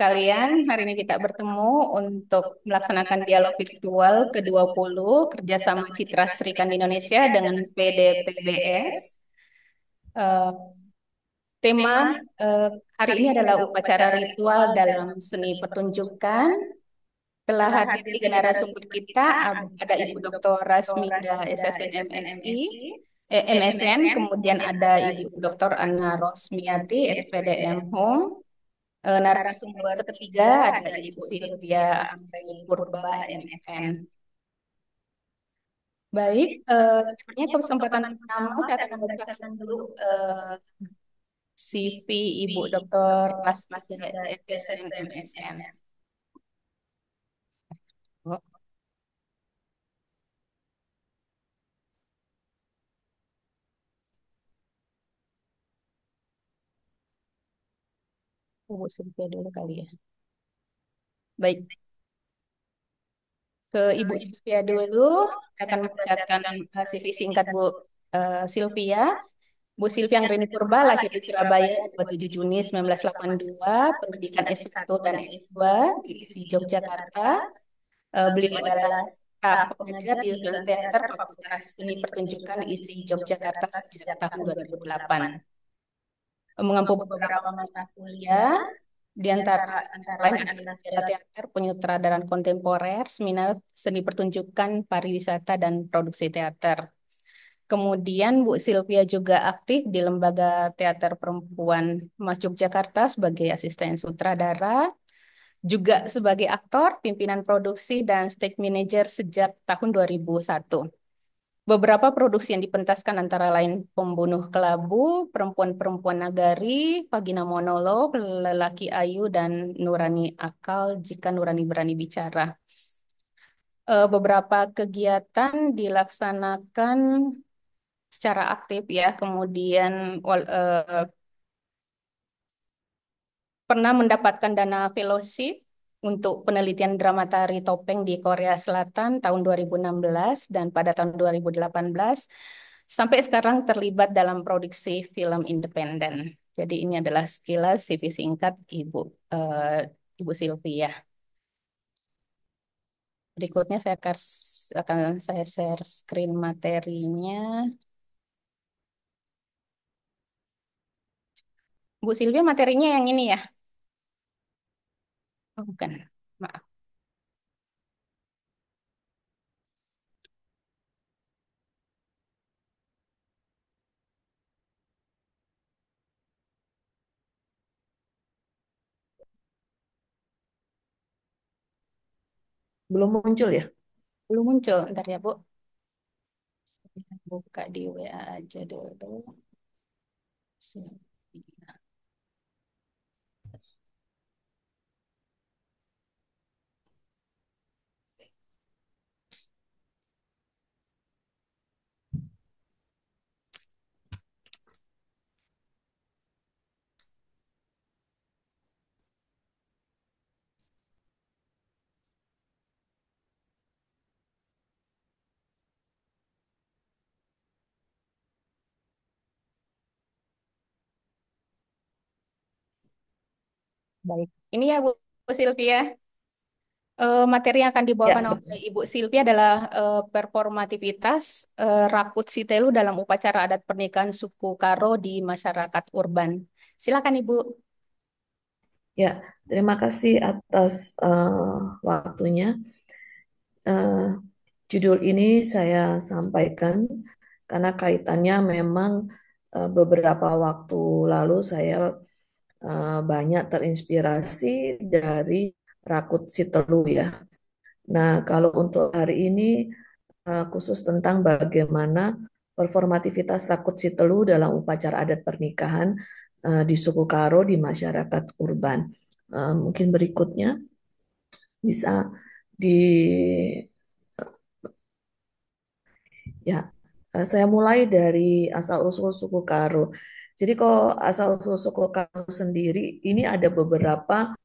sekalian, hari ini kita bertemu untuk melaksanakan dialog virtual ke-20 kerjasama Citra Serikan Indonesia dengan PDPBS. Eh, tema eh, hari ini adalah upacara ritual dalam seni pertunjukan. Telah hadir tiga narasumber kita, ada Ibu Dr. Rasmida SSN MSI, MSN, kemudian ada Ibu Dr. Anna Rosmiati SPDM Home. Narasumber ketiga ada Ibu Sylvia Anggreni Purba, MSN. Baik, sebenarnya kesempatan pertama saya akan membacakan dulu CV Ibu Dr. Rasmada SSN MSN. Oh, Ibu Sylvia dulu kali ya. Baik, ke Ibu Sylvia dulu. Saya akan membacakan CV singkat Bu Sylvia. Bu Sylvia Anggreni Purba lahir di Surabaya 27 Juni 1982, pendidikan S1 dan S2 di ISI Yogyakarta. Beliau adalah staf pengajar di Film Teater Fakultas Seni Pertunjukan ISI Yogyakarta sejak tahun 2008. Mengampu beberapa mata kuliah, antara lain adalah sejarah teater, penyutradaraan kontemporer, seminar seni pertunjukan, pariwisata, dan produksi teater. Kemudian Bu Sylvia juga aktif di Lembaga Teater Perempuan Mas Yogyakarta sebagai asisten sutradara, juga sebagai aktor, pimpinan produksi, dan stage manager sejak tahun 2001. Beberapa produksi yang dipentaskan antara lain Pembunuh Kelabu, Perempuan-Perempuan Nagari, Vagina Monolog, Lelaki Ayu, dan Nurani Akal Jika Nurani Berani Bicara. Beberapa kegiatan dilaksanakan secara aktif ya, kemudian pernah mendapatkan dana fellowship untuk penelitian drama tari topeng di Korea Selatan tahun 2016 dan pada tahun 2018 sampai sekarang terlibat dalam produksi film independen. Jadi ini adalah sekilas CV singkat Ibu Sylvia. Berikutnya akan saya share screen materinya. Bu Sylvia materinya yang ini ya? Oh, bukan. Maaf. Belum muncul ya? Belum muncul. Ntar ya, Bu. Buka di WA aja dulu. Sylvia. Baik. Ini ya Bu Sylvia. Materi yang akan Ya, dibawakan oleh betul. Ibu Sylvia adalah performativitas Rakut Sitelu dalam upacara adat pernikahan suku Karo di masyarakat urban. Silakan Ibu. Ya, terima kasih atas waktunya. Eh, Judul ini saya sampaikan karena kaitannya memang beberapa waktu lalu saya banyak terinspirasi dari Rakut Sitelu ya. Nah, kalau untuk hari ini khusus tentang bagaimana performativitas Rakut Sitelu dalam upacara adat pernikahan di suku Karo di masyarakat urban. Mungkin berikutnya bisa di ya saya mulai dari asal-usul suku Karo. Jadi kalau asal-usul suku Karo sendiri ini ada beberapa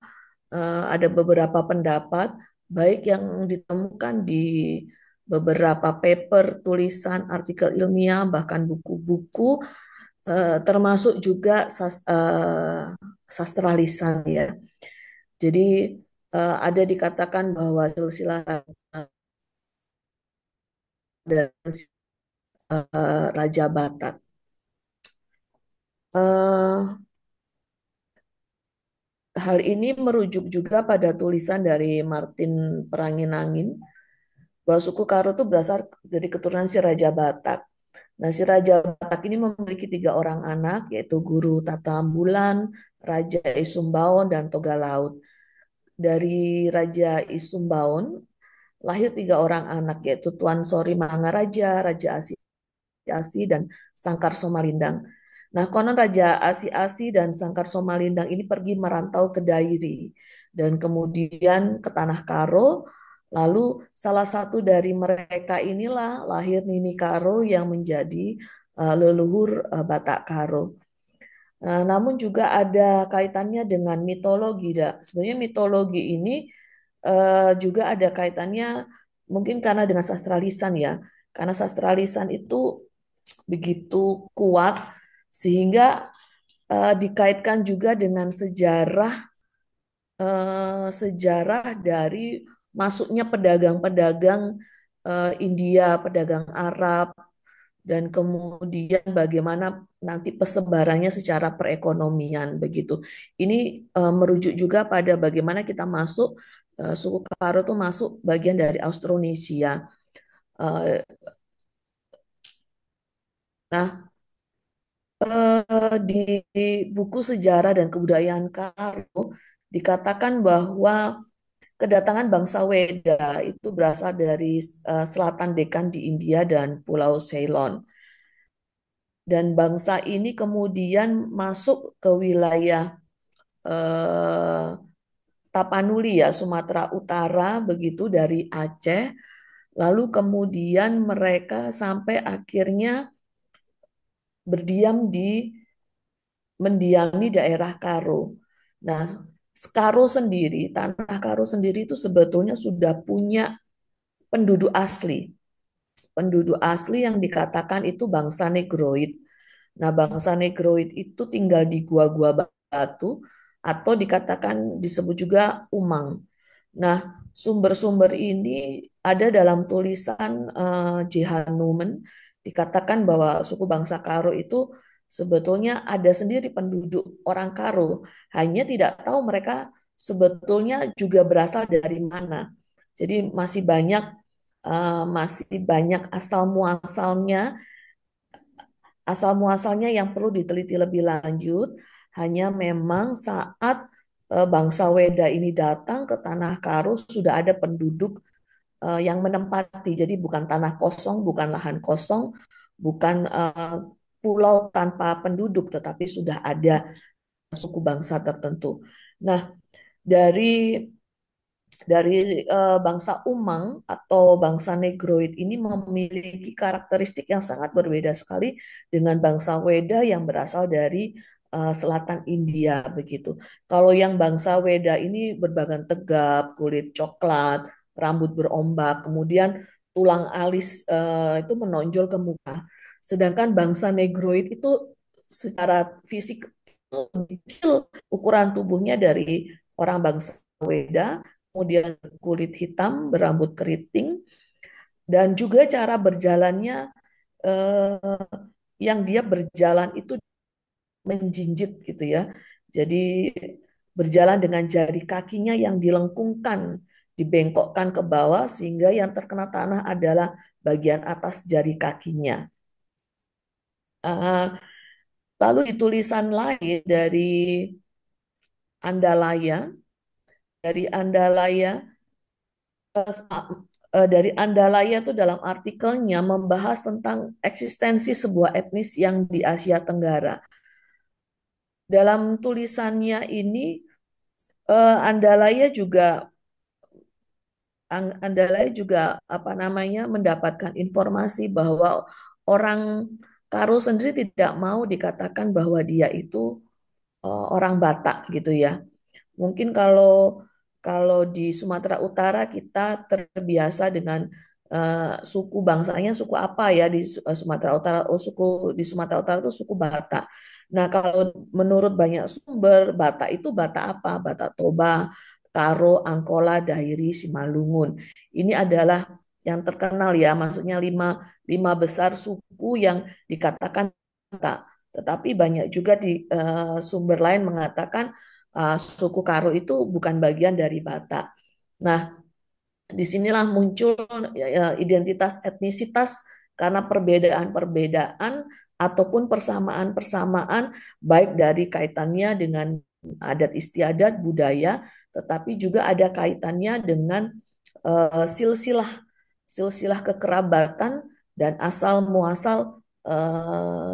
pendapat baik yang ditemukan di beberapa paper, tulisan, artikel ilmiah, bahkan buku-buku, termasuk juga sastra lisan ya. Jadi ada dikatakan bahwa silsilah Raja Batak. Eh, Hal ini merujuk juga pada tulisan dari Martin Peranginangin bahwa suku Karo itu berasal dari keturunan si Raja Batak. Nah, si Raja Batak ini memiliki tiga orang anak, yaitu Guru Tatambulan, Raja Isumbaon, dan Toga Laut. Dari Raja Isumbaon lahir tiga orang anak, yaitu Tuan Sori Mangaraja, Raja Asi, dan Sangkar Somalindang. Nah, konon Raja Asi dan Sangkar Somalindang ini pergi merantau ke Dairi dan kemudian ke Tanah Karo. Lalu salah satu dari mereka inilah lahir Nini Karo yang menjadi leluhur Batak Karo. Namun juga ada kaitannya dengan mitologi, Dak. Sebenarnya mitologi ini juga ada kaitannya mungkin karena dengan sastra lisan ya. Karena sastra lisan itu begitu kuat sehingga dikaitkan juga dengan sejarah dari masuknya pedagang-pedagang India, pedagang Arab, dan kemudian bagaimana nanti persebarannya secara perekonomian begitu. Ini merujuk juga pada bagaimana kita masuk suku Karo itu masuk bagian dari Austronesia. Eh, Nah, di buku sejarah dan kebudayaan Karo dikatakan bahwa kedatangan bangsa Weda itu berasal dari selatan Dekan di India dan Pulau Ceylon. Dan bangsa ini kemudian masuk ke wilayah eh, Tapanuli ya, Sumatera Utara begitu dari Aceh. Lalu kemudian mereka sampai akhirnya berdiam di mendiami daerah Karo. Nah, Karo sendiri, tanah Karo sendiri itu sebetulnya sudah punya penduduk asli. Penduduk asli yang dikatakan itu bangsa Negroid. Nah, bangsa Negroid itu tinggal di gua-gua batu atau dikatakan disebut juga Umang. Nah, sumber-sumber ini ada dalam tulisan J. Hanuman dikatakan bahwa suku bangsa Karo itu sebetulnya ada sendiri penduduk orang Karo, hanya tidak tahu mereka sebetulnya juga berasal dari mana. Jadi masih banyak asal muasalnya yang perlu diteliti lebih lanjut. Hanya memang saat bangsa Weda ini datang ke Tanah Karo sudah ada penduduk yang menempati. Jadi bukan tanah kosong, bukan lahan kosong, bukan pulau tanpa penduduk, tetapi sudah ada suku bangsa tertentu. Nah, dari bangsa Umang atau bangsa Negroid ini memiliki karakteristik yang sangat berbeda sekali dengan bangsa Weda yang berasal dari selatan India begitu. Kalau yang bangsa Weda ini berbadan tegap, kulit coklat, rambut berombak, kemudian tulang alis itu menonjol ke muka. Sedangkan bangsa Negroid itu secara fisik itu lebih kecil ukuran tubuhnya dari orang bangsa Weda, kemudian kulit hitam, berambut keriting, dan juga cara berjalannya eh, yang dia berjalan itu menjinjit gitu ya. Jadi berjalan dengan jari kakinya yang dilengkungkan, dibengkokkan ke bawah sehingga yang terkena tanah adalah bagian atas jari kakinya. Eh, Lalu di tulisan lain Andalaya, dari Andalaya dari Andalaya itu dalam artikelnya membahas tentang eksistensi sebuah etnis yang di Asia Tenggara. Dalam tulisannya ini Andalaya juga Andalaya juga apa namanya mendapatkan informasi bahwa orang Karo sendiri tidak mau dikatakan bahwa dia itu orang Batak gitu ya. Mungkin kalau kalau di Sumatera Utara kita terbiasa dengan suku bangsanya suku apa ya di Sumatera Utara. Oh, di Sumatera Utara itu suku Batak. Nah, kalau menurut banyak sumber Batak itu Batak apa? Batak Toba, Karo, Angkola, Dairi, Simalungun. Ini adalah yang terkenal ya, maksudnya lima besar suku yang dikatakan Batak. Tetapi banyak juga di sumber lain mengatakan suku Karo itu bukan bagian dari Batak. Nah, disinilah muncul identitas etnisitas karena perbedaan-perbedaan ataupun persamaan-persamaan baik dari kaitannya dengan adat istiadat budaya, tetapi juga ada kaitannya dengan silsilah silsilah kekerabatan dan asal muasal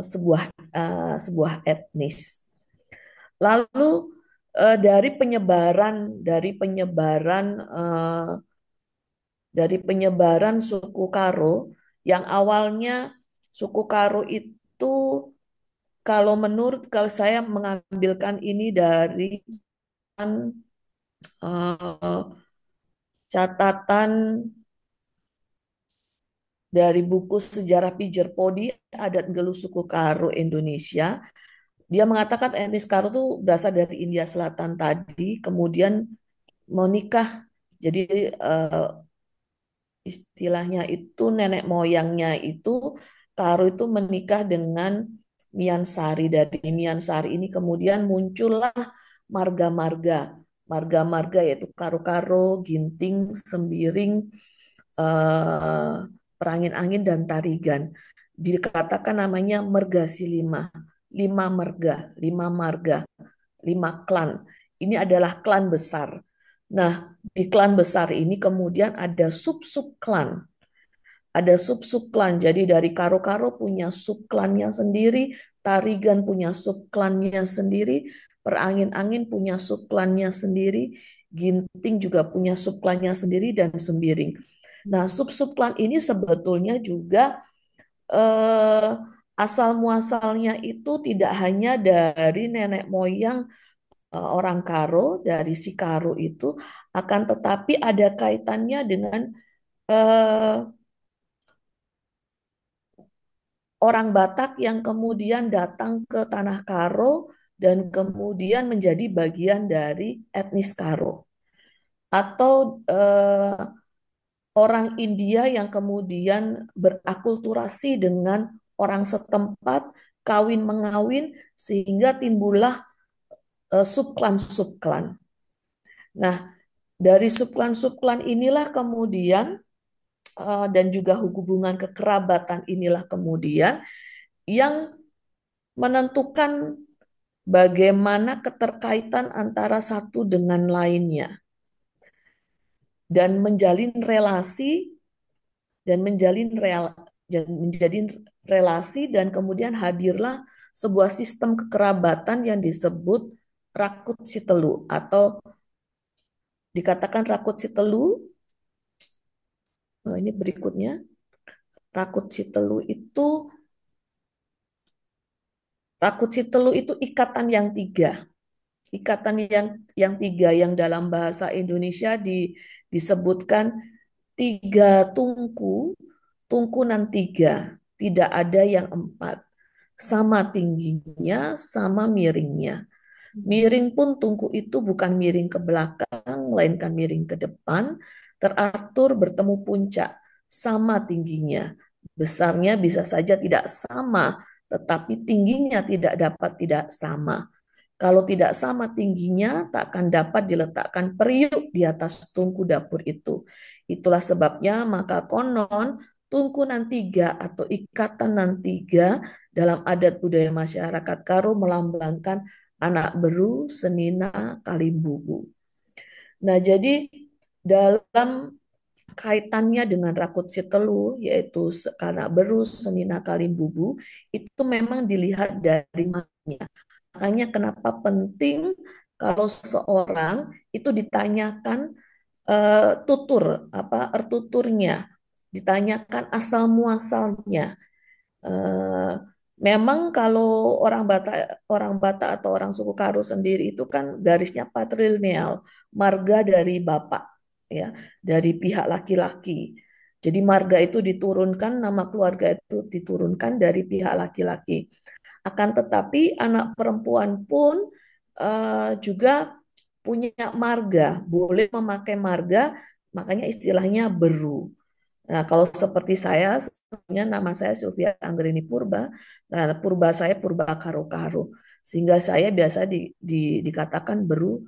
sebuah etnis. Lalu dari penyebaran suku Karo yang awalnya suku Karo itu kalau saya mengambilkan ini dari eh, catatan dari buku sejarah Pijerpodi Adat Geluh Suku Karo Indonesia. Dia mengatakan etnis Karo itu berasal dari India Selatan tadi, kemudian menikah. Jadi istilahnya itu nenek moyangnya itu Karo itu menikah dengan Miansari. Dari Miansari ini kemudian muncullah marga-marga. Marga-marga yaitu Karo-Karo, Ginting, Sembiring, eh, Perangin Angin, dan Tarigan. Dikatakan namanya Mergasilima. Lima marga, lima marga, lima klan. Ini adalah klan besar. Nah, di klan besar ini kemudian ada sub-sub klan. Ada sub-sub klan. Jadi dari Karo-Karo punya sub-klannya sendiri, Tarigan punya sub-klannya sendiri, Perangin-Angin punya sub-klannya sendiri, Ginting juga punya sub-klannya sendiri, dan Sembiring. Nah, sub-sub klan ini sebetulnya juga eh, asal muasalnya itu tidak hanya dari nenek moyang orang Karo, dari si Karo itu, akan tetapi ada kaitannya dengan eh, orang Batak yang kemudian datang ke Tanah Karo dan kemudian menjadi bagian dari etnis Karo. Atau orang India yang kemudian berakulturasi dengan orang setempat, kawin mengawin, sehingga timbullah subklan-subklan. Nah, dari subklan-subklan inilah kemudian dan juga hubungan kekerabatan inilah kemudian yang menentukan bagaimana keterkaitan antara satu dengan lainnya dan menjalin relasi dan menjalin relasi dan kemudian hadirlah sebuah sistem kekerabatan yang disebut Rakut Sitelu atau dikatakan Rakut Sitelu. Ini berikutnya. Rakut Sitelu itu ikatan yang tiga. Ikatan yang tiga yang dalam bahasa Indonesia disebutkan tiga tungku, tungkunan tiga, tidak ada yang empat. Sama tingginya, sama miringnya. Miring pun tungku itu bukan miring ke belakang, melainkan miring ke depan, teratur bertemu puncak, sama tingginya. Besarnya bisa saja tidak sama, tetapi tingginya tidak sama. Kalau tidak sama tingginya, tak akan dapat diletakkan periuk di atas tungku dapur itu. Itulah sebabnya maka konon tungkunan tiga atau ikatan tiga dalam adat budaya masyarakat Karo melambangkan anak beru, senina, kalimbubu. Nah, jadi dalam kaitannya dengan Rakut Sitelu, yaitu anak beru, senina, kalimbubu, itu memang dilihat dari maknanya. Makanya kenapa penting kalau seseorang itu ditanyakan tutur, apa ertuturnya, ditanyakan asal muasalnya. Eh, Memang kalau orang Batak atau orang suku Karo sendiri itu kan garisnya patrilineal, marga dari bapak, ya, dari pihak laki-laki. Jadi marga itu diturunkan, nama keluarga itu diturunkan dari pihak laki-laki. Akan tetapi anak perempuan pun juga punya marga, boleh memakai marga, makanya istilahnya beru. Nah, kalau seperti saya, sebenarnya nama saya Sylvia Anggrini Purba. Nah, purba saya Purba Karo-Karo. Sehingga saya biasa dikatakan beru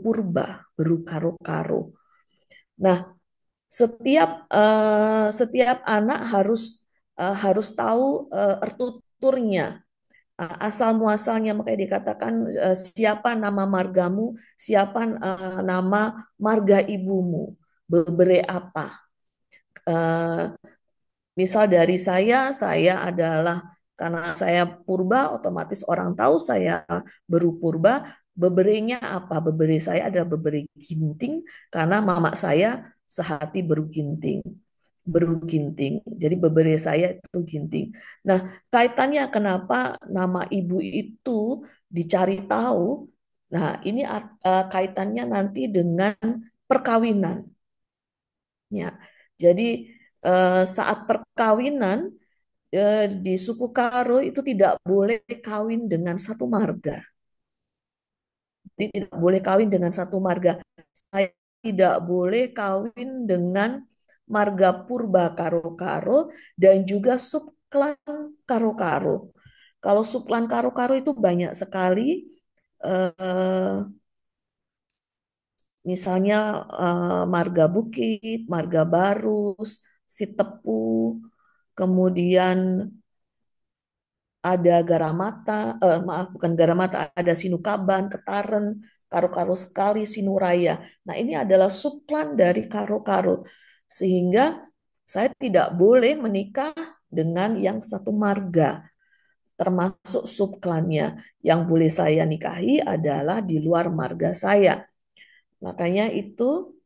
purba, beru karo-karo. Nah, setiap anak harus tahu tuturnya, asal muasalnya, makanya dikatakan siapa nama margamu, siapa nama marga ibumu, bebere apa. Eh, Misal dari saya adalah karena saya purba, otomatis orang tahu saya berupurba. Beberenya apa? Bebere saya adalah bebere ginting karena mama saya sehati beruginting. Beruginting. Jadi bebere saya itu ginting. Nah, kaitannya kenapa nama ibu itu dicari tahu? Nah, ini kaitannya nanti dengan perkawinan. Ya, jadi saat perkawinan di suku Karo itu tidak boleh kawin dengan satu marga. Jadi tidak boleh kawin dengan satu marga. Saya tidak boleh kawin dengan marga Purba Karo-Karo dan juga subklan Karo-Karo. Kalau subklan Karo-Karo itu banyak sekali. eh, Misalnya Marga Bukit, Marga Barus, Sitepu, kemudian ada Garamata, maaf bukan Garamata, ada Sinukaban, Ketaren, Karo-Karo sekali, Sinuraya. Nah ini adalah subklan dari Karo-Karo. Sehingga saya tidak boleh menikah dengan yang satu marga, termasuk subklannya. Yang boleh saya nikahi adalah di luar marga saya. Makanya itu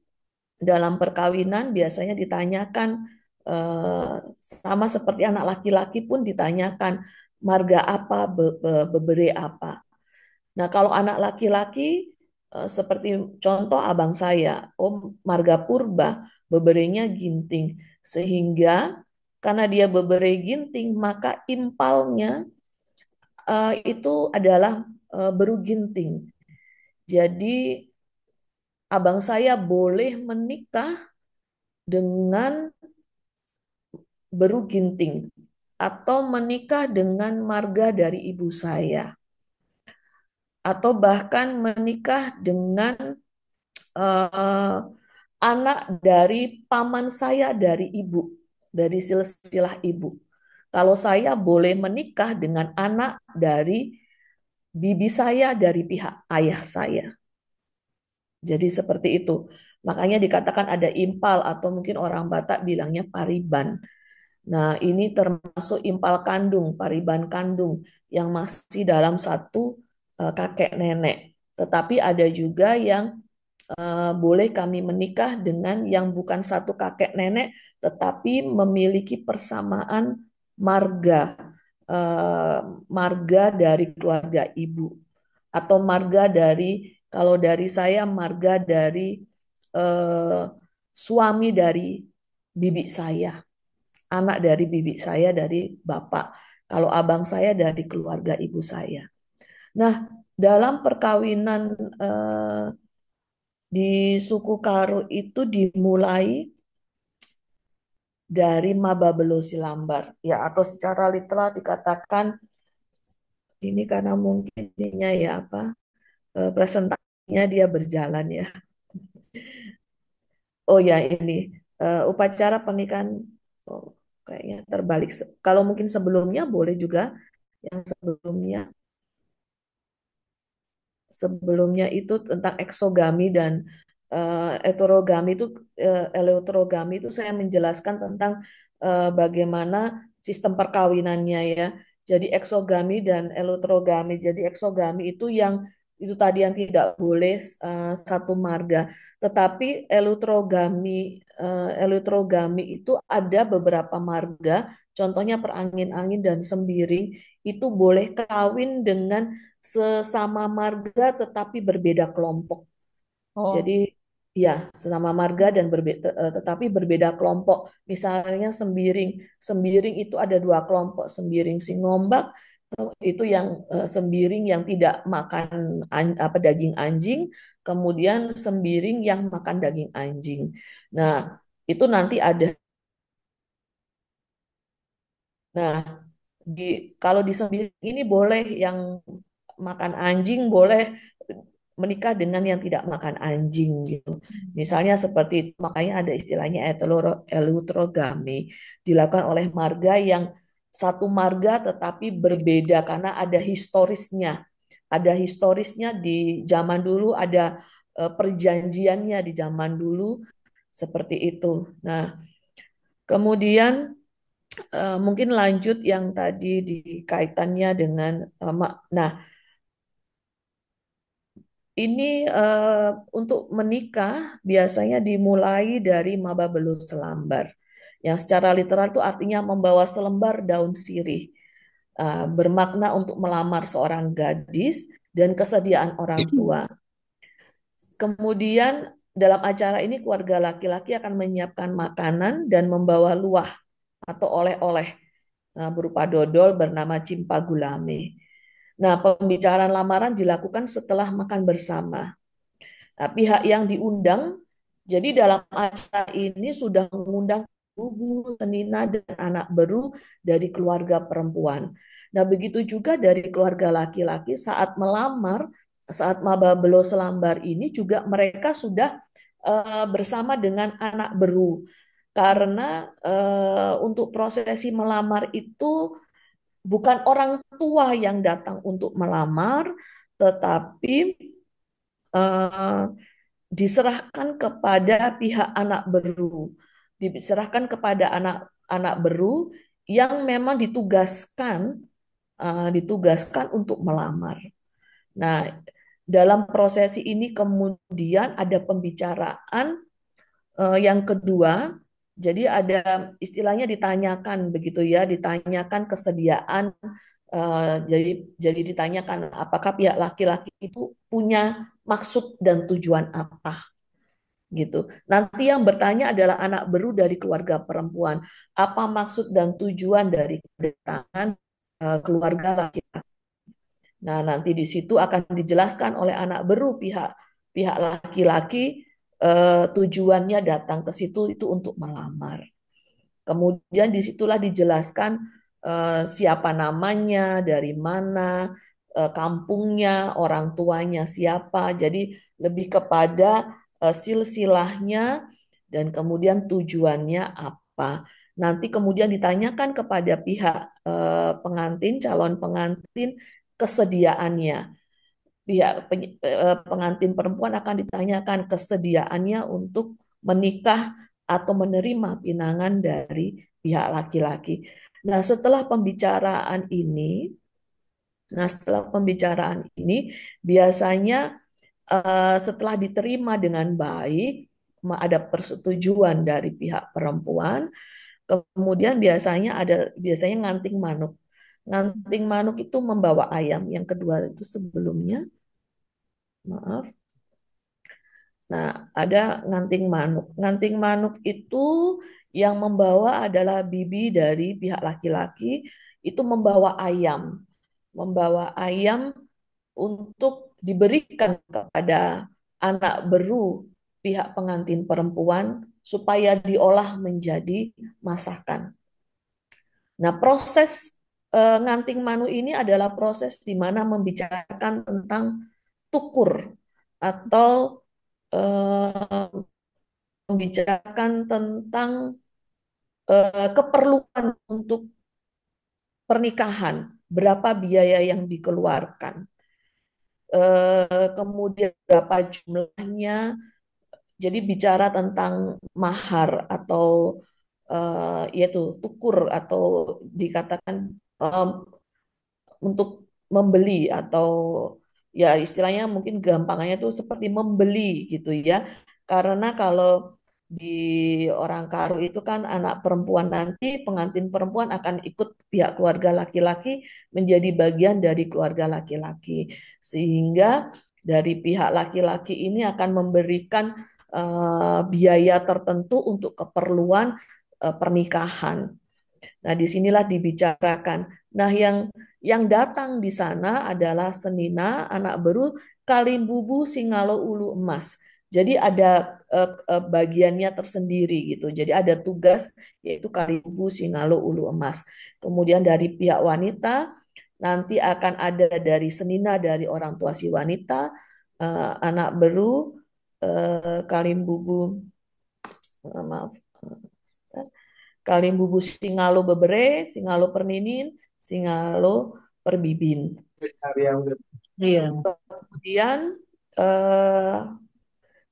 dalam perkawinan biasanya ditanyakan eh, sama seperti anak laki-laki pun ditanyakan marga apa, bebere apa. Nah, kalau anak laki-laki seperti contoh abang saya, Om marga Purba, beberenya Ginting. Sehingga karena dia bebere Ginting, maka impalnya itu adalah beru Ginting. Jadi abang saya boleh menikah dengan Beru Ginting atau menikah dengan marga dari ibu saya atau bahkan menikah dengan eh, anak dari paman saya dari ibu, dari silsilah ibu. Kalau saya boleh menikah dengan anak dari bibi saya dari pihak ayah saya. Jadi seperti itu. Makanya dikatakan ada impal atau mungkin orang Batak bilangnya pariban. Nah, ini termasuk impal kandung, pariban kandung yang masih dalam satu kakek nenek. Tetapi ada juga yang boleh kami menikah dengan yang bukan satu kakek nenek, tetapi memiliki persamaan marga, eh, marga dari keluarga ibu, atau marga dari, kalau dari saya marga dari eh, suami dari bibi saya, anak dari bibi saya dari bapak. Kalau abang saya dari keluarga ibu saya. Nah, dalam perkawinan eh, di suku Karo itu dimulai dari Maba Belo Silambar, ya, atau secara literal dikatakan ini karena mungkin ininya ya apa, presentasinya dia berjalan ya. Oh ya ini upacara pernikahan, oh, kayaknya terbalik. Kalau mungkin sebelumnya boleh juga yang sebelumnya. Sebelumnya itu tentang eksogami dan heterogami itu, eleoterogami itu saya menjelaskan tentang bagaimana sistem perkawinannya ya. Jadi eksogami dan eleoterogami. Jadi eksogami itu yang itu tadi yang tidak boleh satu marga. Tetapi eleoterogami itu ada beberapa marga. Contohnya perangin-angin dan sembiring itu boleh kawin dengan sesama marga tetapi berbeda kelompok. Jadi Oh, ya, sesama marga dan tetapi berbeda kelompok. Misalnya sembiring. Sembiring itu ada dua kelompok, sembiring Sinombak, Itu yang sembiring yang tidak makan apa daging anjing, kemudian sembiring yang makan daging anjing. Nah, itu nanti ada. Nah, di kalau di sembiring ini boleh yang makan anjing boleh menikah dengan yang tidak makan anjing gitu. Misalnya seperti itu, makanya ada istilahnya euterogami dilakukan oleh marga yang satu marga tetapi berbeda karena ada historisnya. Ada historisnya di zaman dulu, ada perjanjiannya di zaman dulu seperti itu. Nah, kemudian mungkin lanjut yang tadi dikaitannya dengan nah, ini untuk menikah biasanya dimulai dari maba belus selambar. Yang secara literal itu artinya membawa selembar daun sirih. Bermakna untuk melamar seorang gadis dan kesediaan orang tua. Kemudian dalam acara ini keluarga laki-laki akan menyiapkan makanan dan membawa luah atau oleh-oleh berupa dodol bernama cimpa gulame. Nah, pembicaraan lamaran dilakukan setelah makan bersama. Nah, pihak yang diundang, jadi dalam acara ini sudah mengundang ibu, senina, dan anak beru dari keluarga perempuan. Nah, begitu juga dari keluarga laki-laki saat melamar, saat maba belo selambar ini juga mereka sudah bersama dengan anak beru. Karena untuk prosesi melamar itu bukan orang tua yang datang untuk melamar, tetapi eh, diserahkan kepada pihak anak beru, diserahkan kepada anak-anak beru yang memang ditugaskan untuk melamar. Nah, dalam prosesi ini kemudian ada pembicaraan yang kedua. Jadi ada istilahnya ditanyakan begitu ya, ditanyakan kesediaan. Jadi ditanyakan apakah pihak laki-laki itu punya maksud dan tujuan apa gitu. Nanti yang bertanya adalah anak beru dari keluarga perempuan. Apa maksud dan tujuan dari kedatangan keluarga laki-laki? Nah, nanti di situ akan dijelaskan oleh anak beru pihak pihak laki-laki tujuannya datang ke situ itu untuk melamar. Kemudian disitulah dijelaskan siapa namanya, dari mana, kampungnya, orang tuanya siapa. Jadi lebih kepada silsilahnya dan kemudian tujuannya apa. Nanti kemudian ditanyakan kepada pihak pengantin, calon pengantin, kesediaannya. Pihak pengantin perempuan akan ditanyakan kesediaannya untuk menikah atau menerima pinangan dari pihak laki-laki. Nah, setelah pembicaraan ini biasanya setelah diterima dengan baik, ada persetujuan dari pihak perempuan, kemudian biasanya nganting manuk. Nganting manuk itu membawa ayam. Yang kedua itu sebelumnya, maaf. Nah, ada nganting manuk. Nganting manuk itu yang membawa adalah bibi dari pihak laki-laki, itu membawa ayam. Membawa ayam untuk diberikan kepada anak beru pihak pengantin perempuan supaya diolah menjadi masakan. Nah, proses nganting manu ini adalah proses di mana membicarakan tentang tukur atau eh, membicarakan tentang keperluan untuk pernikahan, berapa biaya yang dikeluarkan, kemudian berapa jumlahnya. Jadi bicara tentang mahar atau yaitu tukur atau dikatakan em, untuk membeli atau ya istilahnya mungkin gampangnya itu seperti membeli gitu ya. Karena kalau di orang Karo itu kan anak perempuan nanti pengantin perempuan akan ikut pihak keluarga laki-laki menjadi bagian dari keluarga laki-laki. Sehingga dari pihak laki-laki ini akan memberikan biaya tertentu untuk keperluan pernikahan. Nah, disinilah dibicarakan. Nah, Yang datang di sana adalah Senina, Anak Beru, Kalimbubu, Singalo, Ulu Emas. Jadi ada bagiannya tersendiri gitu. Jadi ada tugas yaitu Kalimbubu, Singalo, Ulu Emas. Kemudian dari pihak wanita nanti akan ada dari Senina dari orang tua si wanita, Anak Beru, Kalimbubu, maaf, Kalimbubu Singalo Bebere, Singalo Perninin, Singalo Perbibin. Iya. Kemudian eh,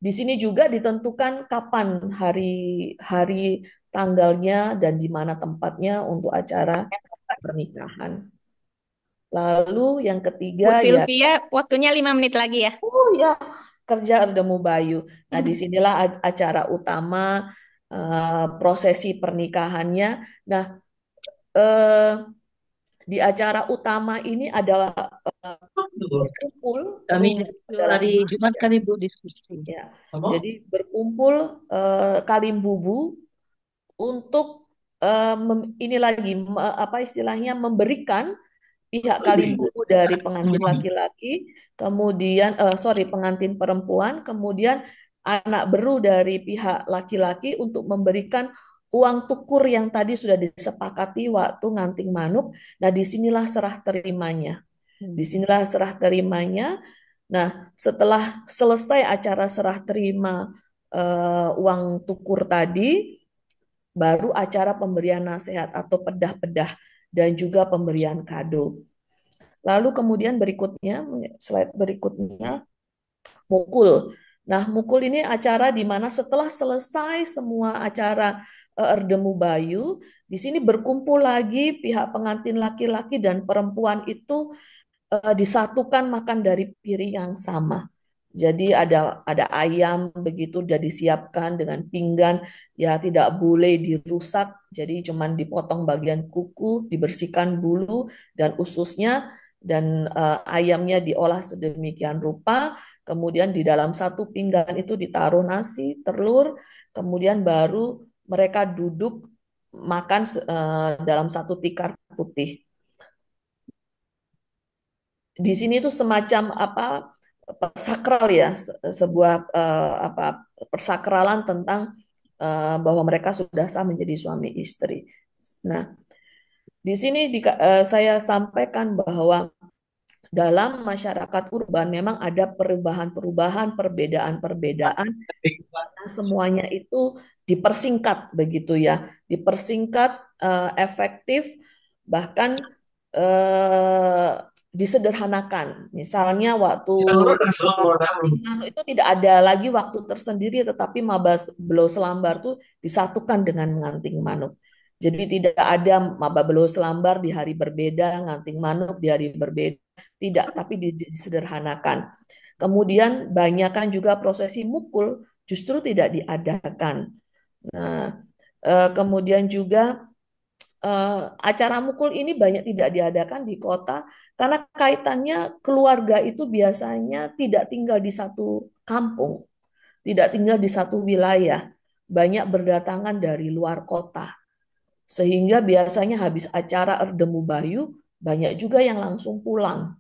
di sini juga ditentukan kapan hari hari tanggalnya dan di mana tempatnya untuk acara pernikahan. Lalu yang ketiga Bu ya, Sylvia, waktunya 5 menit lagi ya. oh ya, kerja Erdemu Bayu. Nah, disinilah acara utama prosesi pernikahannya. Nah, eh, di acara utama ini adalah berkumpul Kami rukun adalah hari emas Jumat ya. kan Ibu diskusi. Ya. Jadi berkumpul Kalimbubu untuk ini lagi apa istilahnya memberikan pihak Kalimbubu dari pengantin laki-laki, kemudian sorry pengantin perempuan, kemudian anak beru dari pihak laki-laki untuk memberikan uang tukur yang tadi sudah disepakati waktu nganting manuk. Nah, disinilah serah terimanya. Disinilah serah terimanya. Nah, setelah selesai acara serah terima uang tukur tadi, baru acara pemberian nasihat atau pedah-pedah dan juga pemberian kado. Lalu kemudian berikutnya, slide berikutnya, mukul. Nah, mukul ini acara di mana setelah selesai semua acara Erdemu Bayu, di sini berkumpul lagi pihak pengantin laki-laki dan perempuan itu disatukan makan dari piring yang sama. Jadi ada ayam begitu udah disiapkan dengan pinggan, ya tidak boleh dirusak. Jadi cuman dipotong bagian kuku, dibersihkan bulu dan ususnya dan ayamnya diolah sedemikian rupa. Kemudian di dalam satu pinggan itu ditaruh nasi, telur, kemudian baru mereka duduk makan dalam satu tikar putih. Di sini itu semacam apa sakral ya sebuah apa persakralan tentang bahwa mereka sudah sah menjadi suami istri. Nah, di sini saya sampaikan bahwa dalam masyarakat urban memang ada perubahan-perubahan, perbedaan-perbedaan, semuanya itu dipersingkat begitu ya, dipersingkat efektif bahkan eh, disederhanakan. Misalnya waktu Nano itu tidak ada lagi waktu tersendiri, tetapi maba belo selambar tuh disatukan dengan nganting manuk. Jadi tidak ada maba belo selambar di hari berbeda, nganting manuk di hari berbeda. Tidak, tapi disederhanakan. Kemudian banyakkan juga prosesi mukul justru tidak diadakan. Nah, kemudian juga acara mukul ini banyak tidak diadakan di kota karena kaitannya keluarga itu biasanya tidak tinggal di satu kampung, tidak tinggal di satu wilayah, banyak berdatangan dari luar kota. Sehingga biasanya habis acara Erdemu Bayu, banyak juga yang langsung pulang.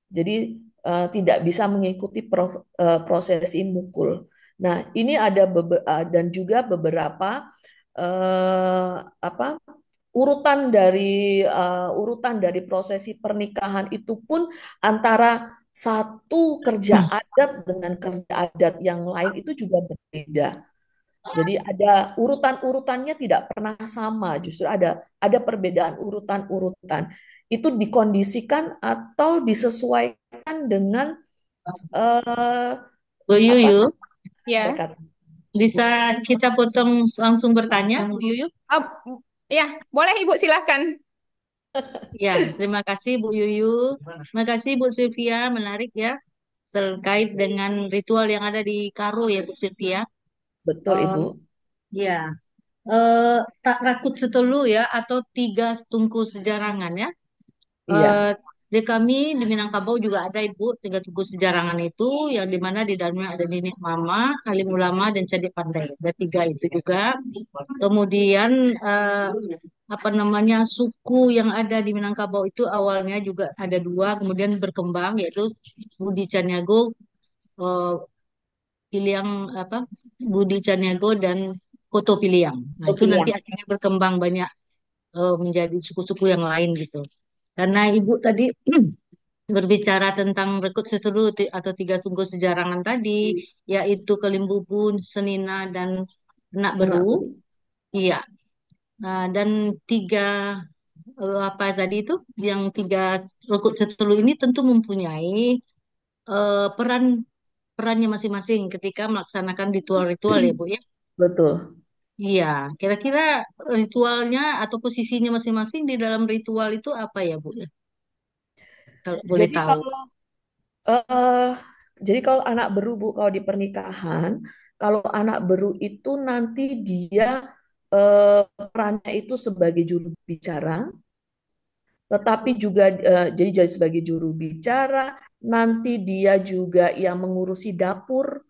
Jadi tidak bisa mengikuti prosesi mukul. Nah, ini ada dan juga beberapa apa urutan dari prosesi pernikahan itu pun antara satu kerja adat dengan kerja adat yang lain itu juga berbeda. Jadi ada urutan-urutannya tidak pernah sama, justru ada perbedaan urutan-urutan. Itu dikondisikan atau disesuaikan dengan eh, Bu apa Yuyu, Ya. mereka. bisa kita potong langsung bertanya, Bu Yuyu? Oh, ya, boleh Ibu silahkan. Ya, terima kasih Bu Yuyu. Terima kasih Bu Sylvia, menarik ya. Terkait dengan ritual yang ada di Karo ya Bu Sylvia. Betul, Eh, Ibu. ya, tak rakut setelu ya atau tiga tungku sejarangan ya. Eh, Iya, di kami di Minangkabau juga ada Ibu tiga tungku sejarangan itu yang dimana di dalamnya ada Nenek Mama, Alim Ulama dan Cadik Pandai. Ada tiga itu juga. Kemudian apa namanya suku yang ada di Minangkabau itu awalnya juga ada dua, kemudian berkembang yaitu Budi Caniago, eh, Piliang apa Budi Caniago dan Koto Piliang. Nah itu nanti Pilihan. akhirnya berkembang banyak menjadi suku-suku yang lain gitu. Karena Ibu tadi berbicara tentang Rekut Seteru atau Tiga Tungku Sejarangan tadi, yaitu Kelimbubun, Senina, dan Anak Anak Beru. beru. Iya. Nah, dan tiga apa tadi itu, yang tiga Rekut Seteru ini tentu mempunyai peran perannya masing-masing ketika melaksanakan ritual-ritual ya Bu ya. Betul. Iya, kira-kira ritualnya atau posisinya masing-masing di dalam ritual itu apa ya Bu ya? Kalau boleh Jadi tahu. kalau eh jadi kalau anak beru Bu, kalau di pernikahan, kalau anak beru itu nanti dia perannya itu sebagai juru bicara, tetapi juga jadi sebagai juru bicara, nanti dia juga yang mengurusi dapur,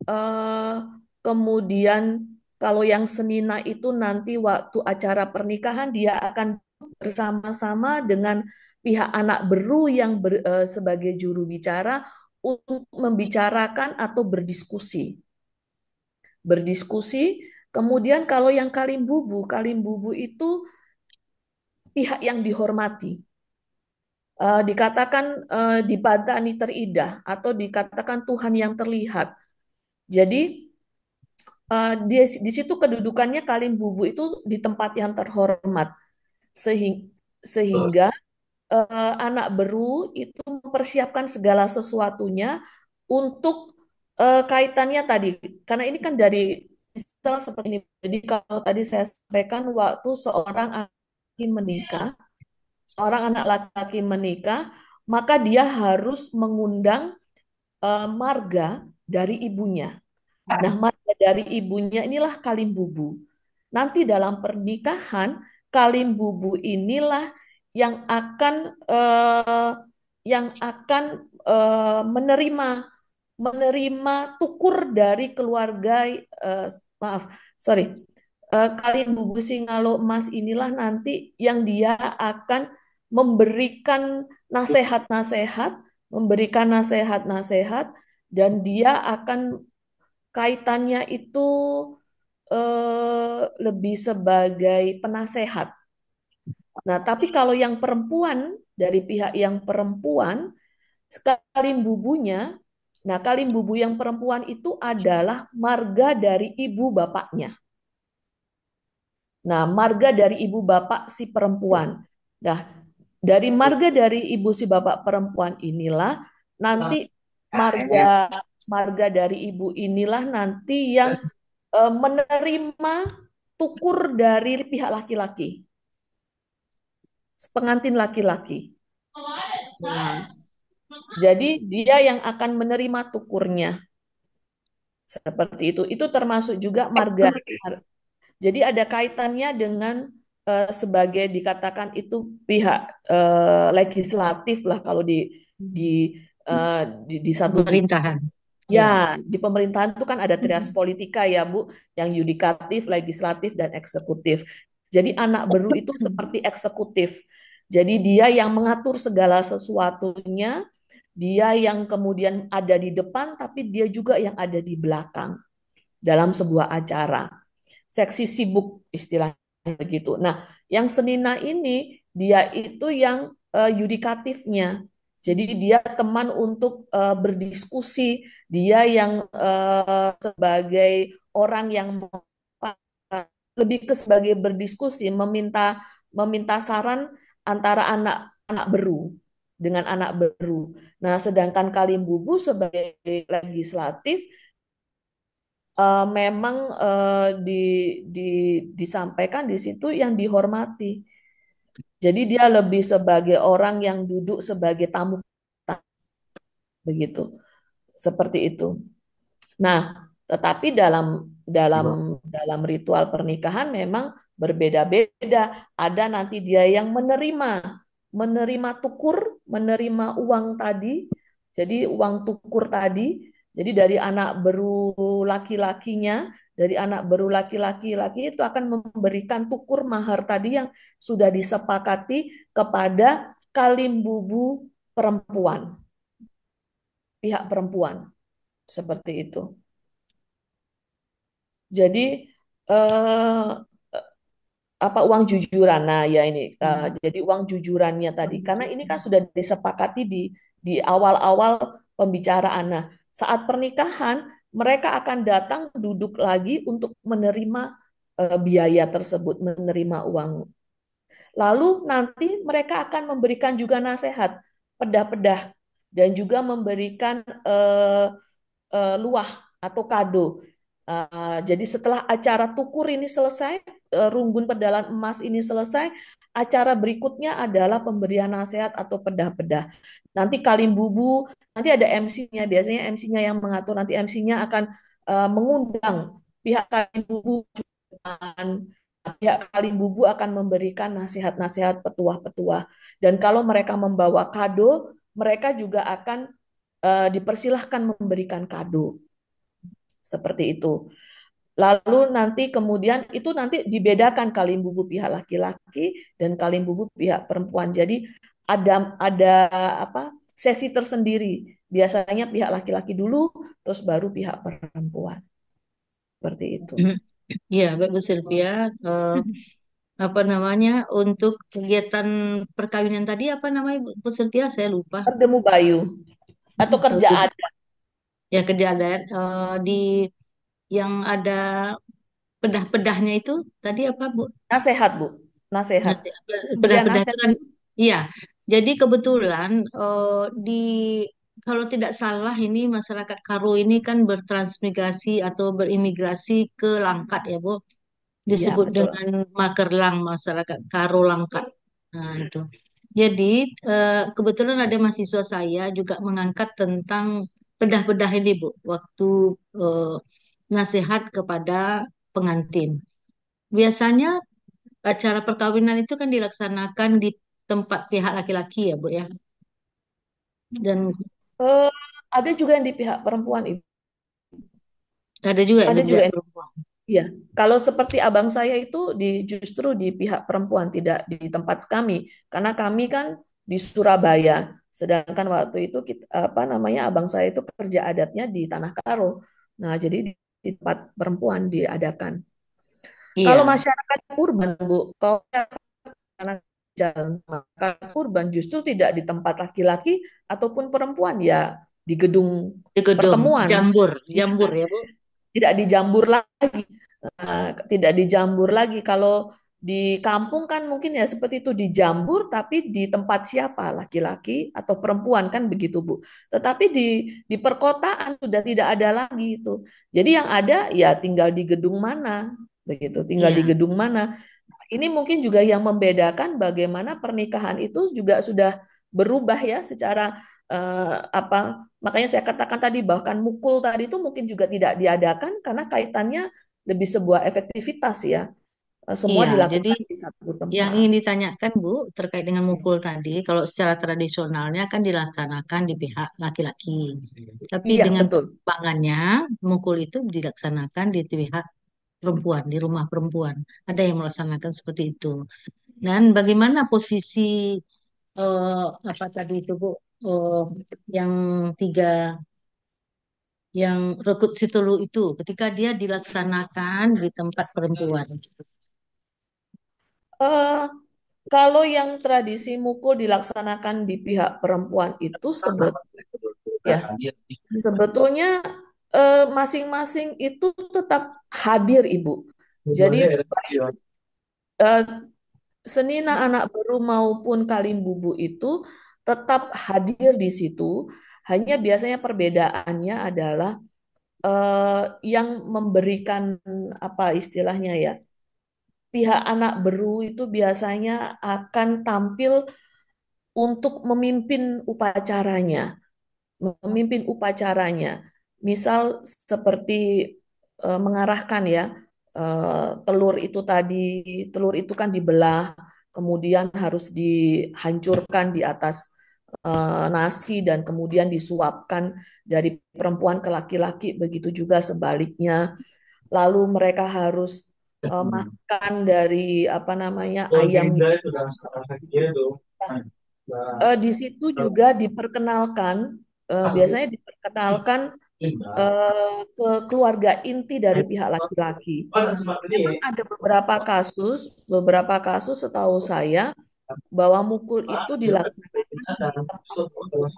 eh, kemudian kalau yang senina itu nanti waktu acara pernikahan dia akan bersama-sama dengan pihak anak beru yang sebagai juru bicara untuk membicarakan atau berdiskusi. Berdiskusi. Kemudian kalau yang kalim bubu itu pihak yang dihormati. Dikatakan dipatani teridah atau dikatakan Tuhan yang terlihat. Jadi di situ kedudukannya Kalim Bubu itu di tempat yang terhormat sehingga anak beru itu mempersiapkan segala sesuatunya untuk kaitannya tadi karena ini kan dari misal seperti ini. Jadi kalau tadi saya sampaikan waktu seorang laki menikah, seorang anak laki-laki menikah, maka dia harus mengundang marga dari ibunya. Nah, marga dari ibunya inilah kalim bubu. Nanti dalam pernikahan, kalim bubu inilah yang akan eh, menerima tukur dari keluarga maaf, sorry. Kalim bubu Singalo Emas inilah nanti yang dia akan memberikan nasihat-nasihat, memberikan nasihat-nasihat dan dia akan kaitannya itu lebih sebagai penasehat. Nah, tapi kalau yang perempuan, dari pihak yang perempuan, kalim bubunya, nah kalim bubu yang perempuan itu adalah marga dari ibu bapaknya. Nah, marga dari ibu bapak si perempuan. Nah, dari marga dari ibu si bapak perempuan inilah nanti marga marga dari ibu inilah nanti yang menerima tukur dari pihak laki-laki, pengantin laki-laki. Nah, jadi dia yang akan menerima tukurnya seperti itu. Itu termasuk juga marga. Jadi ada kaitannya dengan sebagai dikatakan itu pihak legislatif lah kalau di eh, di satu Pemerintahan. ya, Ya. di pemerintahan itu kan ada trias politika ya, Bu, yang yudikatif, legislatif, dan eksekutif. Jadi anak beru itu seperti eksekutif. Jadi dia yang mengatur segala sesuatunya, dia yang kemudian ada di depan, tapi dia juga yang ada di belakang dalam sebuah acara. Seksi sibuk istilahnya begitu. Nah, yang senina ini dia itu yang yudikatifnya. Jadi dia teman untuk berdiskusi, dia yang sebagai orang yang lebih ke sebagai berdiskusi, meminta meminta saran antara anak-anak beru dengan anak beru. Nah, sedangkan Kalim Bubu sebagai legislatif memang di, di, disampaikan di situ yang dihormati. Jadi dia lebih sebagai orang yang duduk sebagai tamu begitu, seperti itu. Nah, tetapi dalam dalam dalam ritual pernikahan memang berbeda-beda. Ada nanti dia yang menerima tukur, menerima uang tadi. Jadi uang tukur tadi, jadi dari anak beru laki-lakinya, dari anak baru laki-laki, laki itu akan memberikan tukur mahar tadi yang sudah disepakati kepada kalimbubu perempuan, pihak perempuan, seperti itu. Jadi eh, apa uang jujuran? Nah, ya ini jadi uang jujurannya tadi, karena ini kan sudah disepakati di awal-awal pembicaraan. Nah, saat pernikahan mereka akan datang duduk lagi untuk menerima biaya tersebut, menerima uang. Lalu nanti mereka akan memberikan juga nasihat, pedah-pedah, dan juga memberikan luah atau kado. Jadi setelah acara tukur ini selesai, runggun pedalan emas ini selesai, acara berikutnya adalah pemberian nasihat atau pedah-pedah. Nanti Kalim Bubu, nanti ada MC-nya, biasanya MC-nya yang mengatur, nanti MC-nya akan mengundang pihak Kalim Bubu, pihak Kalim Bubu akan memberikan nasihat-nasihat petuah-petuah. Dan kalau mereka membawa kado, mereka juga akan dipersilahkan memberikan kado seperti itu. Lalu nanti kemudian itu nanti dibedakan kalimbubu pihak laki-laki dan kalimbubu pihak perempuan. Jadi ada apa sesi tersendiri. Biasanya pihak laki-laki dulu, terus baru pihak perempuan. Seperti itu. Iya, Baik Bu Sylvia. Eh, apa namanya untuk kegiatan perkawinan tadi apa namanya Bu Sylvia? Saya lupa. Bertemu Bayu atau kerja Oh, adat. ya kerja adat di yang ada pedah-pedahnya itu tadi apa Bu? Nasehat, Bu. Nasehat. Nasi, Pemberian pedah-pedah itu nasihat. kan, iya. Jadi kebetulan di kalau tidak salah ini masyarakat Karo ini kan bertransmigrasi atau berimigrasi ke Langkat ya Bu, Iya, disebut betul. dengan Makerlang, masyarakat Karo Langkat. Nah itu. Jadi kebetulan ada mahasiswa saya juga mengangkat tentang pedah-pedah ini Bu, waktu eh, nasihat kepada pengantin. Biasanya acara perkawinan itu kan dilaksanakan di tempat pihak laki-laki ya, Bu ya. Dan Eh, ada juga yang di pihak perempuan, Ibu. ada juga yang Ada di juga pihak yang perempuan. iya, kalau seperti abang saya itu justru di pihak perempuan, tidak di tempat kami, karena kami kan di Surabaya, sedangkan waktu itu apa namanya abang saya itu kerja adatnya di Tanah Karo. Nah, jadi di tempat perempuan diadakan. Kalau Iya, masyarakat urban, Bu, kalau masyarakat jalan masyarakat urban justru tidak di tempat laki-laki ataupun perempuan, ya di gedung di gedung pertemuan. Jambur, Ya, Jambur ya, Bu. tidak dijambur lagi. Tidak dijambur lagi. Kalau di kampung kan mungkin ya seperti itu dijambur tapi di tempat siapa laki-laki atau perempuan kan begitu Bu. Tetapi di perkotaan sudah tidak ada lagi itu. Jadi yang ada ya tinggal di gedung mana begitu, tinggal di Iya, gedung mana. Ini mungkin juga yang membedakan bagaimana pernikahan itu juga sudah berubah ya secara apa makanya saya katakan tadi bahkan mukul tadi itu mungkin juga tidak diadakan karena kaitannya lebih sebuah efektivitas ya. Semua iya. Jadi dilakukan di satu yang tempat. ingin ditanyakan Bu terkait dengan mukul tadi, kalau secara tradisionalnya kan dilaksanakan di pihak laki-laki. Tapi Iya, dengan betul. perkembangannya mukul itu dilaksanakan di pihak perempuan, di rumah perempuan. Ada yang melaksanakan seperti itu. Dan bagaimana posisi eh, apa tadi itu Bu? Eh, yang tiga, yang rekut Situlu itu, ketika dia dilaksanakan di tempat perempuan. Eh, kalau yang tradisi mukul dilaksanakan di pihak perempuan itu ya sebetulnya masing-masing itu tetap hadir Ibu. Jadi eh, Senina anak baru maupun Kalim Bubu itu tetap hadir di situ. Hanya biasanya perbedaannya adalah yang memberikan apa istilahnya ya. Pihak anak beru itu biasanya akan tampil untuk memimpin upacaranya. Misal seperti mengarahkan ya telur itu kan dibelah, kemudian harus dihancurkan di atas nasi dan kemudian disuapkan dari perempuan ke laki-laki, begitu juga sebaliknya. lalu mereka harus makan dari apa namanya ayam. Di situ juga diperkenalkan, biasanya diperkenalkan ke keluarga inti dari pihak laki-laki. Memang ada beberapa kasus setahu saya bahwa mukul itu dilaksanakan di tempat perempuan.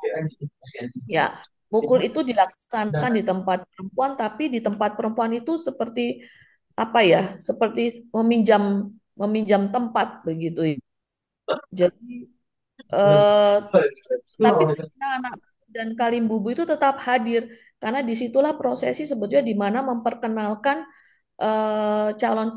Ya, mukul itu dilaksanakan di tempat perempuan, tapi di tempat perempuan itu seperti apa ya? Seperti meminjam meminjam tempat begitu ya. Jadi eh, tapi ternyata anak dan Kalim Bubu itu tetap hadir karena disitulah prosesi sebetulnya di mana memperkenalkan calon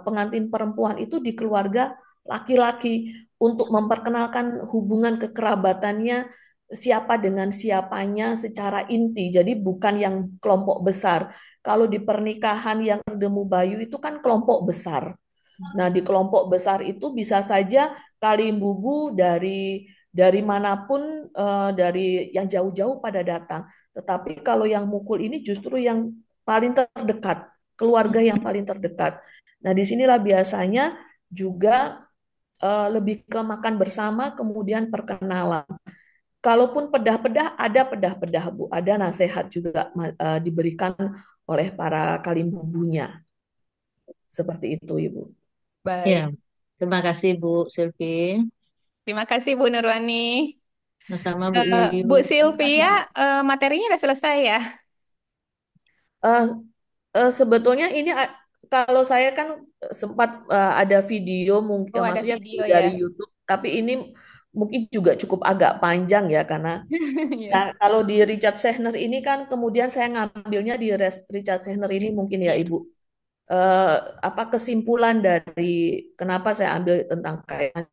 pengantin perempuan itu di keluarga laki-laki untuk memperkenalkan hubungan kekerabatannya siapa dengan siapanya secara inti. Jadi bukan yang kelompok besar. Kalau di pernikahan yang Demu Bayu itu kan kelompok besar. Nah, di kelompok besar itu bisa saja Kalimbubu dari manapun dari yang jauh-jauh pada datang. Tetapi kalau yang mukul ini justru yang paling terdekat, keluarga yang paling terdekat. Nah, disinilah biasanya juga lebih ke makan bersama, kemudian perkenalan. Kalaupun pedah-pedah, ada pedah-pedah, Bu. Ada nasihat juga diberikan oleh para kalimbubunya. Seperti itu, Ibu. Ya, Baik. terima kasih Bu Silvi. Terima kasih Bu Nurwani. Sama-sama Bu Yuyu. Bu Terima Sylvia, kasih. materinya udah selesai ya? Eh, sebetulnya ini kalau saya kan sempat ada video mungkin Oh, ada maksudnya video video dari ya. YouTube, tapi ini mungkin juga cukup agak panjang ya karena Iya. nah, kalau di Richard Sechner ini kan kemudian saya ngambilnya di Richard Sechner ini mungkin ya Iya. Ibu. Eh, apa kesimpulan dari kenapa saya ambil tentang kayak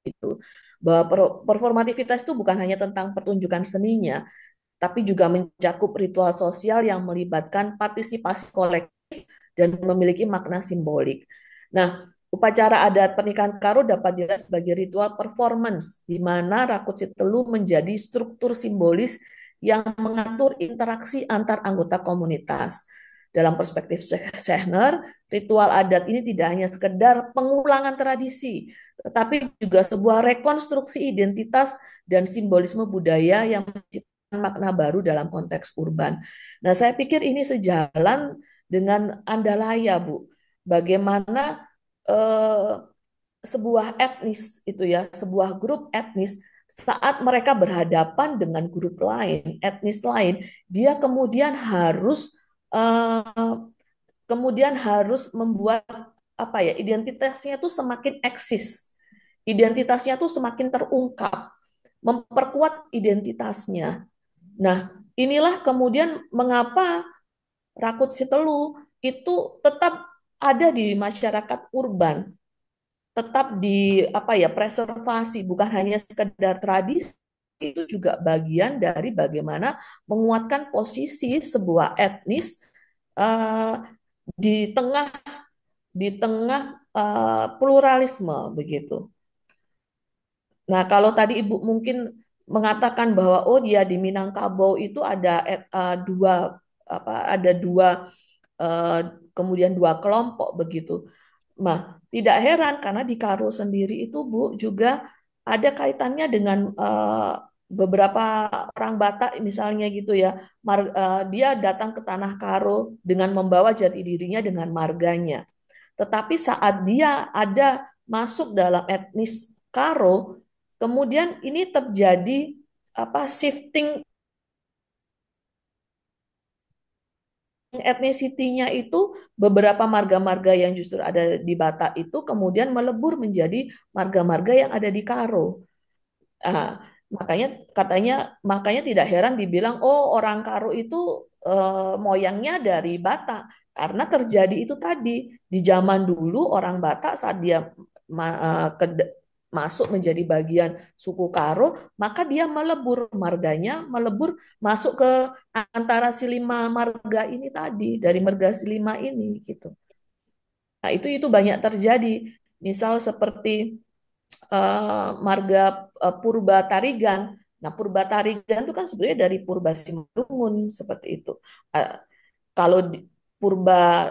itu bahwa performativitas itu bukan hanya tentang pertunjukan seninya, tapi juga mencakup ritual sosial yang melibatkan partisipasi kolektif dan memiliki makna simbolik. Nah, upacara adat pernikahan Karo dapat dilihat sebagai ritual performance, di mana Rakut Sitelu menjadi struktur simbolis yang mengatur interaksi antar anggota komunitas. Dalam perspektif Sechner, ritual adat ini tidak hanya sekedar pengulangan tradisi, tetapi juga sebuah rekonstruksi identitas dan simbolisme budaya yang makna baru dalam konteks urban. Nah, saya pikir ini sejalan dengan Andalaya, Bu. Bagaimana eh, sebuah etnis itu ya, sebuah grup etnis saat mereka berhadapan dengan grup lain, etnis lain, dia eh, kemudian harus membuat apa ya, identitasnya itu semakin eksis. Identitasnya tuh semakin terungkap, memperkuat identitasnya. Nah, inilah kemudian mengapa Rakut Sitelu itu tetap ada di masyarakat urban, tetap di apa ya preservasi, bukan hanya sekedar tradisi, itu juga bagian dari bagaimana menguatkan posisi sebuah etnis eh, di tengah pluralisme begitu. Nah, kalau tadi Ibu mungkin mengatakan bahwa oh dia di Minangkabau itu ada dua ada dua eh, kemudian dua kelompok begitu. Nah, tidak heran karena di Karo sendiri itu Bu juga ada kaitannya dengan beberapa orang Batak misalnya gitu ya. Dia datang ke tanah Karo dengan membawa jati dirinya dengan marganya. Tetapi saat dia ada masuk dalam etnis Karo, kemudian ini terjadi apa shifting etnisitinya itu beberapa marga-marga yang justru ada di Batak itu kemudian melebur menjadi marga-marga yang ada di Karo. Ah, makanya katanya makanya tidak heran dibilang oh orang Karo itu moyangnya dari Batak karena terjadi itu tadi di zaman dulu orang Batak saat dia masuk menjadi bagian suku Karo maka dia melebur marganya melebur masuk ke antara si lima marga ini tadi dari marga si lima ini gitu. Nah, itu banyak terjadi. Misal seperti marga Purba Tarigan. Nah, Purba Tarigan itu kan sebenarnya dari Purba Simalungun seperti itu. Eh, kalau purba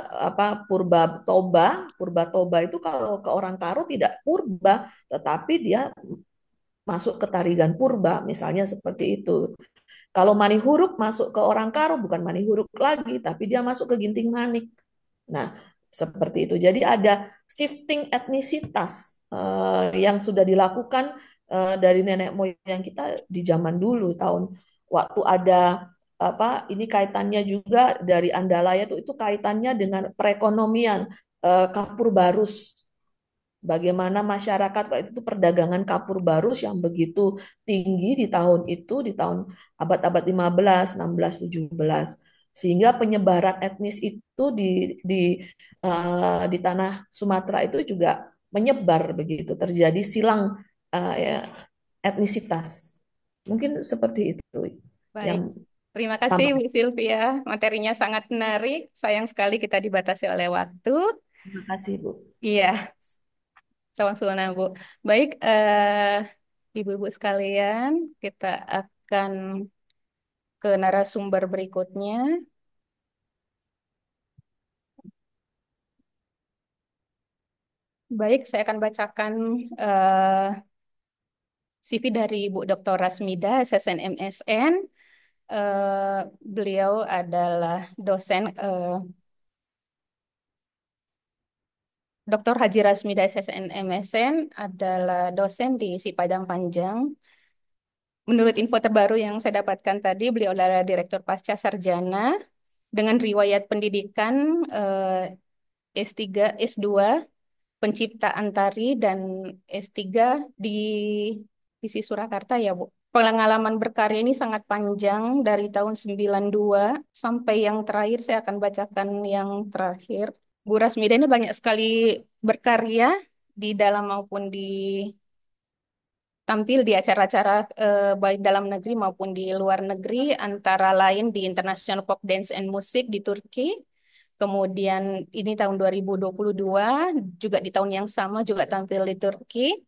purba toba. Purba toba itu kalau ke orang Karo tidak purba, tetapi dia masuk ke tarigan purba, misalnya seperti itu. Kalau Mani Huruk masuk ke orang Karo bukan Mani Huruk lagi, tapi dia masuk ke Ginting Manik. Nah, seperti itu. Jadi ada shifting etnisitas yang sudah dilakukan dari nenek moyang kita di zaman dulu, tahun waktu ada ini kaitannya juga dari Andalaya itu kaitannya dengan perekonomian Kapur Barus. Bagaimana masyarakat waktu itu perdagangan kapur barus yang begitu tinggi di tahun itu, di tahun abad-abad 15, 16, 17. Sehingga penyebaran etnis itu di di tanah Sumatera itu juga menyebar begitu, terjadi silang ya, etnisitas. Mungkin seperti itu Baik. yang Terima kasih sama. Bu Sylvia. Materinya sangat menarik. Sayang sekali kita dibatasi oleh waktu. Terima kasih, Bu. Iya, Sawang Sulna, Bu. Baik, ibu-ibu sekalian, kita akan ke narasumber berikutnya. Baik, saya akan bacakan CV dari Bu Dr. Rasmida, SSN MSN. Beliau adalah dosen, Dr. Haji Rasmida, SSN MSN, adalah dosen di Padang Panjang. Menurut info terbaru yang saya dapatkan tadi, beliau adalah Direktur Pasca Sarjana dengan riwayat pendidikan S3, S2, penciptaan tari, dan S3 di Visi Surakarta ya, Bu. Pengalaman berkarya ini sangat panjang dari tahun 92 sampai yang terakhir, saya akan bacakan yang terakhir. Bu Rasmida ini banyak sekali berkarya di dalam maupun di tampil di acara-acara baik dalam negeri maupun di luar negeri, antara lain di International Folk Dance and Music di Turki. Kemudian ini tahun 2022, juga di tahun yang sama juga tampil di Turki.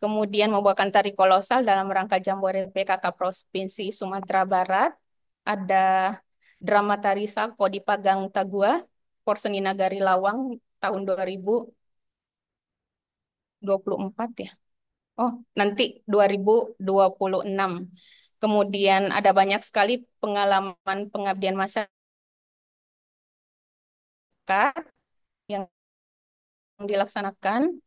Kemudian membawakan tari kolosal dalam rangka Jambore PKK Provinsi Sumatera Barat. Ada drama tari Sako di Pagang Tagua, Porseni Nagari Lawang tahun 2024 ya. Oh, nanti 2026. Kemudian ada banyak sekali pengalaman pengabdian masyarakat yang dilaksanakan.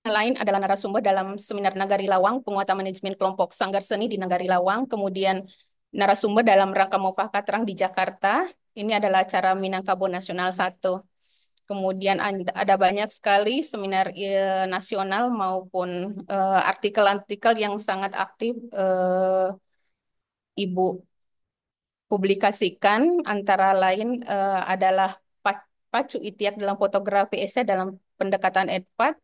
Lain adalah narasumber dalam seminar Nagari Lawang, penguatan manajemen kelompok sanggar seni di Nagari Lawang. Kemudian narasumber dalam rangka Mufakat Terang di Jakarta. Ini adalah acara Minangkabau Nasional 1. Kemudian ada banyak sekali seminar nasional maupun artikel-artikel yang sangat aktif Ibu publikasikan, antara lain adalah Pacu Itiak dalam fotografi esai dalam pendekatan EDVAT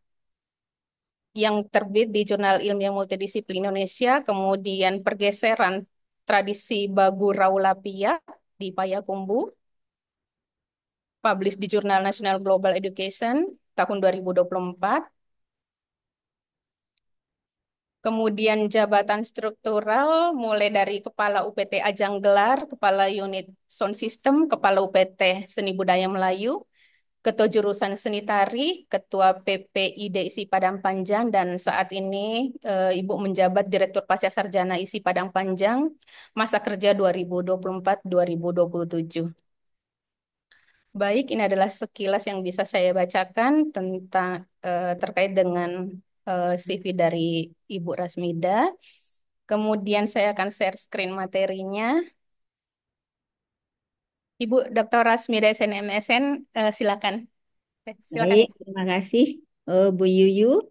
yang terbit di Jurnal Ilmiah Multidisiplin Indonesia, kemudian pergeseran tradisi Bagu Raulapia di Payakumbuh, publish di Jurnal National Global Education tahun 2024. Kemudian jabatan struktural mulai dari Kepala UPT Ajang Gelar, Kepala Unit Sound System, Kepala UPT Seni Budaya Melayu, Ketua Jurusan Seni Tari, Ketua PPID ISI Padang Panjang, dan saat ini Ibu menjabat Direktur Pasca Sarjana ISI Padang Panjang, masa kerja 2024-2027. Baik, ini adalah sekilas yang bisa saya bacakan tentang terkait dengan CV dari Ibu Rasmida. Kemudian saya akan share screen materinya. Ibu Dr. Rasmida SNMSN, silakan. Silakan. Baik, terima kasih Bu Yuyu.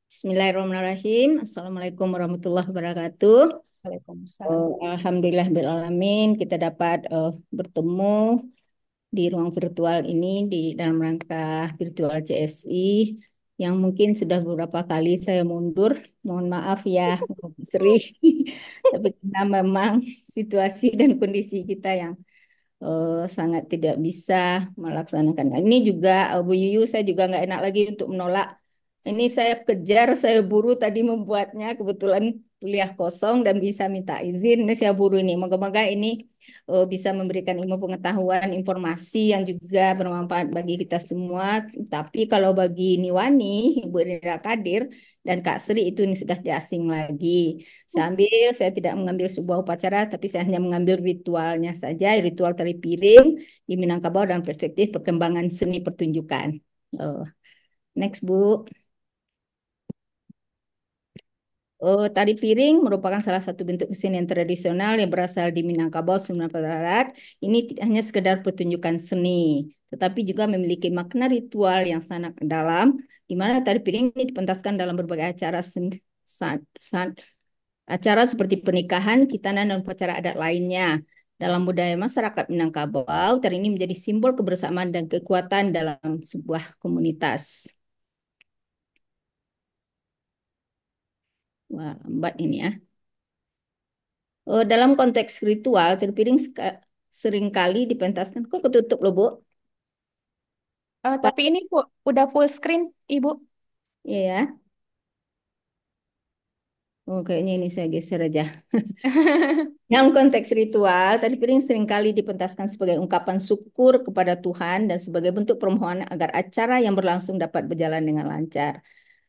Bismillahirrahmanirrahim. Assalamualaikum warahmatullahi wabarakatuh. Waalaikumsalam. Alhamdulillah kita dapat bertemu di ruang virtual ini di dalam rangka virtual CSI yang mungkin sudah beberapa kali saya mundur. Mohon maaf ya, Bu Sri. Tapi karena memang situasi dan kondisi kita yang sangat tidak bisa melaksanakan. Ini juga Bu Yuyu, saya juga nggak enak lagi untuk menolak. Ini saya kejar, saya buru tadi membuatnya. Kebetulan kuliah kosong dan bisa minta izin nih saya buru ini. Moga-moga ini bisa memberikan ilmu pengetahuan, informasi yang juga bermanfaat bagi kita semua. Tapi kalau bagi Niwani, Ibu Rira Kadir, dan Kak Sri itu ini sudah tidak asing lagi. Saya tidak mengambil sebuah upacara, tapi saya hanya mengambil ritualnya saja, ritual tari piring di Minangkabau dalam perspektif perkembangan seni pertunjukan. Oh, next, Bu. Tari piring merupakan salah satu bentuk kesenian tradisional yang berasal di Minangkabau, Sumatera Barat. Ini tidak hanya sekedar pertunjukan seni, tetapi juga memiliki makna ritual yang sangat dalam, di mana tari piring ini dipentaskan dalam berbagai acara seni, acara seperti pernikahan, khitanan, dan upacara adat lainnya. Dalam budaya masyarakat Minangkabau, tari ini menjadi simbol kebersamaan dan kekuatan dalam sebuah komunitas. Wah, lambat ini ya. Dalam konteks ritual, tari piring seringkali dipentaskan. Kok ketutup loh, Bu? Tapi ini udah full screen, Ibu. Iya ya. Oh, kayaknya ini saya geser aja. Dalam konteks ritual, tari piring seringkali dipentaskan sebagai ungkapan syukur kepada Tuhan dan sebagai bentuk permohonan agar acara yang berlangsung dapat berjalan dengan lancar.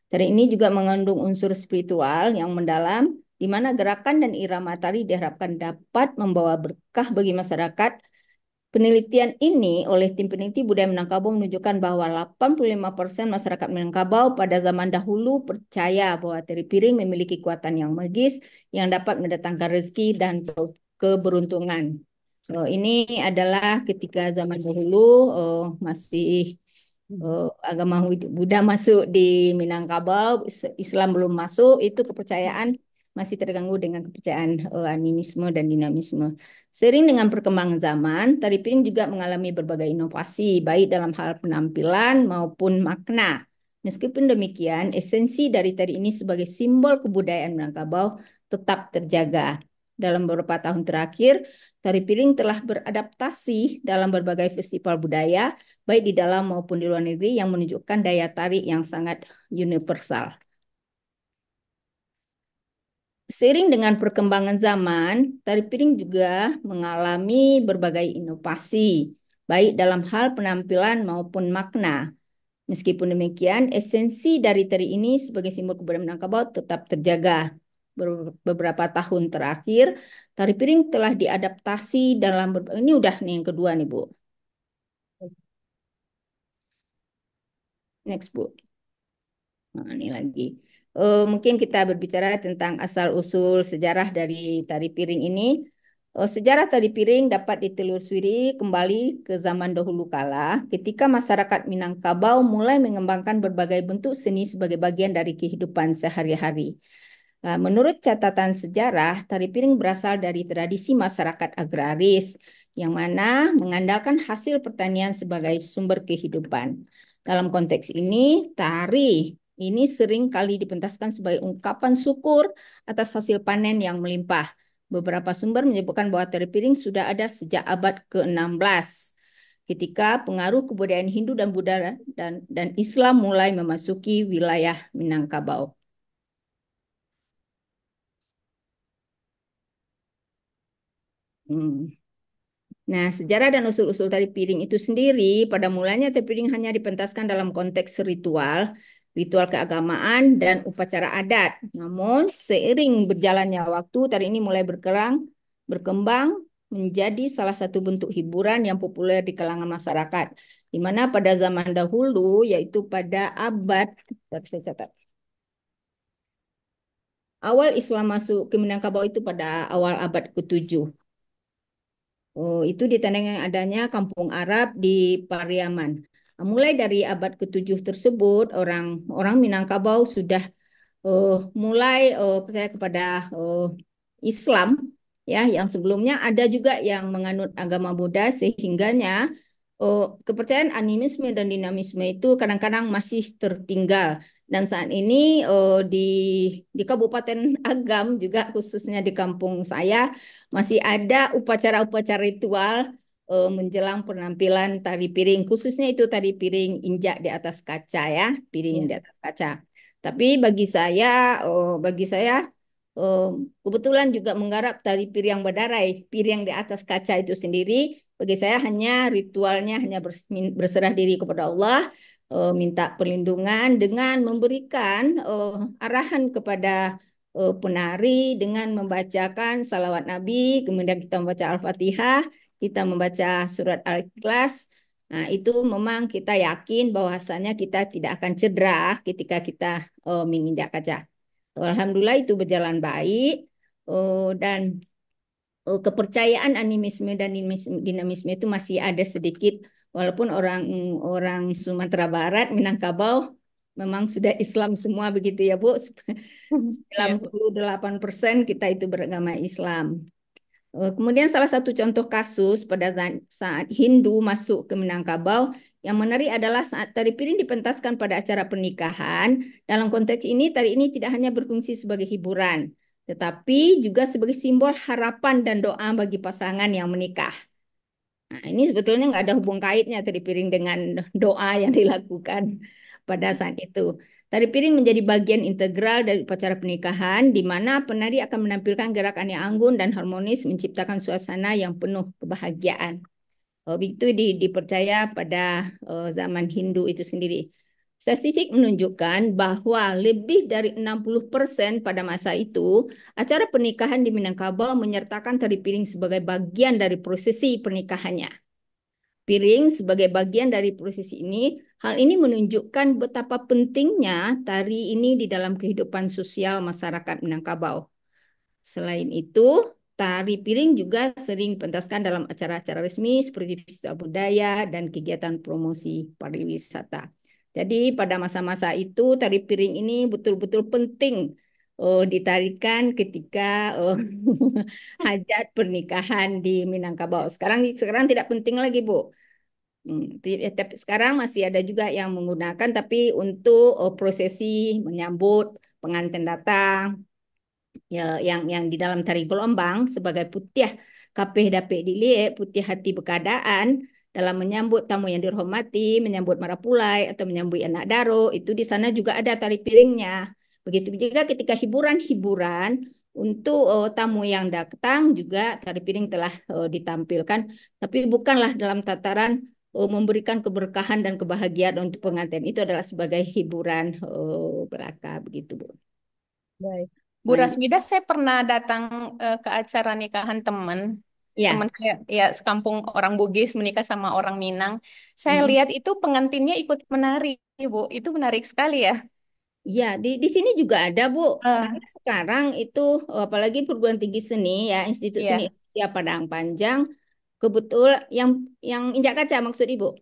Tari ini juga mengandung unsur spiritual yang mendalam, di mana gerakan dan irama tari diharapkan dapat membawa berkah bagi masyarakat. Penelitian ini oleh tim peneliti budaya Minangkabau menunjukkan bahwa 85% masyarakat Minangkabau pada zaman dahulu percaya bahwa tari piring memiliki kekuatan yang magis yang dapat mendatangkan rezeki dan keberuntungan. Ini adalah ketika zaman dahulu masih agama Buddha masuk di Minangkabau, Islam belum masuk, itu kepercayaan masih terganggu dengan kepercayaan animisme dan dinamisme. Seiring dengan perkembangan zaman, tari piring juga mengalami berbagai inovasi, baik dalam hal penampilan maupun makna. Meskipun demikian, esensi dari tari ini sebagai simbol kebudayaan Minangkabau tetap terjaga. Dalam beberapa tahun terakhir, tari piring telah beradaptasi dalam berbagai festival budaya, baik di dalam maupun di luar negeri, yang menunjukkan daya tarik yang sangat universal. Seiring dengan perkembangan zaman, tari piring juga mengalami berbagai inovasi, baik dalam hal penampilan maupun makna. Meskipun demikian, esensi dari tari ini sebagai simbol kebudayaan Minangkabau tetap terjaga. Beberapa tahun terakhir, tari piring telah diadaptasi dalam ini udah nih yang kedua nih, Bu. Next, Bu. Nah, ini lagi. Mungkin kita berbicara tentang asal-usul sejarah dari tari piring ini. Sejarah tari piring dapat ditelusuri kembali ke zaman dahulu kala, ketika masyarakat Minangkabau mulai mengembangkan berbagai bentuk seni sebagai bagian dari kehidupan sehari-hari. Menurut catatan sejarah, tari piring berasal dari tradisi masyarakat agraris, yang mana mengandalkan hasil pertanian sebagai sumber kehidupan. Dalam konteks ini, tari ini sering kali dipentaskan sebagai ungkapan syukur atas hasil panen yang melimpah. Beberapa sumber menyebutkan bahwa tari piring sudah ada sejak abad ke-16, ketika pengaruh kebudayaan Hindu dan Buddha dan Islam mulai memasuki wilayah Minangkabau. Nah, sejarah dan usul-usul tari piring itu sendiri, pada mulanya tari piring hanya dipentaskan dalam konteks ritual, ritual keagamaan, dan upacara adat. Namun, seiring berjalannya waktu, tari ini mulai berkembang menjadi salah satu bentuk hiburan yang populer di kalangan masyarakat. Di mana pada zaman dahulu, yaitu pada abad, saya catat, awal Islam masuk ke Minangkabau itu pada awal abad ke-7. Itu ditandai adanya kampung Arab di Pariaman. Mulai dari abad ke-7 tersebut, orang Minangkabau sudah mulai percaya kepada Islam, ya, yang sebelumnya ada juga yang menganut agama Buddha, sehingganya kepercayaan animisme dan dinamisme itu kadang-kadang masih tertinggal. Dan saat ini di Kabupaten Agam juga, khususnya di kampung saya, masih ada upacara-upacara ritual menjelang penampilan tari piring, khususnya itu tari piring injak di atas kaca, ya, piring di atas kaca. Tapi bagi saya eh, kebetulan juga menggarap tari piring berdarai, piring di atas kaca itu sendiri. Bagi saya hanya ritualnya hanya berserah diri kepada Allah, minta perlindungan dengan memberikan arahan kepada penari dengan membacakan salawat Nabi, kemudian kita membaca Al-Fatihah, kita membaca surat Al-Ikhlas. Nah, itu memang kita yakin bahwasanya kita tidak akan cedera ketika kita menginjak kaca. Alhamdulillah itu berjalan baik. Dan kepercayaan animisme dan dinamisme itu masih ada sedikit, walaupun orang orang Sumatera Barat, Minangkabau memang sudah Islam semua begitu ya Bu. Ya, Sembilan Bu. puluh delapan persen kita itu beragama Islam. Kemudian salah satu contoh kasus pada saat Hindu masuk ke Minangkabau yang menarik adalah saat tari piring dipentaskan pada acara pernikahan. Dalam konteks ini, tari ini tidak hanya berfungsi sebagai hiburan, tetapi juga sebagai simbol harapan dan doa bagi pasangan yang menikah. Nah, ini sebetulnya nggak ada hubung kaitnya tari piring dengan doa yang dilakukan pada saat itu. Tari piring menjadi bagian integral dari upacara pernikahan, di mana penari akan menampilkan gerakan yang anggun dan harmonis, menciptakan suasana yang penuh kebahagiaan. Itu dipercaya pada zaman Hindu itu sendiri. Statistik menunjukkan bahwa lebih dari 60% pada masa itu, acara pernikahan di Minangkabau menyertakan tari piring sebagai bagian dari prosesi pernikahannya. Piring sebagai bagian dari prosesi ini, hal ini menunjukkan betapa pentingnya tari ini di dalam kehidupan sosial masyarakat Minangkabau. Selain itu, tari piring juga sering dipentaskan dalam acara-acara resmi seperti pesta budaya dan kegiatan promosi pariwisata. Jadi pada masa-masa itu tari piring ini betul-betul penting ditarikan ketika hajat pernikahan di Minangkabau. Sekarang tidak penting lagi, Bu. Tapi sekarang masih ada juga yang menggunakan, tapi untuk prosesi menyambut pengantin datang, ya, yang di dalam tari gelombang sebagai putih kapeh dapet dilie, putih hati berkeadaan dalam menyambut tamu yang dihormati, menyambut marapulai atau menyambut anak daro, itu di sana juga ada tari piringnya. Begitu juga ketika hiburan-hiburan untuk tamu yang datang juga tari piring telah ditampilkan, tapi bukanlah dalam tataran memberikan keberkahan dan kebahagiaan untuk pengantin. Itu adalah sebagai hiburan belaka begitu, Bu. Baik. Bu Lanjut. Rasmida, saya pernah datang ke acara nikahan teman. Ya. Teman saya, ya sekampung orang Bugis menikah sama orang Minang. Saya Mm-mm. lihat itu pengantinnya ikut menari, Bu. Itu menarik sekali ya. Ya, di sini juga ada, Bu. Eh, Karena sekarang itu, apalagi perguruan tinggi seni, ya, Institut Seni iya. Indonesia Padang Panjang, kebetul yang injak kaca maksud Ibu.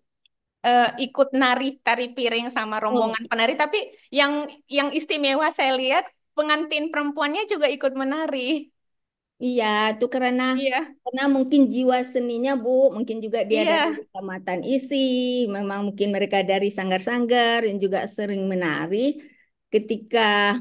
Ikut nari tari piring sama Oh, rombongan penari. Tapi yang istimewa saya lihat pengantin perempuannya juga ikut menari. iya, itu Iya, karena mungkin jiwa seninya, Bu, mungkin juga dia dari iya, Kecamatan Isi, memang mungkin mereka dari sanggar-sanggar yang juga sering menari. Ketika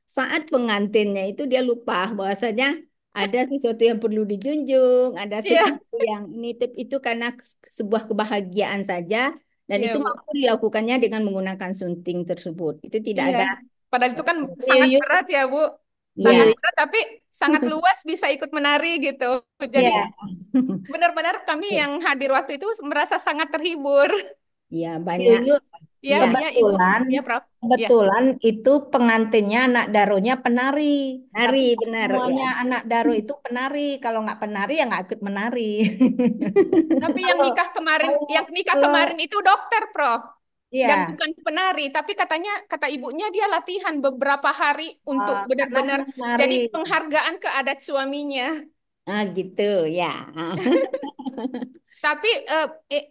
saat pengantinnya itu dia lupa bahwasanya ada sesuatu yang perlu dijunjung, ada iya, sesuatu yang nitip itu karena sebuah kebahagiaan saja dan iya, itu Bu. mampu dilakukannya dengan menggunakan sunting tersebut. Itu tidak Iya. ada. Padahal itu kan Bu sangat Yuyu, berat ya, Bu. Bu Sangat Ya, Yuyu, berat, tapi sangat luas bisa ikut menari gitu. Jadi ya, benar-benar kami yang hadir waktu itu merasa sangat terhibur. ya Bu banyak. Yuyu, Ya, Ya, ya, Ibu. kebetulan, Ya, Prof. Ya, kebetulan itu pengantinnya anak daronya penari. Tapi hari nggak benar ya. semuanya anak daro itu penari. Kalau nggak penari ya nggak ikut menari. tapi Kalau yang kalau nikah kalau kemarin itu dokter, Prof. Dan ya bukan penari, tapi kata ibunya dia latihan beberapa hari untuk karena benar-benar senang menari. jadi penghargaan ke adat suaminya. Ah gitu ya. Tapi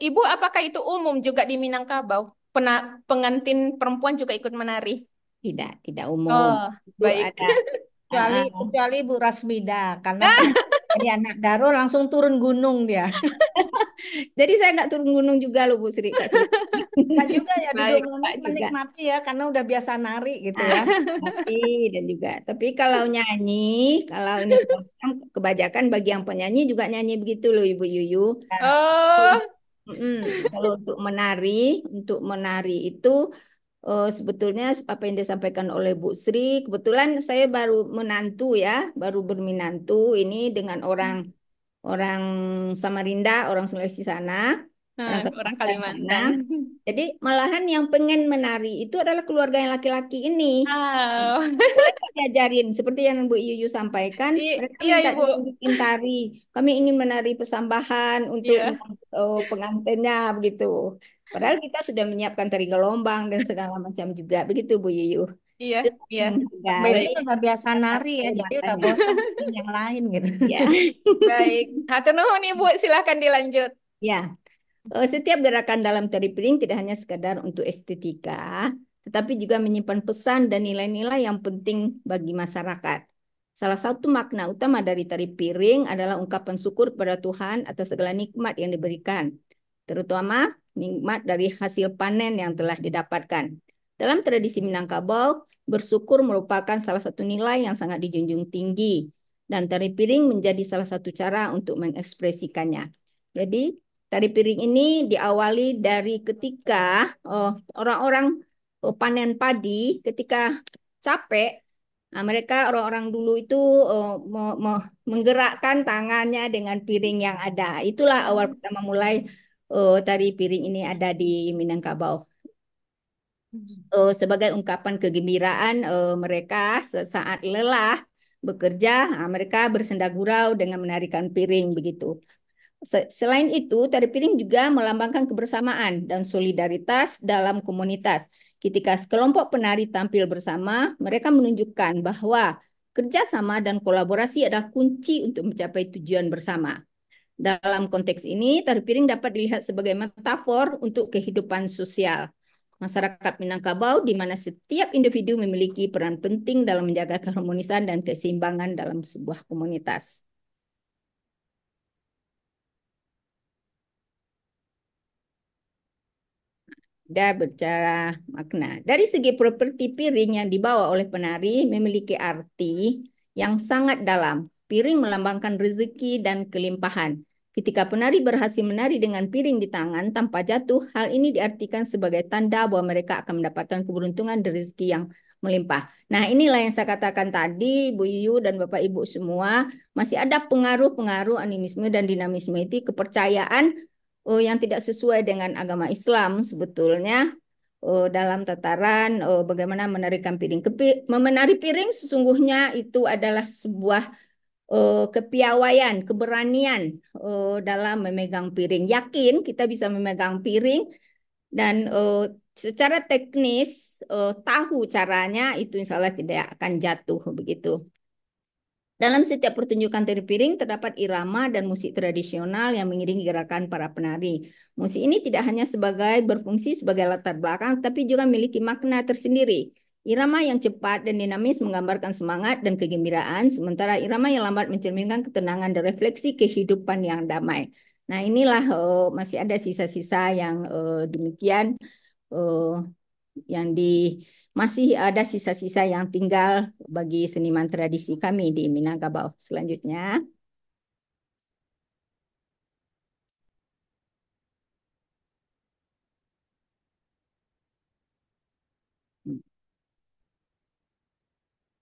Ibu, apakah itu umum juga di Minangkabau? Pengantin perempuan juga ikut menari. Tidak umum. Oh, Itu baik. ada. ah, Kecuali ah. kecuali Bu Rasmida karena jadi anak daro langsung turun gunung dia. Jadi saya nggak turun gunung juga loh Bu Sri, Kak Sri. Nggak juga ya duduk Baik. manis Nggak juga. menikmati ya karena udah biasa nari gitu Ah, ya. tapi dan juga. Tapi kalau nyanyi, kalau ini sekarang kebanyakan bagi yang penyanyi juga nyanyi begitu loh Ibu Yuyu. Ya. Oh, Mm-mm. Kalau untuk menari itu sebetulnya apa yang disampaikan oleh Bu Sri, kebetulan saya baru menantu ya, baru berminantu ini dengan orang orang Samarinda, orang Sulawesi sana, orang Orang Kalimantan sana. Kalimantan. Jadi malahan yang pengen menari itu adalah keluarga yang laki-laki ini. Oh. Mereka diajarin seperti yang Bu Yuyu sampaikan, mereka Iya minta Ibu. ditunjukin tari. Kami ingin menari pesambahan untuk Iya, pengantinnya begitu. Padahal kita sudah menyiapkan tari gelombang dan segala macam juga begitu Bu Yuyu. iya, Itu iya. Mbak menghargai Esti udah biasa nari ya, jadi udah kehormatannya. bosan bikin yang lain gitu. Ya, Baik. Hatur nuhun Ibu, silakan dilanjut. ya. Setiap gerakan dalam tari piring tidak hanya sekadar untuk estetika, tetapi juga menyimpan pesan dan nilai-nilai yang penting bagi masyarakat. Salah satu makna utama dari tari piring adalah ungkapan syukur kepada Tuhan atas segala nikmat yang diberikan, terutama nikmat dari hasil panen yang telah didapatkan. Dalam tradisi Minangkabau, bersyukur merupakan salah satu nilai yang sangat dijunjung tinggi, dan tari piring menjadi salah satu cara untuk mengekspresikannya. Jadi, tari piring ini diawali dari ketika orang-orang panen padi, ketika capek, nah, mereka orang-orang dulu itu menggerakkan tangannya dengan piring yang ada. Itulah awal pertama mulai tari piring ini ada di Minangkabau. Sebagai ungkapan kegembiraan mereka sesaat lelah bekerja, nah, mereka bersenda gurau dengan menarikan piring begitu. Selain itu, tari piring juga melambangkan kebersamaan dan solidaritas dalam komunitas. Ketika sekelompok penari tampil bersama, mereka menunjukkan bahwa kerjasama dan kolaborasi adalah kunci untuk mencapai tujuan bersama. Dalam konteks ini, tari piring dapat dilihat sebagai metafor untuk kehidupan sosial. Masyarakat Minangkabau di mana setiap individu memiliki peran penting dalam menjaga keharmonisan dan keseimbangan dalam sebuah komunitas. Sudah bicara makna. Dari segi properti piring yang dibawa oleh penari memiliki arti yang sangat dalam. Piring melambangkan rezeki dan kelimpahan. Ketika penari berhasil menari dengan piring di tangan tanpa jatuh, hal ini diartikan sebagai tanda bahwa mereka akan mendapatkan keberuntungan dan rezeki yang melimpah. Nah, inilah yang saya katakan tadi, Bu Yuyu dan Bapak Ibu semua, masih ada pengaruh-pengaruh animisme dan dinamisme itu, kepercayaan yang tidak sesuai dengan agama Islam sebetulnya dalam tataran bagaimana menarikan piring. Menari piring sesungguhnya itu adalah sebuah kepiawaian, keberanian dalam memegang piring. Yakin kita bisa memegang piring dan secara teknis tahu caranya itu insya Allah tidak akan jatuh begitu. Dalam setiap pertunjukan tari piring terdapat irama dan musik tradisional yang mengiringi gerakan para penari. Musik ini tidak hanya berfungsi sebagai latar belakang, tapi juga memiliki makna tersendiri. Irama yang cepat dan dinamis menggambarkan semangat dan kegembiraan, sementara irama yang lambat mencerminkan ketenangan dan refleksi kehidupan yang damai. Nah, inilah masih ada sisa-sisa yang demikian uh, yang masih ada sisa-sisa yang tinggal bagi seniman tradisi kami di Minangkabau. Selanjutnya,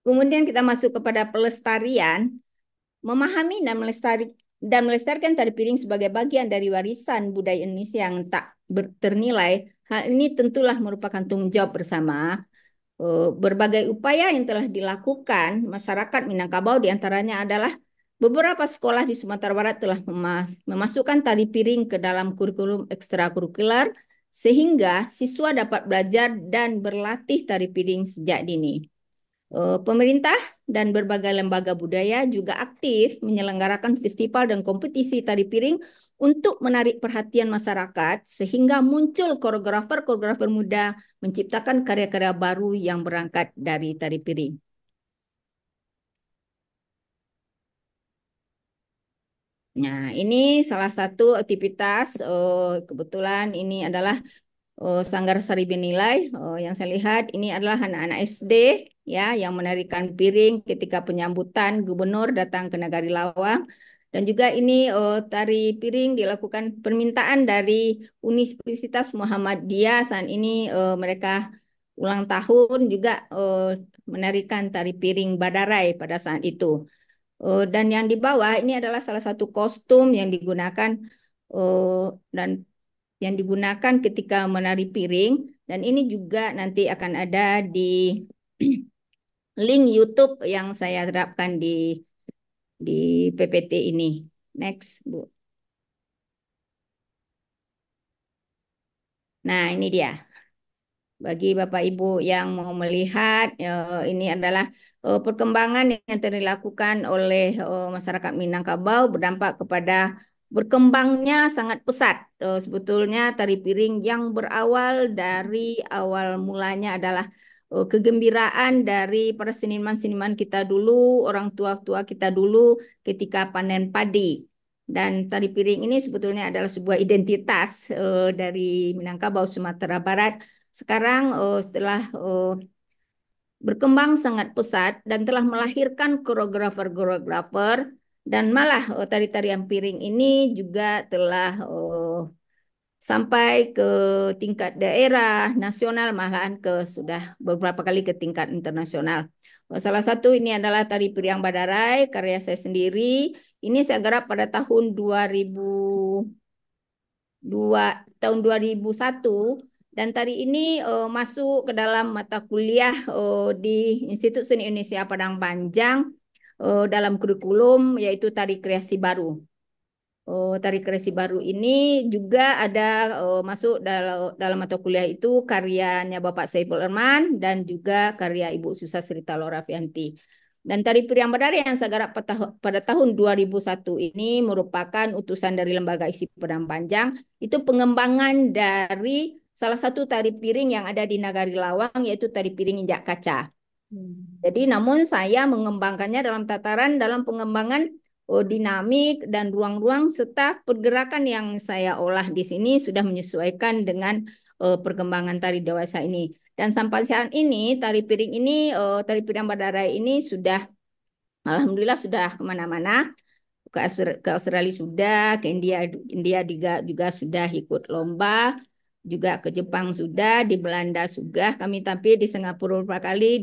kemudian kita masuk kepada pelestarian, memahami dan melestarikan tari piring sebagai bagian dari warisan budaya Indonesia yang tak ternilai. Hal ini tentulah merupakan tanggung jawab bersama. Berbagai upaya yang telah dilakukan masyarakat Minangkabau diantaranya adalah beberapa sekolah di Sumatera Barat telah memasukkan tari piring ke dalam kurikulum ekstrakurikuler sehingga siswa dapat belajar dan berlatih tari piring sejak dini. Pemerintah dan berbagai lembaga budaya juga aktif menyelenggarakan festival dan kompetisi tari piring untuk menarik perhatian masyarakat sehingga muncul koreografer-koreografer muda menciptakan karya-karya baru yang berangkat dari tari piring. Nah, ini salah satu aktivitas, kebetulan ini adalah Sanggar Sari Benilai. Yang saya lihat ini adalah anak-anak SD ya yang menarikan piring ketika penyambutan gubernur datang ke Nagari Lawang. Dan juga ini tari piring dilakukan permintaan dari Universitas Muhammadiyah. Saat ini mereka ulang tahun juga menarikan tari piring Badarai pada saat itu. Dan yang di bawah ini adalah salah satu kostum yang digunakan eh, dan yang digunakan ketika menari piring, dan ini juga nanti akan ada di link YouTube yang saya terapkan di PPT ini. Next, Bu. Nah, ini dia. Bagi Bapak Ibu yang mau melihat, ini adalah perkembangan yang dilakukan oleh masyarakat Minangkabau berdampak kepada berkembangnya sangat pesat. Sebetulnya tari piring yang berawal dari awal mulanya adalah kegembiraan dari para seniman-seniman kita dulu, orang tua-tua kita dulu ketika panen padi. Dan tari piring ini sebetulnya adalah sebuah identitas dari Minangkabau, Sumatera Barat. Sekarang setelah berkembang sangat pesat dan telah melahirkan koreografer-koreografer, dan malah tari-tarian piring ini juga telah sampai ke tingkat daerah, nasional, malahan sudah beberapa kali ke tingkat internasional. Salah satu ini adalah tari piring Badarai, karya saya sendiri. Ini saya garap pada tahun 2001, dan tari ini masuk ke dalam mata kuliah di Institut Seni Indonesia Padang Panjang dalam kurikulum yaitu tari kreasi baru. Tari kreasi baru ini juga ada masuk dalam mata kuliah itu karyanya Bapak Saiful Erman dan juga karya Ibu Susah Srita Lorafianti. Dan tari Piriang Badari yang saya garap pada tahun 2001 ini merupakan utusan dari Lembaga Isi Padang Panjang. Itu pengembangan dari salah satu tari piring yang ada di Nagari Lawang, yaitu tari piring injak kaca. Jadi namun saya mengembangkannya dalam tataran dalam pengembangan dinamik dan ruang-ruang serta pergerakan yang saya olah di sini sudah menyesuaikan dengan perkembangan tari dewasa ini. Dan sampai saat ini tari piring ini, tari piring Badarai ini sudah alhamdulillah sudah kemana-mana. Ke Australia sudah, ke India juga sudah ikut lomba, juga ke Jepang sudah, di Belanda sudah. Kami tampil di Singapura beberapa kali.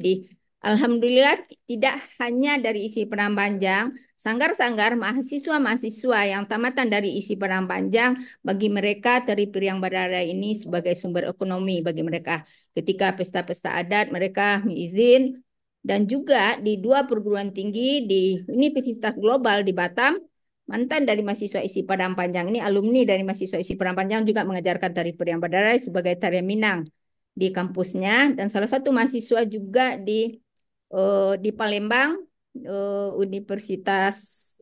Alhamdulillah tidak hanya dari isi Padang Panjang, sanggar-sanggar mahasiswa-mahasiswa yang tamatan dari isi Padang Panjang, bagi mereka tari piring Badara ini sebagai sumber ekonomi bagi mereka. Ketika pesta-pesta adat mereka izin, dan juga di dua perguruan tinggi di Universitas Global di Batam, mantan dari mahasiswa isi Padang Panjang ini, alumni dari mahasiswa isi Padang Panjang juga mengajarkan tari piring Badarai sebagai tarian Minang di kampusnya, dan salah satu mahasiswa juga di Palembang, Universitas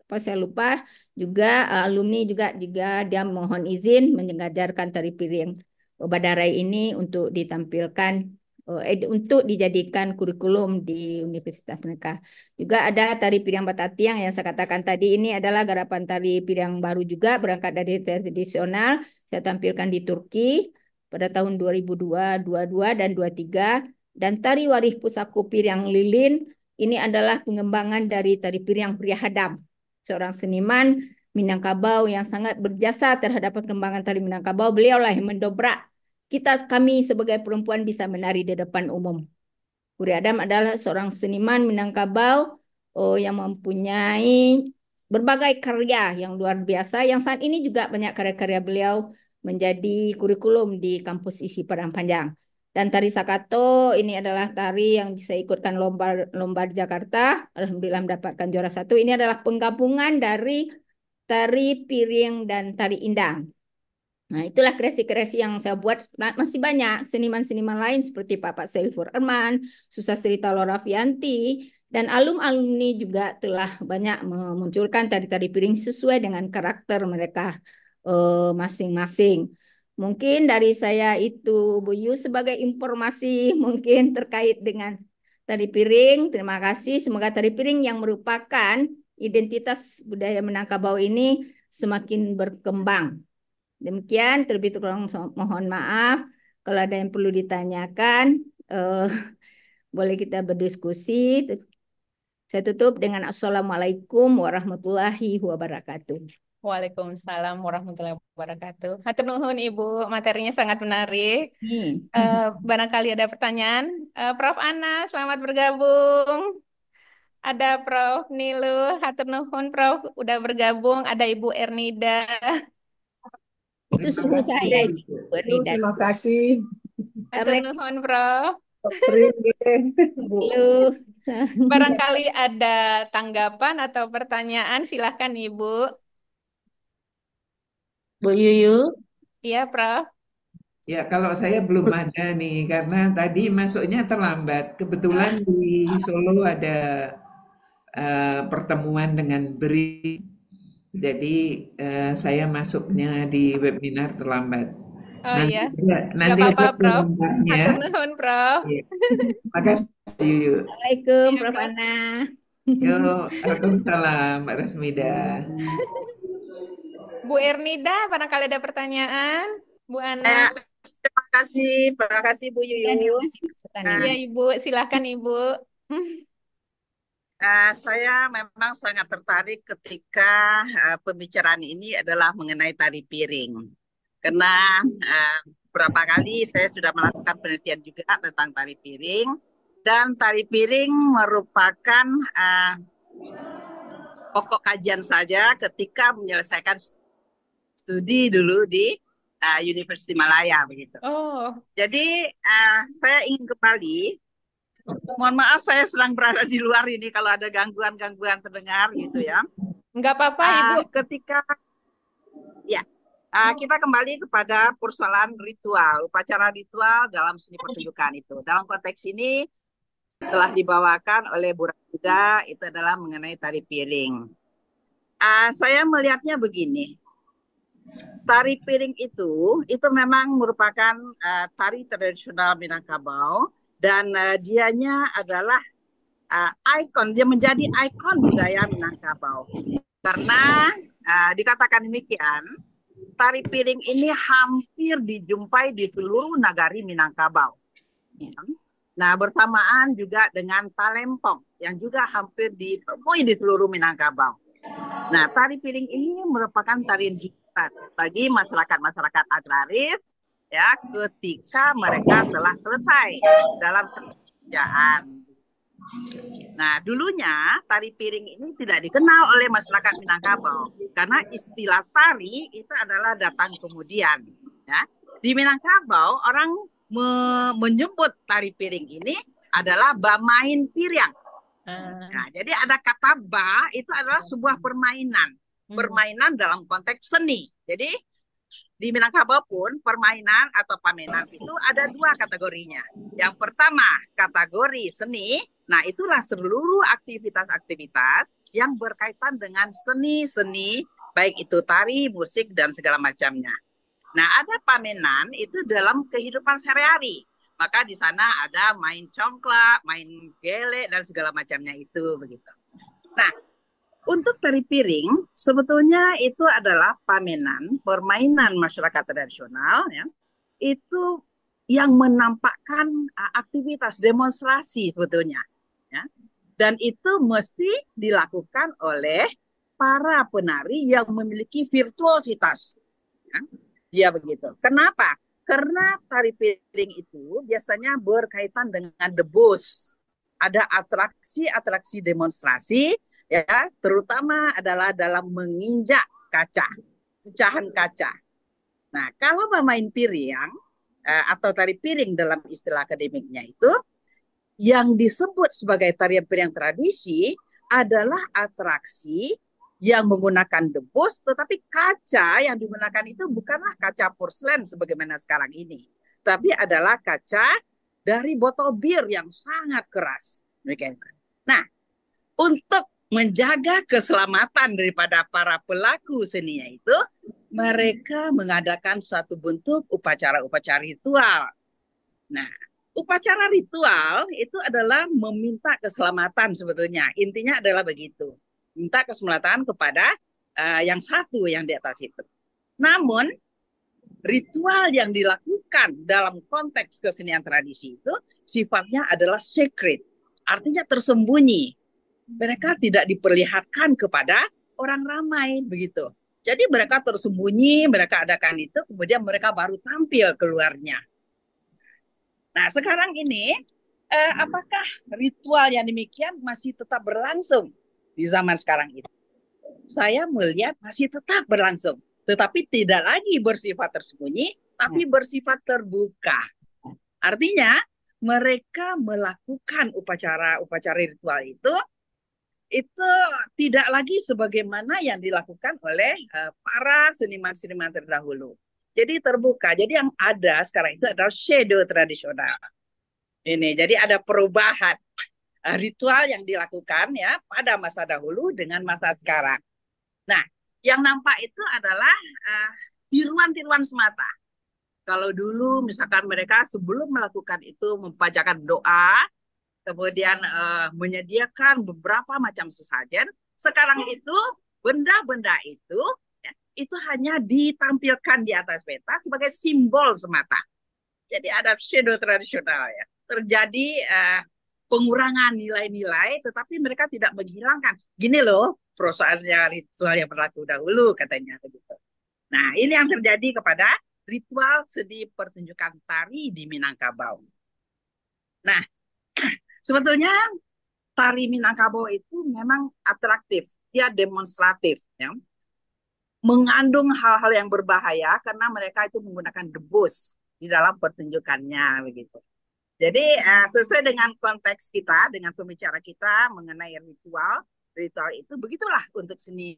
apa saya lupa, juga alumni juga dia mohon izin mengajarkan tari piring Badarai ini untuk ditampilkan untuk dijadikan kurikulum di universitas mereka. Juga ada tari piring Batatiang yang saya katakan tadi, ini adalah garapan tari piring baru juga berangkat dari tradisional. Saya tampilkan di Turki pada tahun 2002, 22 dan 23. Dan tari Warih Pusaku Piring Lilin ini adalah pengembangan dari tari piring Priyahadam, seorang seniman Minangkabau yang sangat berjasa terhadap perkembangan tari Minangkabau. Beliaulah yang mendobrak kami sebagai perempuan bisa menari di depan umum. Puri Adam adalah seorang seniman Minangkabau yang mempunyai berbagai karya yang luar biasa, yang saat ini juga banyak karya-karya beliau menjadi kurikulum di kampus isi Padang Panjang. Dan tari Sakato ini adalah tari yang saya ikutkan lomba di Jakarta. Alhamdulillah mendapatkan juara 1. Ini adalah penggabungan dari tari piring dan tari indang. Nah, itulah kreasi-kreasi yang saya buat. Nah, masih banyak seniman-seniman lain seperti Bapak Selfur Erman, Susastri Lorafianti, dan alumni juga telah banyak memunculkan tari-tari piring sesuai dengan karakter mereka masing-masing. Mungkin dari saya itu, Bu Yu, sebagai informasi mungkin terkait dengan tari piring. Terima kasih. Semoga tari piring yang merupakan identitas budaya Minangkabau ini semakin berkembang. Demikian, terlebih kurang mohon maaf. Kalau ada yang perlu ditanyakan, eh, boleh kita berdiskusi. Saya tutup dengan Assalamualaikum warahmatullahi wabarakatuh. Waalaikumsalam warahmatullahi wabarakatuh. Hatur nuhun Ibu, materinya sangat menarik. Nih. Barangkali ada pertanyaan. Prof. Ana, selamat bergabung. Ada Prof. Nilu, hatur nuhun Prof. Udah bergabung. Ada Ibu Ernida. Itu Terima suhu kasih. saya itu, Bu Nida. Terima kasih. Hatur nuhun Prof. Bu. Halo. Barangkali ada tanggapan atau pertanyaan, silahkan Ibu. Bu Yuyu. Iya, Prof. Ya, kalau saya belum ada nih, karena tadi masuknya terlambat. Kebetulan di Solo ada pertemuan dengan BRI, jadi saya masuknya di webinar terlambat. Oh Nanti, iya, nggak nanti ada apa-apa Prof. komentarnya. Hatur nuhun Prof. Ya. Terima kasih. Yuk, Assalamualaikum, Iya, Prof. Prof. Ana. Waalaikumsalam, Mbak Rasmida. Bu Ernida, barangkali ada pertanyaan? Bu Ana. Terima kasih Bu Iya, Yuyu. dikasih masukan ini. Iya, Ibu. Silahkan Ibu. Saya memang sangat tertarik ketika pembicaraan ini adalah mengenai tari piring. Karena beberapa kali saya sudah melakukan penelitian juga tentang tari piring. Dan tari piring merupakan pokok kajian saja ketika menyelesaikan studi dulu di University Malaya begitu. Oh, Jadi saya ingin kembali. Mohon maaf saya sedang berada di luar ini kalau ada gangguan-gangguan terdengar gitu ya. nggak apa-apa Ibu. Ketika kita kembali kepada persoalan ritual, upacara ritual dalam seni pertunjukan itu. Dalam konteks ini telah dibawakan oleh Bu Rafida, itu adalah mengenai tari piring. Saya melihatnya begini. Tari piring itu memang merupakan tari tradisional Minangkabau dan dianya adalah ikon, dia menjadi ikon budaya Minangkabau. Karena dikatakan demikian, tari piring ini hampir dijumpai di seluruh nagari Minangkabau. Nah, bersamaan juga dengan talempong yang juga hampir ditemui di seluruh Minangkabau. Nah, tari piring ini merupakan tarian jimat bagi masyarakat-masyarakat agraris ya ketika mereka telah selesai dalam pekerjaan. Nah, dulunya tari piring ini tidak dikenal oleh masyarakat Minangkabau karena istilah tari itu adalah datang kemudian. Ya. Di Minangkabau orang menyebut tari piring ini adalah bamain piriang. Nah, jadi ada kata ba itu adalah sebuah permainan dalam konteks seni. Jadi di Minangkabau pun permainan atau pamenan itu ada dua kategorinya. Yang pertama kategori seni, nah itulah seluruh aktivitas-aktivitas yang berkaitan dengan seni-seni, baik itu tari, musik, dan segala macamnya. Nah ada pamenan itu dalam kehidupan sehari-hari. Maka di sana ada main congklak, main gele, dan segala macamnya itu begitu. Nah, untuk tari piring, sebetulnya itu adalah permainan masyarakat tradisional, ya, itu yang menampakkan aktivitas demonstrasi sebetulnya. Ya. Dan itu mesti dilakukan oleh para penari yang memiliki virtuositas. Ya. Dia begitu. Kenapa? Karena tari piring itu biasanya berkaitan dengan debus. Ada atraksi-atraksi demonstrasi, ya, terutama adalah dalam menginjak kaca, pecahan kaca. Nah, kalau bermain piring atau tari piring dalam istilah akademiknya itu, yang disebut sebagai tarian piring tradisi adalah atraksi yang menggunakan debus, tetapi kaca yang digunakan itu bukanlah kaca porselen sebagaimana sekarang ini, tapi adalah kaca dari botol bir yang sangat keras. Nah, untuk menjaga keselamatan daripada para pelaku seninya itu, mereka mengadakan suatu bentuk upacara-upacara ritual. Nah, upacara ritual itu adalah meminta keselamatan sebetulnya. Intinya adalah begitu. Minta keselamatan kepada yang satu yang di atas itu. Namun, ritual yang dilakukan dalam konteks kesenian tradisi itu sifatnya adalah secret. Artinya tersembunyi. Mereka tidak diperlihatkan kepada orang ramai begitu. Jadi mereka tersembunyi, mereka adakan itu, kemudian mereka baru tampil keluarnya. Nah, sekarang ini, apakah ritual yang demikian masih tetap berlangsung di zaman sekarang itu? Saya melihat masih tetap berlangsung, tetapi tidak lagi bersifat tersembunyi, tapi bersifat terbuka. Artinya, mereka melakukan upacara ritual itu tidak lagi sebagaimana yang dilakukan oleh para seniman-seniman terdahulu. Jadi terbuka. Jadi yang ada sekarang itu adalah shadow tradisional. Ini, jadi ada perubahan ritual yang dilakukan ya pada masa dahulu dengan masa sekarang. Nah, yang nampak itu adalah tiruan-tiruan semata. Kalau dulu misalkan mereka sebelum melakukan itu membacakan doa, kemudian menyediakan beberapa macam sesajen, sekarang itu benda-benda itu ya, itu hanya ditampilkan di atas peta sebagai simbol semata. Jadi ada shadow tradisional ya. Terjadi pengurangan nilai-nilai, tetapi mereka tidak menghilangkan. Gini loh, perusahaannya ritual yang berlaku dahulu, katanya begitu. Nah, ini yang terjadi kepada ritual seni pertunjukan tari di Minangkabau. Nah, sebetulnya tari Minangkabau itu memang atraktif, dia demonstratif, ya. Mengandung hal-hal yang berbahaya karena mereka itu menggunakan debus di dalam pertunjukannya, begitu. Jadi sesuai dengan konteks kita, dengan pembicara kita mengenai ritual itu begitulah untuk seni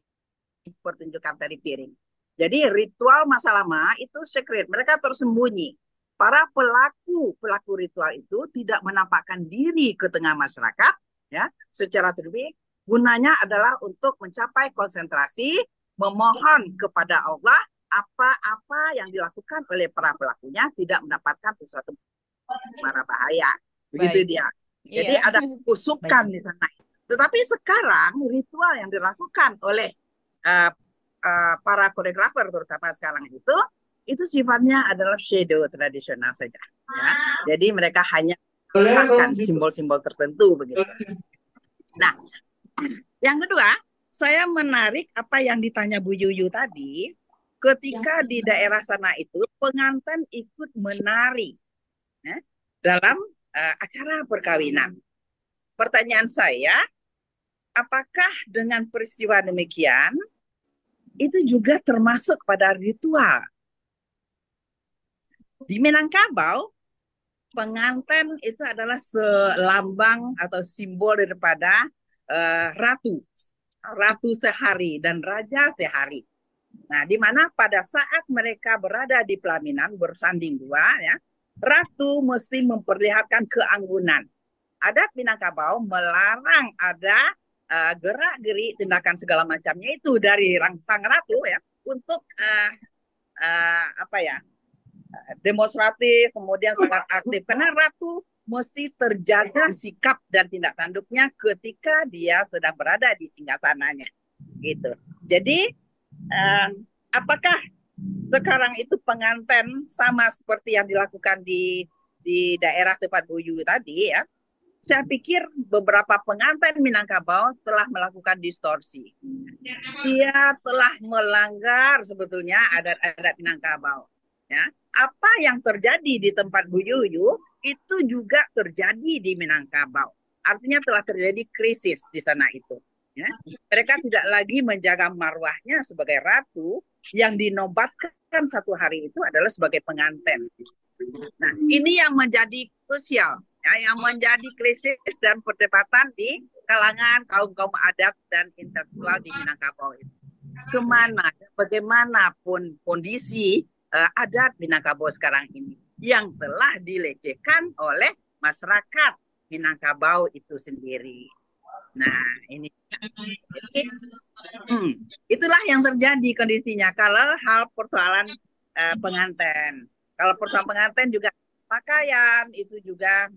pertunjukan tari piring. Jadi ritual masa lama itu secret, mereka tersembunyi. Para pelaku ritual itu tidak menampakkan diri ke tengah masyarakat, ya, secara terlebih. Gunanya adalah untuk mencapai konsentrasi, memohon kepada Allah apa-apa yang dilakukan oleh para pelakunya tidak mendapatkan sesuatu mara bahaya. Begitu Baik. dia. Iya. Jadi ada kusukan di sana. Tetapi sekarang ritual yang dilakukan oleh para koreografer terutama sekarang itu sifatnya adalah shadow tradisional saja. Ya. Jadi mereka hanya menggunakan simbol-simbol tertentu begitu. Nah, yang kedua, saya menarik apa yang ditanya Bu Yuyu tadi. Ketika di daerah sana itu pengantin ikut menari ya, dalam acara perkawinan. Pertanyaan saya, apakah dengan peristiwa demikian itu juga termasuk pada ritual? Di Minangkabau, pengantin itu adalah selambang atau simbol daripada ratu sehari dan raja sehari. Nah, di mana pada saat mereka berada di pelaminan bersanding dua, ya, ratu mesti memperlihatkan keanggunan. Adat Minangkabau melarang ada gerak-gerik tindakan segala macamnya itu dari sang ratu ya untuk demonstratif kemudian sangat aktif karena ratu mesti terjaga sikap dan tindak tanduknya ketika dia sedang berada di singgasananya gitu. Jadi apakah sekarang itu pengantin sama seperti yang dilakukan di daerah tempat Bu Yu tadi ya? Saya pikir beberapa pengantin Minangkabau telah melakukan distorsi. Dia telah melanggar sebetulnya adat-adat Minangkabau. Ya, apa yang terjadi di tempat Bu Yuyu itu juga terjadi di Minangkabau. Artinya telah terjadi krisis di sana itu. Ya. Mereka tidak lagi menjaga marwahnya sebagai ratu yang dinobatkan satu hari itu adalah sebagai pengantin. Nah, ini yang menjadi krusial, ya, yang menjadi krisis dan perdebatan di kalangan kaum-kaum adat dan intelektual di Minangkabau itu. Kemana, bagaimanapun kondisi adat Minangkabau sekarang ini yang telah dilecehkan oleh masyarakat Minangkabau itu sendiri. Nah, ini jadi, itulah yang terjadi kondisinya kalau hal persoalan pengantin. Kalau persoalan pengantin juga pakaian itu juga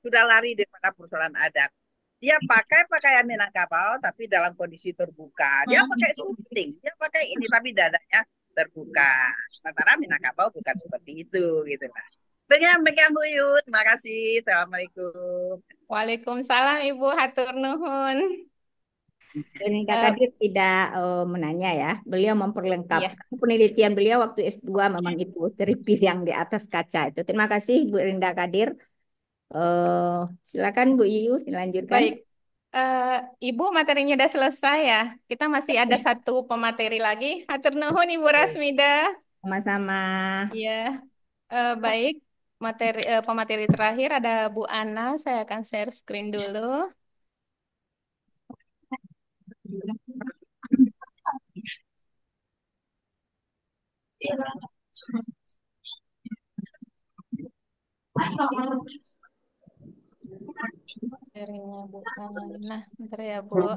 sudah lari daripada persoalan adat. Dia pakai pakaian Minangkabau tapi dalam kondisi terbuka. Dia pakai sunting, dia pakai ini tapi dadanya terbuka. Sementara Minangkabau bukan seperti itu gitu lah. Demikian Bu Yu, terima kasih. Assalamualaikum. Waalaikumsalam Ibu, hatur nuhun. Renika Eh, Kadir tidak menanya ya. Beliau memperlengkap. iya, Penelitian beliau waktu S2 memang itu ceripir yang di atas kaca itu. Terima kasih Bu Rinda Kadir. Eh, Silakan Bu Iyu dilanjutkan. baik. Eh, Ibu materinya udah selesai ya. Kita masih ada satu pemateri lagi. Hatur nuhun Ibu Rasmida. Sama-sama. Iya, baik. Pemateri terakhir ada Bu Ana. Saya akan share screen dulu. Materinya Bu Ana. Bentar ya Bu.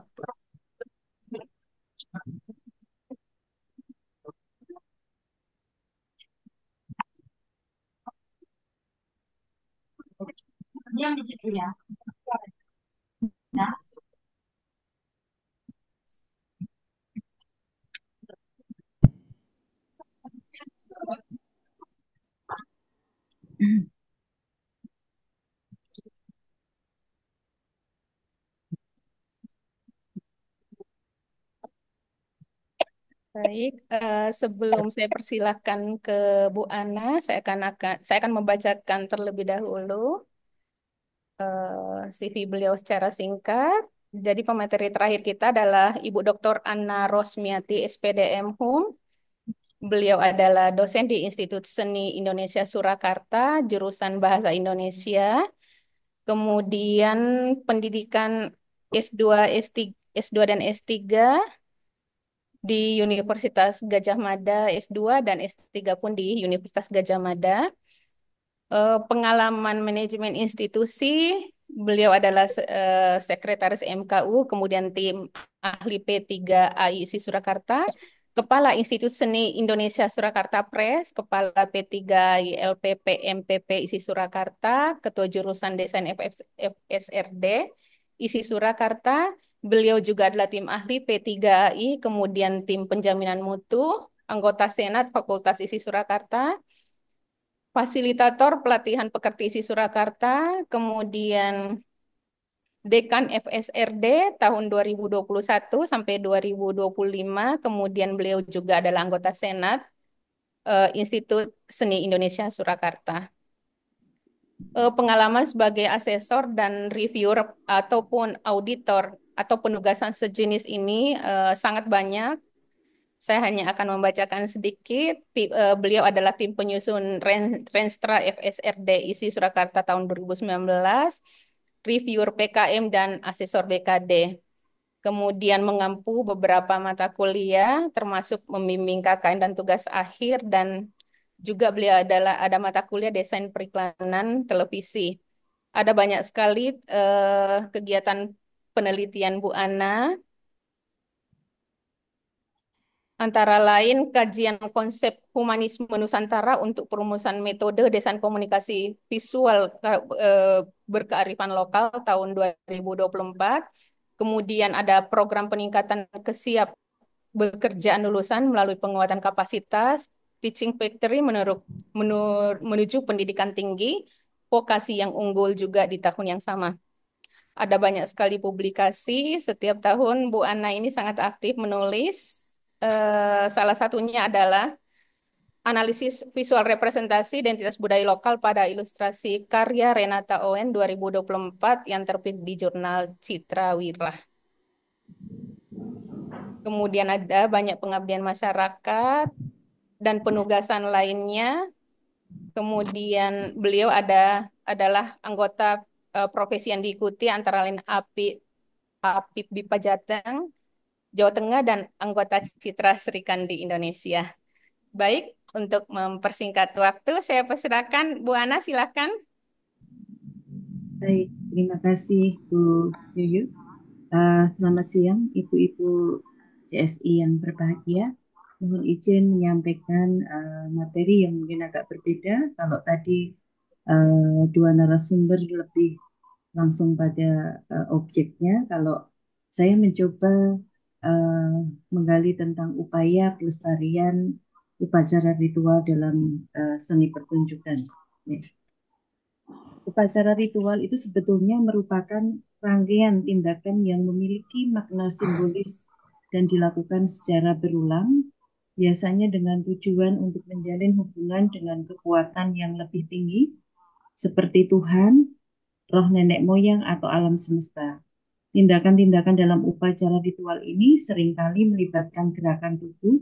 Baik, sebelum saya persilahkan ke Bu Ana, saya akan membacakan terlebih dahulu CV beliau secara singkat. Jadi pemateri terakhir kita adalah Ibu Dr. Anna Rosmiati, SPDM Hum. Beliau adalah dosen di Institut Seni Indonesia Surakarta, jurusan Bahasa Indonesia. Kemudian pendidikan S2, S2 dan S3 di Universitas Gajah Mada, S2 dan S3 pun di Universitas Gajah Mada. Pengalaman manajemen institusi, beliau adalah sekretaris MKU, kemudian tim ahli P3 AIC Surakarta, Kepala Institut Seni Indonesia Surakarta Press, Kepala P3 ILPP MPP ISI Surakarta, Ketua Jurusan Desain FSRD ISI Surakarta. Beliau juga adalah tim ahli P3 AI, kemudian tim penjaminan mutu, anggota Senat Fakultas ISI Surakarta, fasilitator pelatihan pekerti ISI Surakarta, kemudian Dekan FSRD tahun 2021 sampai 2025, kemudian beliau juga adalah anggota Senat Institut Seni Indonesia Surakarta. Pengalaman sebagai asesor dan reviewer ataupun auditor atau penugasan sejenis ini sangat banyak. Saya hanya akan membacakan sedikit. Beliau adalah tim penyusun Renstra FSRD ISI Surakarta tahun 2019, reviewer PKM dan asesor BKD. Kemudian mengampu beberapa mata kuliah, termasuk membimbing KKN dan tugas akhir, dan juga beliau ada mata kuliah desain periklanan televisi. Ada banyak sekali kegiatan penelitian Bu Ana, antara lain kajian konsep humanisme Nusantara untuk perumusan metode desain komunikasi visual berkearifan lokal tahun 2024. Kemudian ada program peningkatan kesiap bekerjaan lulusan melalui penguatan kapasitas, teaching factory menuju pendidikan tinggi, vokasi yang unggul juga di tahun yang sama. Ada banyak sekali publikasi. Setiap tahun Bu Ana ini sangat aktif menulis. Salah satunya adalah analisis visual representasi identitas budaya lokal pada ilustrasi karya Renata Owen 2024 yang terbit di jurnal Citra Wira. Kemudian ada banyak pengabdian masyarakat dan penugasan lainnya. Kemudian beliau adalah anggota profesi yang diikuti antara lain APIP BIPA Jateng, Jawa Tengah, dan anggota Citra Serikandi Indonesia. Baik, untuk mempersingkat waktu, saya persilakan Bu Ana, silakan. Baik, terima kasih Bu Yuyu. Selamat siang Ibu-Ibu CSI yang berbahagia. Mohon izin menyampaikan materi yang mungkin agak berbeda. Kalau tadi dua narasumber lebih langsung pada objeknya, kalau saya mencoba menggali tentang upaya pelestarian upacara ritual dalam seni pertunjukan. Ya. Upacara ritual itu sebetulnya merupakan rangkaian tindakan yang memiliki makna simbolis dan dilakukan secara berulang, biasanya dengan tujuan untuk menjalin hubungan dengan kekuatan yang lebih tinggi, seperti Tuhan, roh nenek moyang, atau alam semesta. Tindakan-tindakan dalam upacara ritual ini seringkali melibatkan gerakan tubuh,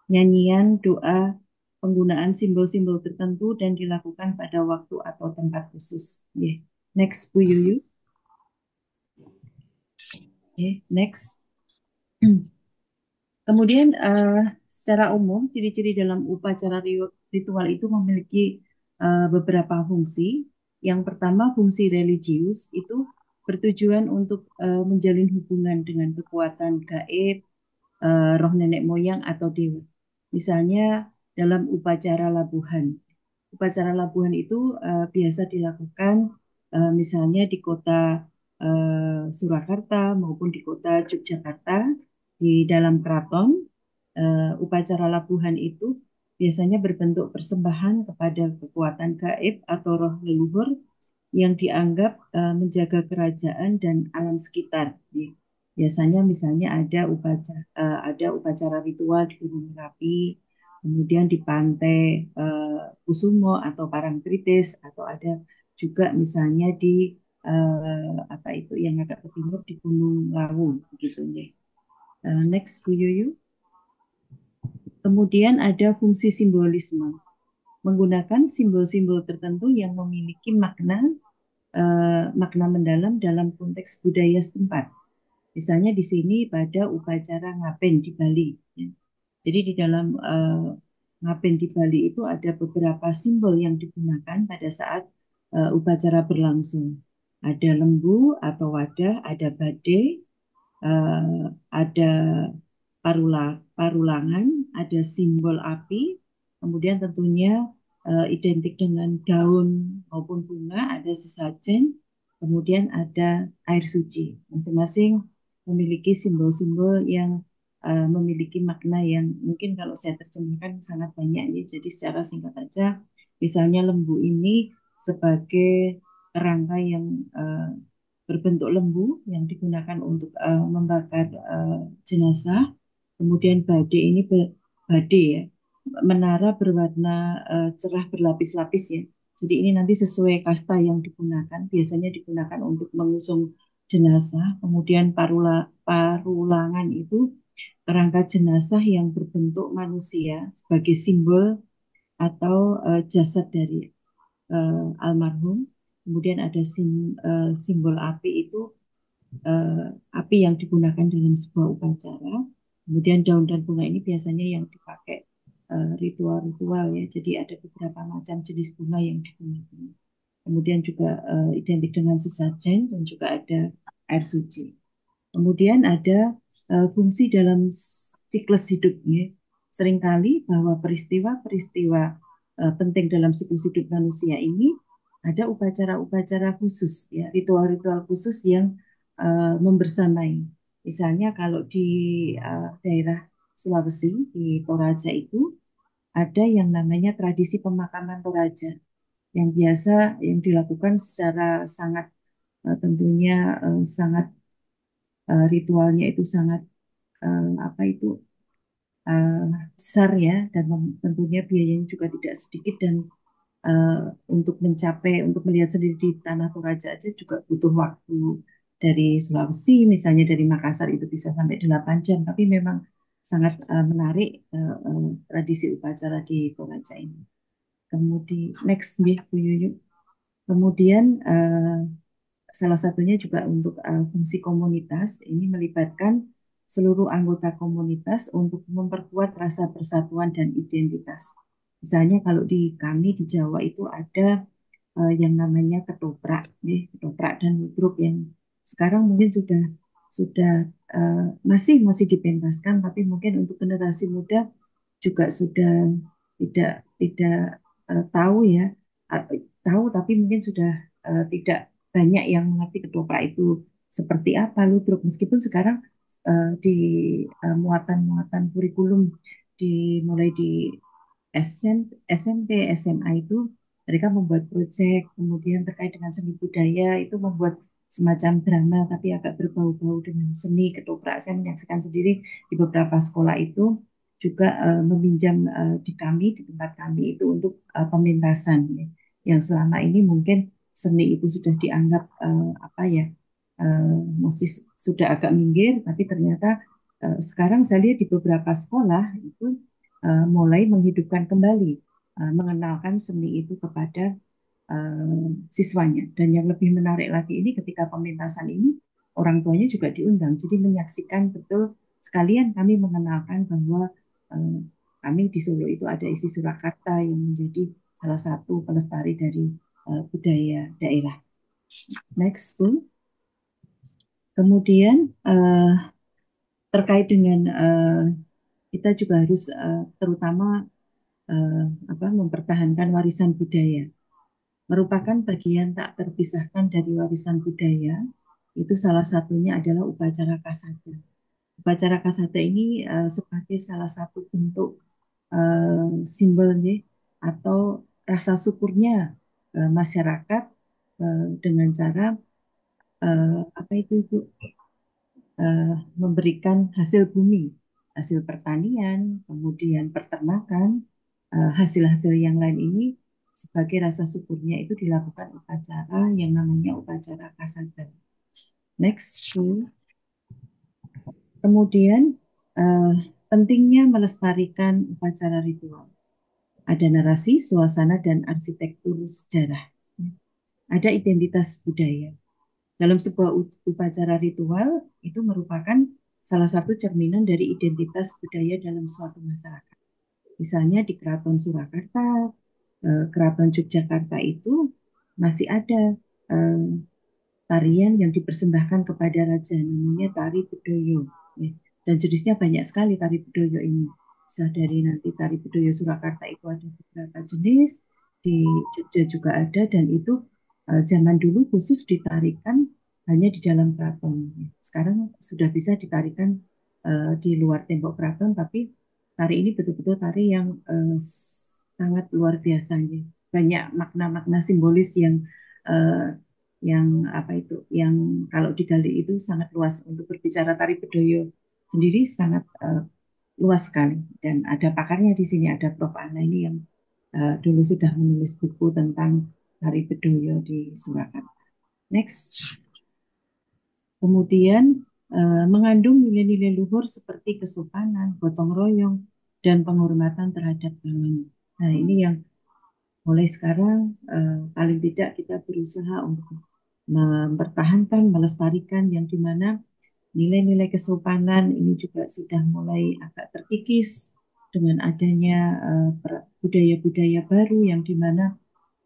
nyanyian, doa, penggunaan simbol-simbol tertentu, dan dilakukan pada waktu atau tempat khusus. Yeah. Next, Bu Yuyu. Next. Kemudian secara umum ciri-ciri dalam upacara ritual itu memiliki beberapa fungsi. Yang pertama, fungsi religius itu bertujuan untuk menjalin hubungan dengan kekuatan gaib, roh nenek moyang atau dewa. Misalnya dalam upacara labuhan. Upacara labuhan itu biasa dilakukan misalnya di kota Surakarta maupun di kota Yogyakarta di dalam keraton. Upacara labuhan itu biasanya berbentuk persembahan kepada kekuatan gaib atau roh leluhur yang dianggap menjaga kerajaan dan alam sekitar. Biasanya misalnya ada upacara ritual di Gunung Merapi, kemudian di Pantai Kusumo atau Parangtritis, atau ada juga misalnya di apa itu yang agak ke timur di Gunung Lawu, begitu ya. Next, Bu Yuyu. Kemudian ada fungsi simbolisme, menggunakan simbol-simbol tertentu yang memiliki makna mendalam dalam konteks budaya setempat. Misalnya di sini pada upacara ngaben di Bali. Jadi di dalam ngaben di Bali itu ada beberapa simbol yang digunakan pada saat upacara berlangsung. Ada lembu atau wadah, ada badai, ada parulangan, ada simbol api, kemudian tentunya identik dengan daun maupun bunga, ada sesajen, kemudian ada air suci. Masing-masing memiliki simbol-simbol yang memiliki makna yang mungkin kalau saya terjemahkan sangat banyak ya. Jadi secara singkat saja, misalnya lembu ini sebagai kerangka yang berbentuk lembu yang digunakan untuk membakar jenazah. Kemudian badai ini badai ya, menara berwarna cerah berlapis-lapis ya. Jadi ini nanti sesuai kasta yang digunakan. Biasanya digunakan untuk mengusung jenazah. Kemudian parulangan itu kerangka jenazah yang berbentuk manusia sebagai simbol atau jasad dari almarhum. Kemudian ada simbol api itu api yang digunakan dalam sebuah upacara. Kemudian daun dan bunga ini biasanya yang dipakai ritual-ritual ya. Jadi ada beberapa macam jenis bunga yang digunakan. Kemudian juga identik dengan sesajen dan juga ada air suci. Kemudian ada fungsi dalam siklus hidupnya. Seringkali bahwa peristiwa-peristiwa penting dalam siklus hidup manusia ini ada upacara-upacara khusus, ya, ritual-ritual khusus yang membersamai. Misalnya kalau di daerah Sulawesi, di Toraja itu ada yang namanya tradisi pemakaman Toraja yang biasa yang dilakukan secara sangat tentunya sangat ritualnya itu sangat apa itu uh, besar ya, dan tentunya biayanya juga tidak sedikit, dan untuk melihat sendiri di Tanah Toraja aja juga butuh waktu. Dari Sulawesi misalnya dari Makassar itu bisa sampai 8 jam, tapi memang sangat menarik tradisi upacara di Toraja ini. Kemudian next nih Bu Yuyu. Kemudian salah satunya juga untuk fungsi komunitas, ini melibatkan seluruh anggota komunitas untuk memperkuat rasa persatuan dan identitas. Misalnya kalau di kami di Jawa itu ada yang namanya ketoprak dan ludruk yang sekarang mungkin sudah masih dipentaskan, tapi mungkin untuk generasi muda juga sudah tidak tahu ya, tahu tapi mungkin sudah tidak banyak yang mengerti ketoprak itu seperti apa, ludruk, meskipun sekarang di muatan-muatan kurikulum mulai di SMP, SMA itu mereka membuat proyek, kemudian terkait dengan seni budaya itu membuat semacam drama tapi agak berbau-bau dengan seni ketoprak. Saya menyaksikan sendiri di beberapa sekolah itu juga meminjam di kami, di tempat kami itu untuk pementasan ya. Yang selama ini mungkin seni itu sudah dianggap apa ya, masih sudah agak minggir, tapi ternyata sekarang saya lihat di beberapa sekolah itu mulai menghidupkan kembali, mengenalkan seni itu kepada siswanya. Dan yang lebih menarik lagi ini ketika pementasan ini orang tuanya juga diundang, jadi menyaksikan betul sekalian kami mengenalkan bahwa eh, kami di Solo itu ada isi Surakarta yang menjadi salah satu pelestari dari budaya daerah. Next, Bu. Kemudian terkait dengan kita juga harus terutama mempertahankan warisan budaya. Merupakan bagian tak terpisahkan dari warisan budaya, itu salah satunya adalah upacara kasada. Upacara kasada ini sebagai salah satu bentuk simbolnya atau rasa syukurnya masyarakat dengan cara apa itu Ibu? Memberikan hasil bumi, hasil pertanian, kemudian peternakan, hasil-hasil yang lain ini sebagai rasa syukurnya itu dilakukan upacara yang namanya upacara kasada. Next, kemudian pentingnya melestarikan upacara ritual. Ada narasi, suasana, dan arsitektur sejarah. Ada identitas budaya. Dalam sebuah upacara ritual itu merupakan salah satu cerminan dari identitas budaya dalam suatu masyarakat. Misalnya di Keraton Surakarta, Keraton Yogyakarta itu masih ada tarian yang dipersembahkan kepada raja, namanya tari Bedoyo. Dan jenisnya banyak sekali tari Bedoyo ini. Bisa dari nanti tari Bedoyo Surakarta itu ada beberapa jenis, di Jogja juga ada, dan itu zaman dulu khusus ditarikan hanya di dalam keraton. Sekarang sudah bisa ditarikan di luar tembok keraton, tapi tari ini betul-betul tari yang sangat luar biasa. Banyak makna-makna simbolis yang apa itu, yang kalau digali itu sangat luas. Untuk berbicara tari Bedoyo sendiri sangat luas sekali, dan ada pakarnya di sini, ada Prof. Ana ini yang dulu sudah menulis buku tentang tari Bedoyo di Surakarta. Next. Kemudian mengandung nilai-nilai luhur seperti kesopanan, gotong royong, dan penghormatan terhadap tamu. Nah, ini yang mulai sekarang paling tidak kita berusaha untuk mempertahankan, melestarikan, yang dimana nilai-nilai kesopanan ini juga sudah mulai agak terkikis dengan adanya budaya-budaya baru, yang dimana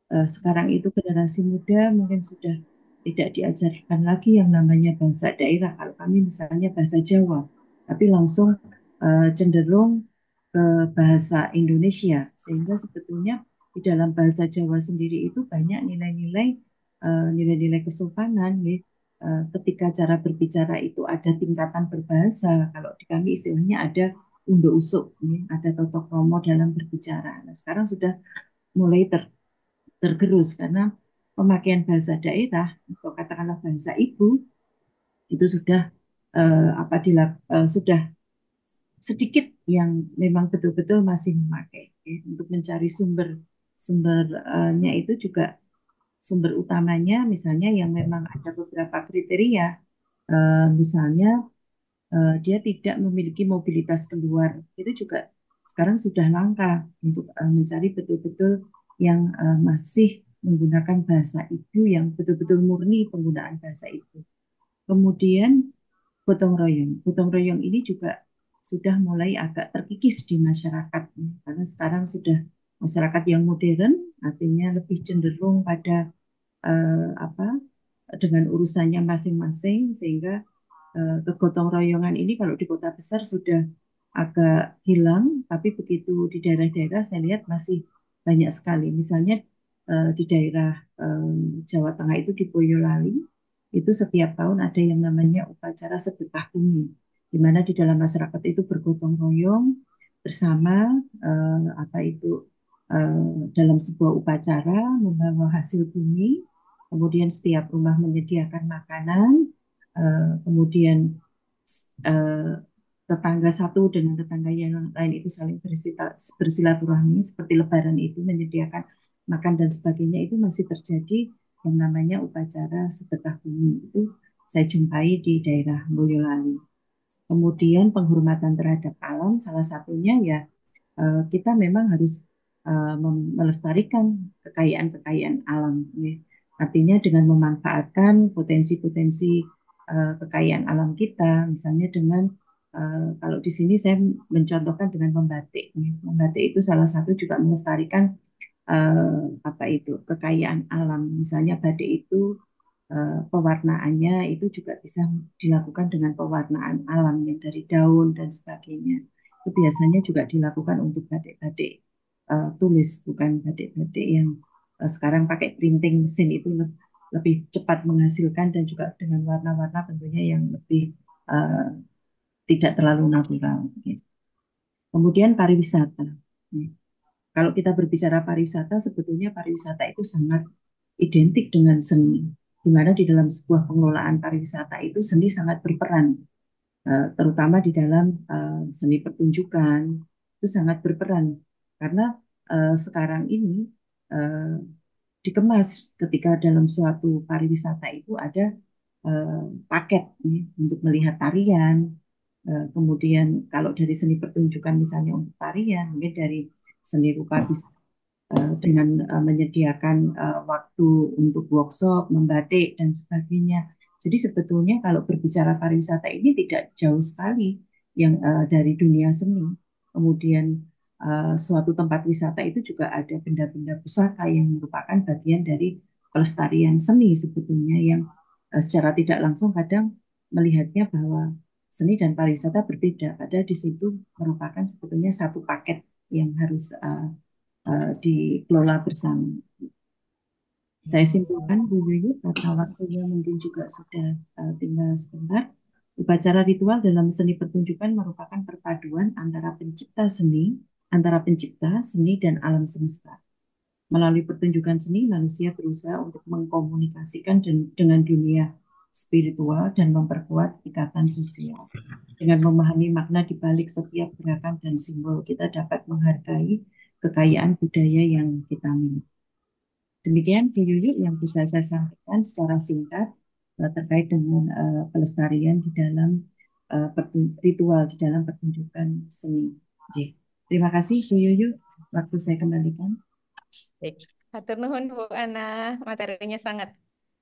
sekarang itu generasi muda mungkin sudah tidak diajarkan lagi yang namanya bahasa daerah. Kalau kami misalnya bahasa Jawa, tapi langsung cenderung ke bahasa Indonesia, sehingga sebetulnya di dalam bahasa Jawa sendiri itu banyak nilai-nilai kesopanan. Ketika cara berbicara itu ada tingkatan berbahasa. Kalau di kami istilahnya ada undo usuk, ada totok romo dalam berbicara. Nah, sekarang sudah mulai tergerus karena pemakaian bahasa daerah atau katakanlah bahasa ibu itu sudah sudah sedikit yang memang betul-betul masih memakai untuk mencari sumbernya itu juga sumber utamanya misalnya yang memang ada beberapa kriteria, misalnya dia tidak memiliki mobilitas keluar, itu juga sekarang sudah langka untuk mencari betul-betul yang masih menggunakan bahasa ibu yang betul-betul murni penggunaan bahasa ibu. Kemudian gotong royong. Gotong royong ini juga sudah mulai agak terkikis di masyarakat, karena sekarang sudah masyarakat yang modern, artinya lebih cenderung pada dengan urusannya masing-masing, sehingga kegotong royongan ini kalau di kota besar sudah agak hilang, tapi begitu di daerah-daerah saya lihat masih banyak sekali. Misalnya di daerah Jawa Tengah itu di Boyolali, itu setiap tahun ada yang namanya upacara sedekah bumi, di mana di dalam masyarakat itu bergotong royong bersama dalam sebuah upacara membawa hasil bumi kemudian setiap rumah menyediakan makanan, kemudian eh, tetangga satu dengan tetangga yang lain itu saling bersilaturahmi seperti Lebaran itu menyediakan makan dan sebagainya itu masih terjadi yang namanya upacara sedekah bumi itu saya jumpai di daerah Boyolali. Kemudian penghormatan terhadap alam salah satunya ya kita memang harus melestarikan kekayaan-kekayaan alam. Ya. Artinya dengan memanfaatkan potensi-potensi kekayaan alam kita, misalnya dengan kalau di sini saya mencontohkan dengan membatik. Ya. Membatik itu salah satu juga melestarikan apa itu kekayaan alam. Misalnya batik itu pewarnaannya itu juga bisa dilakukan dengan pewarnaan alam yang dari daun dan sebagainya. Itu biasanya juga dilakukan untuk batik-batik tulis, bukan batik-batik yang sekarang pakai printing mesin itu lebih cepat menghasilkan dan juga dengan warna-warna tentunya yang lebih uh, tidak terlalu natural. Gitu. Kemudian pariwisata. Ya. Kalau kita berbicara pariwisata, sebetulnya pariwisata itu sangat identik dengan seni. Di mana di dalam sebuah pengelolaan pariwisata itu seni sangat berperan, terutama di dalam seni pertunjukan itu sangat berperan karena sekarang ini uh, dikemas ketika dalam suatu pariwisata itu ada paket nih, untuk melihat tarian, kemudian kalau dari seni pertunjukan misalnya untuk tarian, mungkin dari seni rupa bisa dengan menyediakan waktu untuk workshop, membatik, dan sebagainya. Jadi sebetulnya kalau berbicara pariwisata ini tidak jauh sekali yang dari dunia seni. Kemudian suatu tempat wisata itu juga ada benda-benda pusaka yang merupakan bagian dari pelestarian seni sebetulnya yang secara tidak langsung kadang melihatnya bahwa seni dan pariwisata berbeda. Padahal di situ merupakan sebetulnya satu paket yang harus dikelola bersama. Saya simpulkan, Bu Yuyu, karena waktunya mungkin juga sudah tinggal sebentar. Upacara ritual dalam seni pertunjukan merupakan perpaduan antara pencipta, seni, dan alam semesta. Melalui pertunjukan seni, manusia berusaha untuk mengkomunikasikan dengan dunia spiritual dan memperkuat ikatan sosial. Dengan memahami makna di balik setiap gerakan dan simbol, kita dapat menghargai kekayaan budaya yang kita miliki. Demikian Bu Yuyu yang bisa saya sampaikan secara singkat terkait dengan pelestarian di dalam ritual di dalam pertunjukan seni. Terima kasih Bu Yuyu, waktu saya kembalikan. Baik. Hatur nuhun Bu Ana, materinya sangat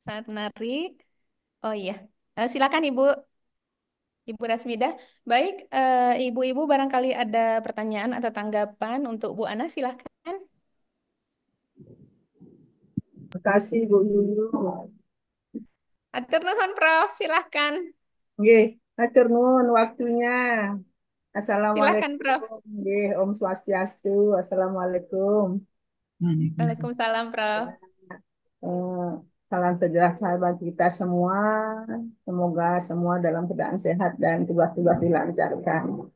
sangat menarik. Oh iya, silakan Ibu Rasmidah. Baik, Ibu-ibu barangkali ada pertanyaan atau tanggapan untuk Bu Ana, silakan. Terima kasih Bu Yuyu. Hatur nuhun Prof, silakan. Oke, hatur nuhun waktunya. Silakan Prof. Assalamualaikum. Nggih, Om Swastiastu. Assalamualaikum. Waalaikumsalam Prof. Salam sejahtera bagi kita semua. Semoga semua dalam keadaan sehat dan tugas-tugas dilancarkan.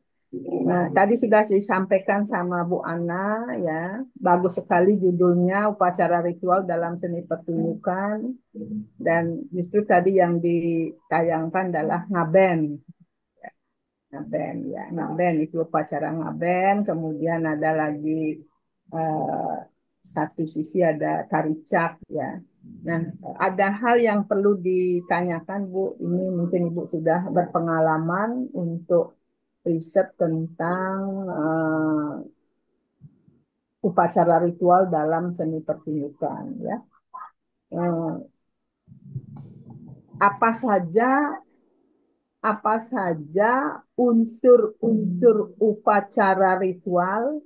Nah, tadi sudah disampaikan sama Bu Ana ya, bagus sekali judulnya upacara ritual dalam seni pertunjukan dan justru tadi yang ditayangkan adalah ngaben. Ngaben ya, ngaben itu upacara ngaben, kemudian ada lagi eh, satu sisi ada taricak ya. Nah, ada hal yang perlu ditanyakan Bu, ini mungkin Ibu sudah berpengalaman untuk riset tentang upacara ritual dalam seni pertunjukan ya. Apa saja unsur-unsur upacara ritual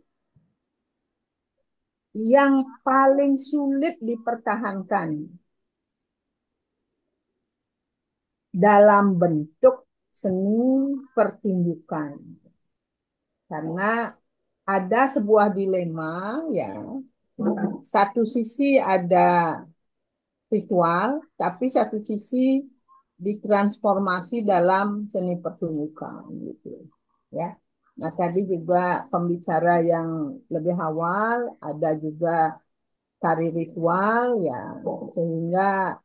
yang paling sulit dipertahankan dalam bentuk seni pertunjukan. Karena ada sebuah dilema ya. Satu sisi ada ritual, tapi satu sisi ditransformasi dalam seni pertunjukan gitu ya. Nah, tadi juga pembicara yang lebih awal ada juga tari ritual ya, sehingga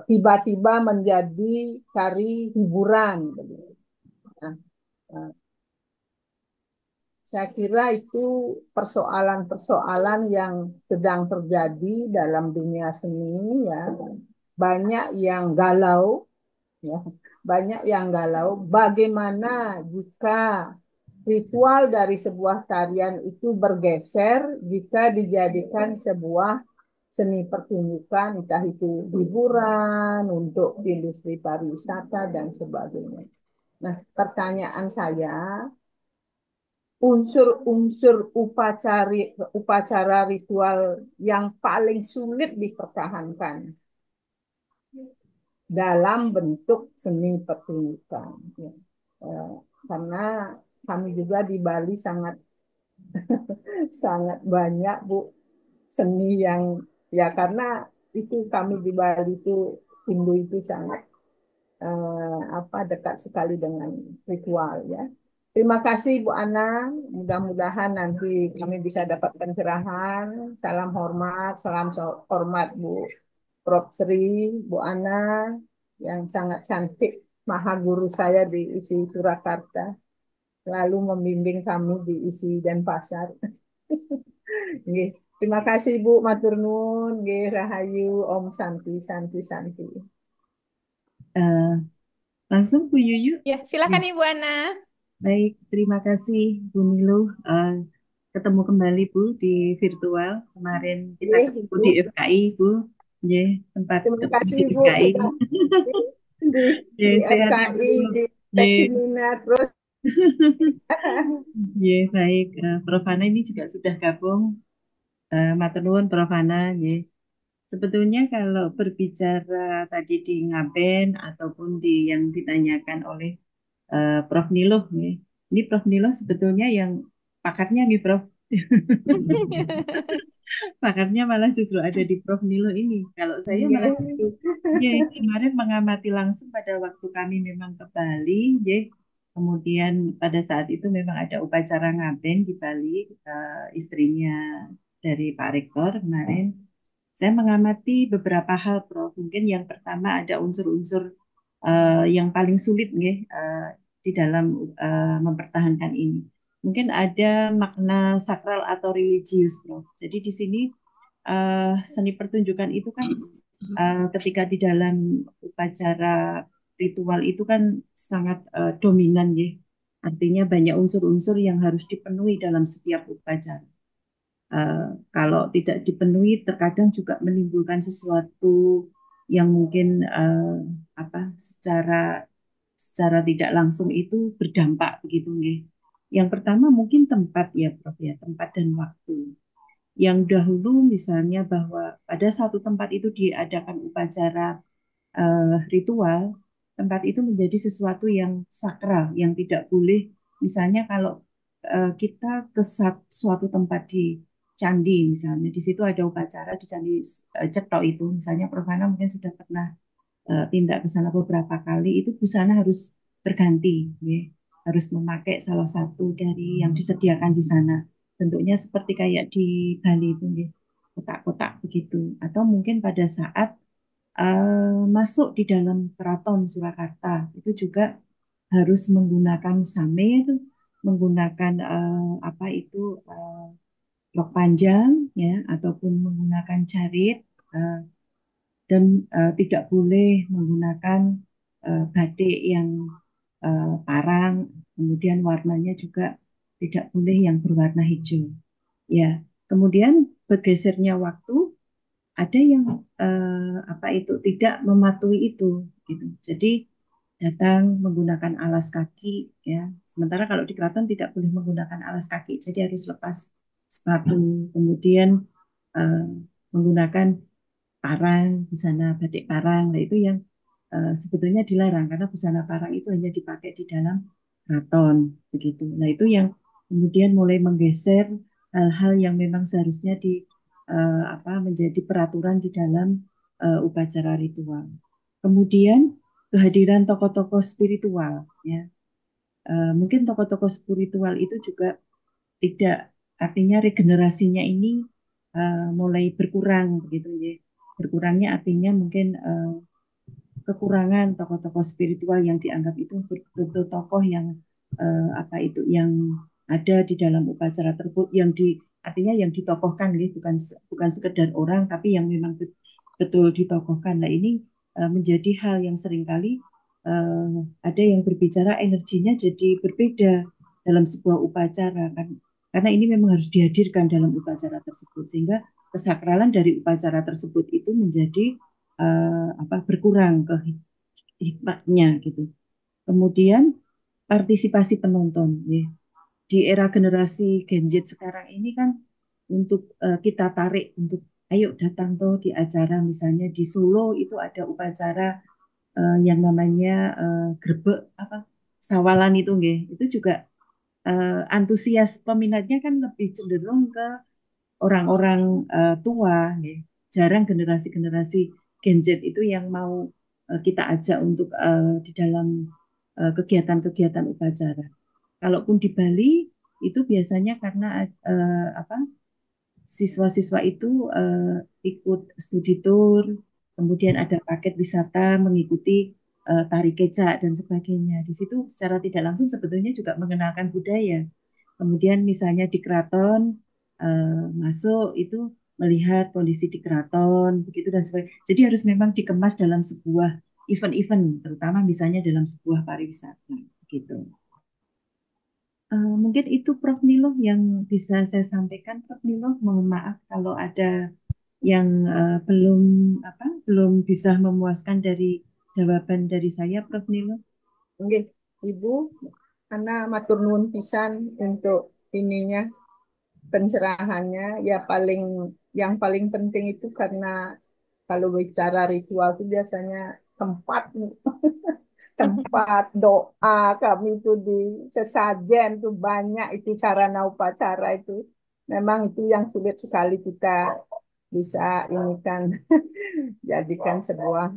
tiba-tiba menjadi tari hiburan begitu. Nah, eh, saya kira itu persoalan-persoalan yang sedang terjadi dalam dunia seni ya. Banyak yang galau ya, banyak yang galau. Bagaimana jika ritual dari sebuah tarian itu bergeser jika dijadikan sebuah seni pertunjukan, entah itu hiburan untuk industri pariwisata dan sebagainya. Nah, pertanyaan saya, unsur-unsur upacara ritual yang paling sulit dipertahankan dalam bentuk seni pertunjukan. Ya. Karena kami juga di Bali sangat sangat banyak Bu seni yang ya karena itu kami di Bali itu Hindu itu sangat dekat sekali dengan ritual ya. Terima kasih Bu Ana, mudah-mudahan nanti kami bisa dapat pencerahan. Salam hormat, salam hormat Bu Prof. Sri, Bu Ana yang sangat cantik, maha guru saya di ISI Surakarta, lalu membimbing kami di ISI Denpasar. Nggih. Terima kasih Bu, matur nuwun, nggih rahayu, Om Santi Santi Santi. Eh, langsung Bu Yuyu. Ya, silakan Ya. Ibu Ana. Baik, terima kasih Bu Nilu. Ketemu kembali Bu di virtual. Kemarin kita ketemu di FKI Bu. Ya, tempat Terima ketemu kasih di Bu FKI. sudah di Ya, sehat FKI, Ibu. di Ya. seminar terus. Ya, baik. Prof. Hana ini juga sudah gabung. Matur nuwun Prof. Hana. Ya. Sebetulnya kalau berbicara tadi di Ngaben ataupun di yang ditanyakan oleh Prof. Niluh, nih. Ini Prof. Niluh sebetulnya yang pakarnya nih Prof. Pakarnya malah justru ada di Prof. Niluh ini. Kalau saya malah justru ya, kemarin mengamati langsung pada waktu kami memang ke Bali, ya. Kemudian pada saat itu memang ada upacara ngaben di Bali, istrinya dari Pak Rektor kemarin. Saya mengamati beberapa hal, Prof. Mungkin yang pertama ada unsur-unsur yang paling sulit nih, di dalam mempertahankan ini. Mungkin ada makna sakral atau religius, Prof. Jadi di sini seni pertunjukan itu kan ketika di dalam upacara ritual itu kan sangat dominan ya. Artinya banyak unsur-unsur yang harus dipenuhi dalam setiap upacara. Kalau tidak dipenuhi terkadang juga menimbulkan sesuatu yang mungkin secara tidak langsung itu berdampak begitu nggih. Yang pertama mungkin tempat ya Prof ya, tempat dan waktu. Yang dahulu misalnya bahwa pada satu tempat itu diadakan upacara ritual, tempat itu menjadi sesuatu yang sakral, yang tidak boleh misalnya kalau kita ke suatu tempat di candi misalnya, di situ ada upacara di Candi Cetok itu, misalnya Prof. Hana mungkin sudah pernah tindak ke sana beberapa kali, itu busana harus berganti, ya. Harus memakai salah satu dari yang disediakan di sana. Bentuknya seperti kayak di Bali itu, ya. Kotak-kotak begitu. Atau mungkin pada saat masuk di dalam keraton Surakarta, itu juga harus menggunakan same itu, menggunakan apa itu rok panjang, ya, ataupun menggunakan jarit. Dan tidak boleh menggunakan batik yang parang, kemudian warnanya juga tidak boleh yang berwarna hijau. Ya, kemudian bergesernya waktu ada yang apa itu tidak mematuhi itu, gitu. Jadi datang menggunakan alas kaki, ya. Sementara kalau di keraton tidak boleh menggunakan alas kaki, jadi harus lepas sepatu, kemudian uh, menggunakan parang, busana batik parang. Nah, itu yang sebetulnya dilarang karena busana parang itu hanya dipakai di dalam keraton begitu. Nah, itu yang kemudian mulai menggeser hal-hal yang memang seharusnya menjadi peraturan di dalam upacara ritual. Kemudian kehadiran tokoh-tokoh spiritual, ya. Mungkin tokoh-tokoh spiritual itu juga tidak, artinya regenerasinya ini mulai berkurang begitu ya. Berkurangnya artinya mungkin kekurangan tokoh-tokoh spiritual yang dianggap itu betul-betul tokoh yang apa itu yang ada di dalam upacara tersebut, yang artinya yang ditokohkan gitu, bukan sekedar orang tapi yang memang betul ditokohkan. Nah ini menjadi hal yang seringkali ada yang berbicara energinya jadi berbeda dalam sebuah upacara kan, karena ini memang harus dihadirkan dalam upacara tersebut sehingga kesakralan dari upacara tersebut itu menjadi berkurang ke hikmahnya gitu. Kemudian partisipasi penonton ya. Di era generasi Gen Z sekarang ini kan untuk kita tarik untuk ayo datang tuh di acara, misalnya di Solo itu ada upacara yang namanya grebek sawalan itu nggih. Itu juga antusias peminatnya kan lebih cenderung ke orang-orang tua nggih. Jarang generasi-generasi Gen Z itu yang mau kita ajak untuk di dalam kegiatan-kegiatan upacara. Kalaupun di Bali itu biasanya karena siswa-siswa itu ikut studi tour, kemudian ada paket wisata mengikuti tari kecak dan sebagainya. Di situ secara tidak langsung sebetulnya juga mengenalkan budaya. Kemudian misalnya di keraton masuk itu melihat kondisi di keraton begitu dan sebagainya. Jadi harus memang dikemas dalam sebuah event-event, terutama misalnya dalam sebuah pariwisata gitu. Mungkin itu Prof. Nilo yang bisa saya sampaikan. Prof. Nilo, mohon maaf kalau ada yang belum bisa memuaskan dari jawaban dari saya, Prof. Nilo. Nggih, Ibu, Ana matur nuwun pisan untuk ininya pencerahannya. Ya yang paling penting itu karena kalau bicara ritual itu biasanya tempat doa kami itu di sesajen itu banyak itu sarana upacara itu. Memang itu yang sulit sekali kita bisa ini kan jadikan sebuah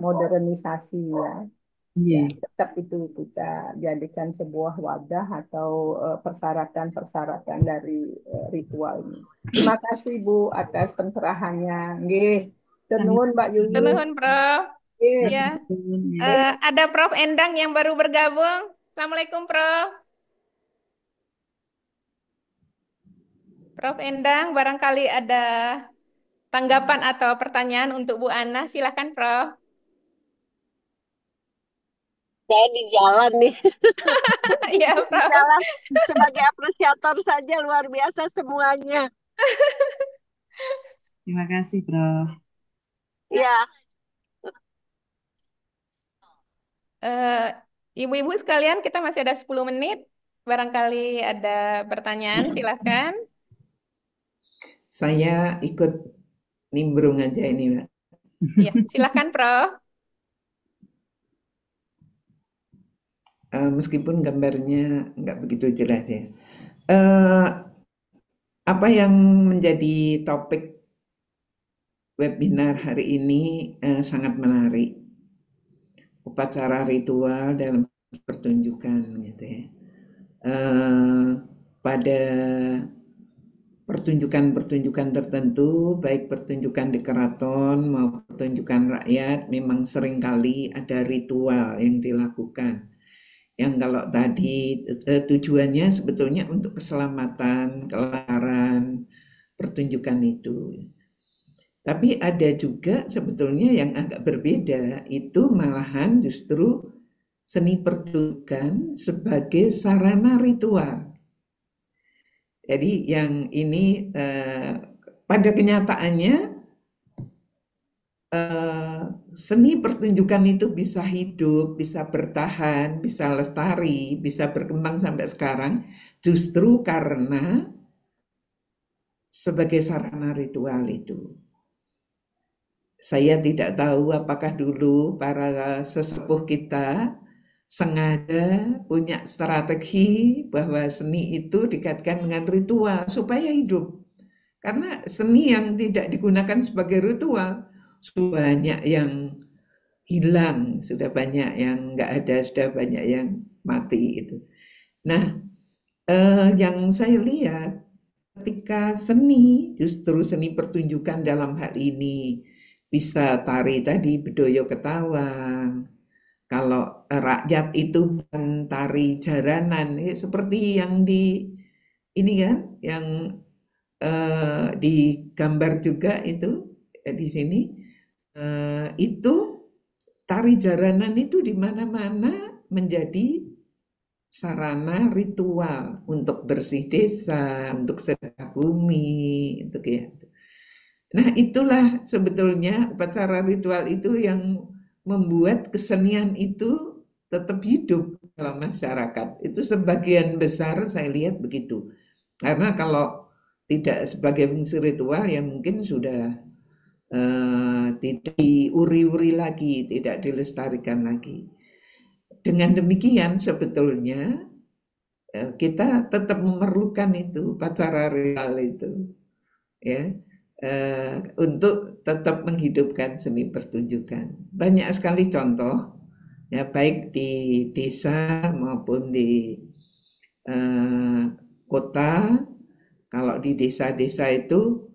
modernisasi ya. Ya, tetap itu kita jadikan sebuah wadah atau persyaratan-persyaratan dari ritual ini. Terima kasih Bu atas pencerahannya. Nggih. Nuwun Mbak Yuyu. Nuhun, Prof. Ya. Ada Prof. Endang yang baru bergabung. Assalamualaikum, Prof. Prof. Endang, barangkali ada tanggapan atau pertanyaan untuk Bu Ana. Silakan, Prof. Saya di jalan nih. Iya, Prof. Di jalan sebagai apresiator saja, luar biasa semuanya. Terima kasih, Prof. Ya. Ibu-ibu sekalian, kita masih ada 10 menit. Barangkali ada pertanyaan, silakan. Saya ikut nimbrung aja ini, Mbak. Ya, silakan, Prof. Meskipun gambarnya nggak begitu jelas ya. Apa yang menjadi topik webinar hari ini sangat menarik. Upacara ritual dalam pertunjukan gitu ya. Pada pertunjukan-pertunjukan tertentu, baik pertunjukan di keraton maupun pertunjukan rakyat, memang seringkali ada ritual yang dilakukan. Yang kalau tadi tujuannya sebetulnya untuk keselamatan, kelancaran pertunjukan itu. Tapi ada juga sebetulnya yang agak berbeda, itu malahan justru seni pertunjukan sebagai sarana ritual. Jadi yang ini pada kenyataannya seni pertunjukan itu bisa hidup, bisa bertahan, bisa lestari, bisa berkembang sampai sekarang justru karena sebagai sarana ritual itu. Saya tidak tahu apakah dulu para sesepuh kita sengaja punya strategi bahwa seni itu dikaitkan dengan ritual supaya hidup. Karena seni yang tidak digunakan sebagai ritual, sudah banyak yang hilang, sudah banyak yang nggak ada, sudah banyak yang mati itu. Nah, yang saya lihat ketika seni, justru seni pertunjukan dalam hal ini, bisa tari tadi Bedoyo Ketawang. Kalau rakyat itu bukan tari jaranan, seperti yang di ini kan, yang digambar juga itu di sini, itu tari jaranan itu di mana-mana menjadi sarana ritual untuk bersih desa, untuk sedekah bumi, untuk ya. Nah, itulah sebetulnya upacara ritual itu yang membuat kesenian itu tetap hidup dalam masyarakat. Itu sebagian besar saya lihat begitu. Karena kalau tidak sebagai fungsi ritual ya mungkin sudah tidak diuri-uri lagi, tidak dilestarikan lagi. Dengan demikian sebetulnya kita tetap memerlukan itu upacara ritual itu, ya, untuk tetap menghidupkan seni pertunjukan. Banyak sekali contoh, ya, baik di desa maupun di kota. Kalau di desa-desa itu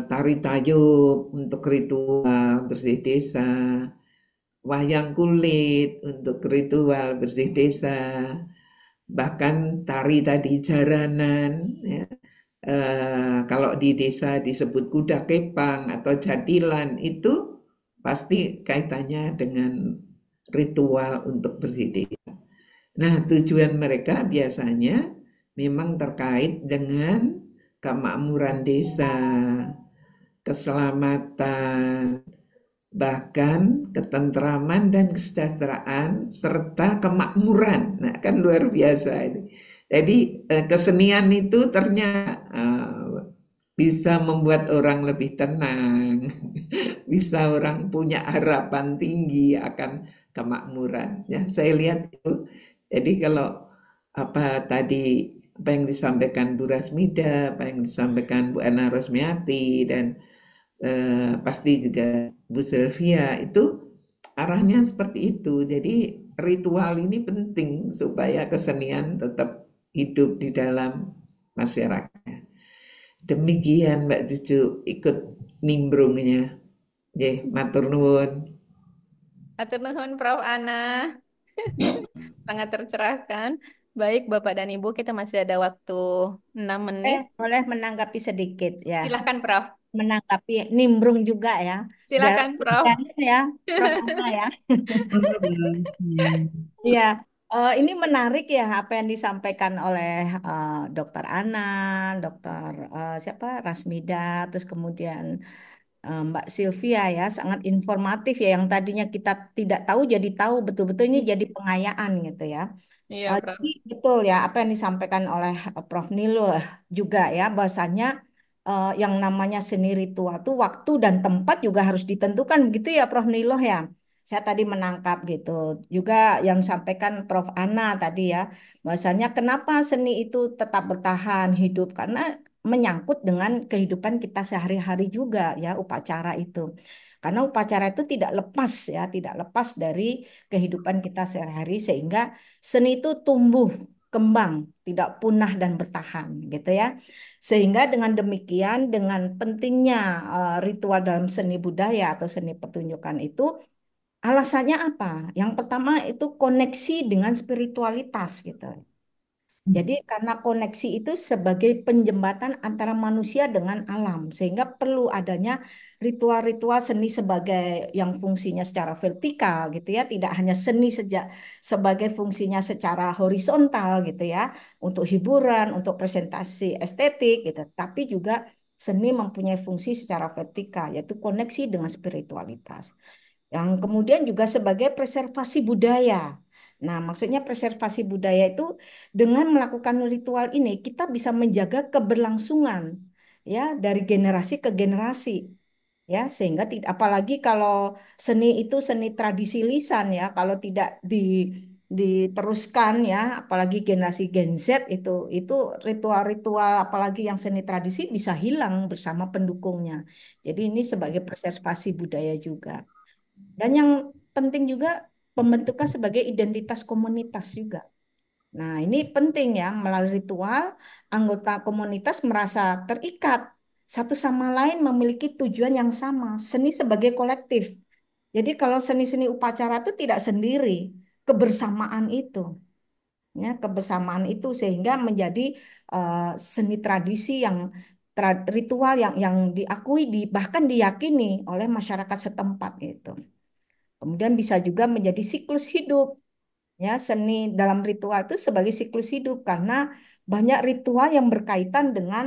tari tayub untuk ritual bersih desa, wayang kulit untuk ritual bersih desa, bahkan tari tadi jaranan, ya. Kalau di desa disebut kuda kepang atau jadilan, itu pasti kaitannya dengan ritual untuk bersih desa. Nah, tujuan mereka biasanya memang terkait dengan kemakmuran desa, keselamatan, bahkan ketentraman dan kesejahteraan serta kemakmuran. Nah, kan luar biasa ini. Jadi kesenian itu ternyata bisa membuat orang lebih tenang, bisa orang punya harapan tinggi akan kemakmuran. Ya, saya lihat itu. Jadi kalau apa yang disampaikan Bu Rasmida, apa yang disampaikan Bu Ana Rosmiati, dan pasti juga Bu Sylvia, itu arahnya seperti itu. Jadi ritual ini penting supaya kesenian tetap hidup di dalam masyarakat. Demikian Mbak Cucu ikut nimbrungnya. Nggih, matur nuwun. Atur nuhun Prof. Ana. Sangat tercerahkan. Baik, Bapak dan Ibu, kita masih ada waktu 6 menit. Boleh menanggapi sedikit ya. Silahkan, Prof. Menanggapi nimbrung juga ya. Biar Silakan, Prof. ya, Prof. Ana ya. Iya, ini menarik ya apa yang disampaikan oleh Dokter Ana, Dokter siapa Rasmida, terus kemudian Mbak Sylvia ya, sangat informatif ya. Yang tadinya kita tidak tahu jadi tahu, betul-betul ini jadi pengayaan gitu ya. Iya, Prof. Jadi betul ya apa yang disampaikan oleh Prof. Nilo juga ya, bahwasanya yang namanya seni ritual itu waktu dan tempat juga harus ditentukan begitu ya Prof. Nilo ya. Saya tadi menangkap gitu. Juga yang sampaikan Prof. Ana tadi ya, bahwasanya kenapa seni itu tetap bertahan hidup karena menyangkut dengan kehidupan kita sehari-hari juga ya upacara itu. Karena upacara itu tidak lepas ya, tidak lepas dari kehidupan kita sehari-hari sehingga seni itu tumbuh, kembang, tidak punah dan bertahan gitu ya. Sehingga dengan demikian dengan pentingnya ritual dalam seni budaya atau seni pertunjukan itu alasannya apa? Yang pertama itu koneksi dengan spiritualitas gitu. Jadi karena koneksi itu sebagai penjembatan antara manusia dengan alam, sehingga perlu adanya ritual-ritual seni sebagai yang fungsinya secara vertikal gitu ya, tidak hanya seni sebagai fungsinya secara horizontal gitu ya, untuk hiburan, untuk presentasi estetik gitu, tapi juga seni mempunyai fungsi secara vertikal, yaitu koneksi dengan spiritualitas. Yang kemudian juga sebagai preservasi budaya. Nah, maksudnya preservasi budaya itu dengan melakukan ritual ini kita bisa menjaga keberlangsungan ya dari generasi ke generasi ya sehingga tidak apalagi kalau seni itu seni tradisi lisan ya kalau tidak diteruskan ya apalagi generasi Gen Z itu ritual-ritual apalagi yang seni tradisi bisa hilang bersama pendukungnya. Jadi ini sebagai preservasi budaya juga. Dan yang penting juga pembentukan sebagai identitas komunitas juga. Nah, ini penting ya, melalui ritual anggota komunitas merasa terikat satu sama lain memiliki tujuan yang sama, seni sebagai kolektif. Jadi kalau seni-seni upacara itu tidak sendiri, kebersamaan itu, ya kebersamaan itu sehingga menjadi eh, seni tradisi yang ritual yang diakui bahkan diyakini oleh masyarakat setempat itu. Kemudian bisa juga menjadi siklus hidup. Ya, seni dalam ritual itu sebagai siklus hidup karena banyak ritual yang berkaitan dengan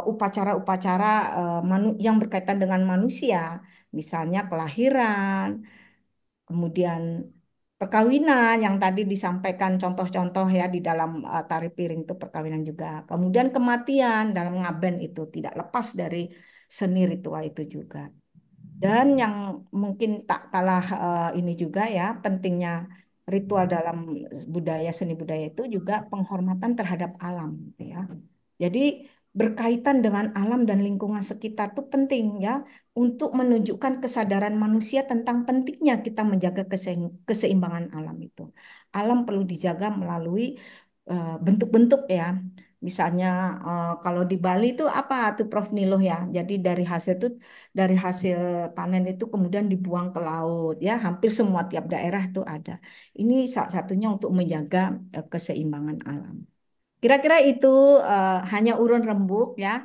upacara-upacara yang berkaitan dengan manusia, misalnya kelahiran, kemudian perkawinan yang tadi disampaikan contoh-contoh ya di dalam tari piring itu perkawinan juga. Kemudian kematian dalam ngaben itu tidak lepas dari seni ritual itu juga. Dan yang mungkin tak kalah ini juga ya pentingnya ritual dalam seni budaya itu juga penghormatan terhadap alam gitu ya. Jadi berkaitan dengan alam dan lingkungan sekitar itu penting ya untuk menunjukkan kesadaran manusia tentang pentingnya kita menjaga keseimbangan alam itu. Alam perlu dijaga melalui bentuk-bentuk ya. Misalnya kalau di Bali itu apa tuh Prof Niloh ya. Jadi dari hasil panen itu kemudian dibuang ke laut ya. Hampir semua tiap daerah itu ada. Ini salah satunya untuk menjaga keseimbangan alam. Kira-kira itu hanya urun rembuk ya.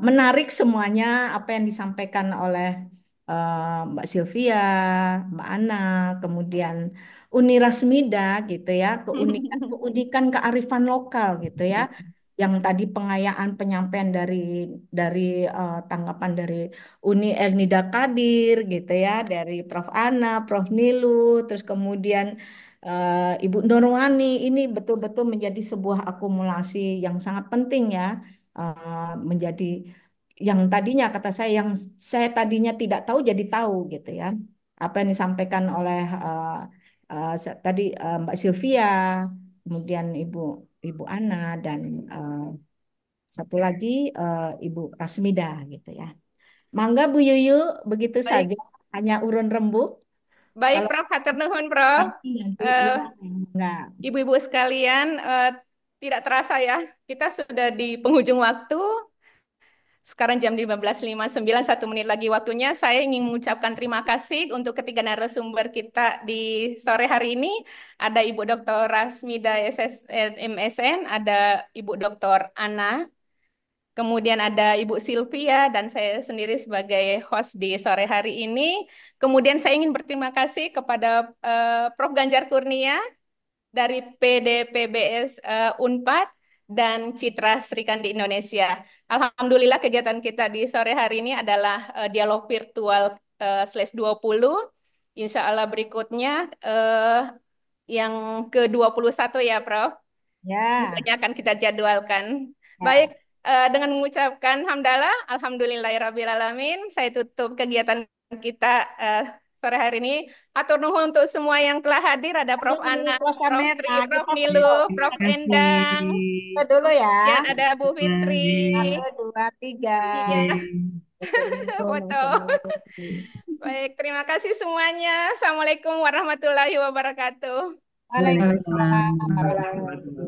Menarik semuanya apa yang disampaikan oleh Mbak Sylvia, Mbak Ana, kemudian Uni Rasmida gitu ya, keunikan kearifan lokal gitu ya. Yang tadi pengayaan penyampaian dari tanggapan dari Uni Ernida Kadir gitu ya, dari Prof Ana, Prof Nilu, terus kemudian Ibu Nurwani ini betul-betul menjadi sebuah akumulasi yang sangat penting ya, menjadi yang tadinya kata saya yang saya tadinya tidak tahu jadi tahu gitu ya. Apa yang disampaikan oleh tadi Mbak Sylvia, kemudian Ibu Ana dan eh, satu lagi Ibu Rasmida gitu ya. Mangga Bu Yuyu, begitu Baik, saja hanya urun rembuk. baik Kalau Prof. Hatur nuhun, Prof. lagi nanti Eh, ya enggak. Ibu-ibu sekalian, tidak terasa ya, kita sudah di penghujung waktu. Sekarang jam 15.59, 1 menit lagi waktunya. Saya ingin mengucapkan terima kasih untuk ketiga narasumber kita di sore hari ini. Ada Ibu Dr. Rasmida MSN, ada Ibu Dr. Ana, kemudian ada Ibu Sylvia, dan saya sendiri sebagai host di sore hari ini. Kemudian saya ingin berterima kasih kepada Prof. Ganjar Kurnia dari PDPBS Unpad dan Citra Srikandi Indonesia. Alhamdulillah kegiatan kita di sore hari ini adalah dialog virtual /20. Insya Allah berikutnya yang ke-21 ya Prof. Ya, Mudahnya akan kita jadwalkan. Baik, ya. dengan mengucapkan hamdalah, alhamdulillahirrabbilalamin, saya tutup kegiatan kita eh, sore hari ini. Atur nuhun untuk semua yang telah hadir. Ada Aduh, Prof. Ana, close Prof. kamera. Tri, Prof. Kita Nilu, foto. Prof. Terima Endang, Foto dulu ya. kemudian ada Bu Fitri. kasih. Satu, dua, tiga. Iya, foto. Betul. Baik, terima kasih semuanya. Assalamualaikum warahmatullahi wabarakatuh. Waalaikumsalam Waalaikumsalam warahmatullahi warahmatullahi wabarakatuh.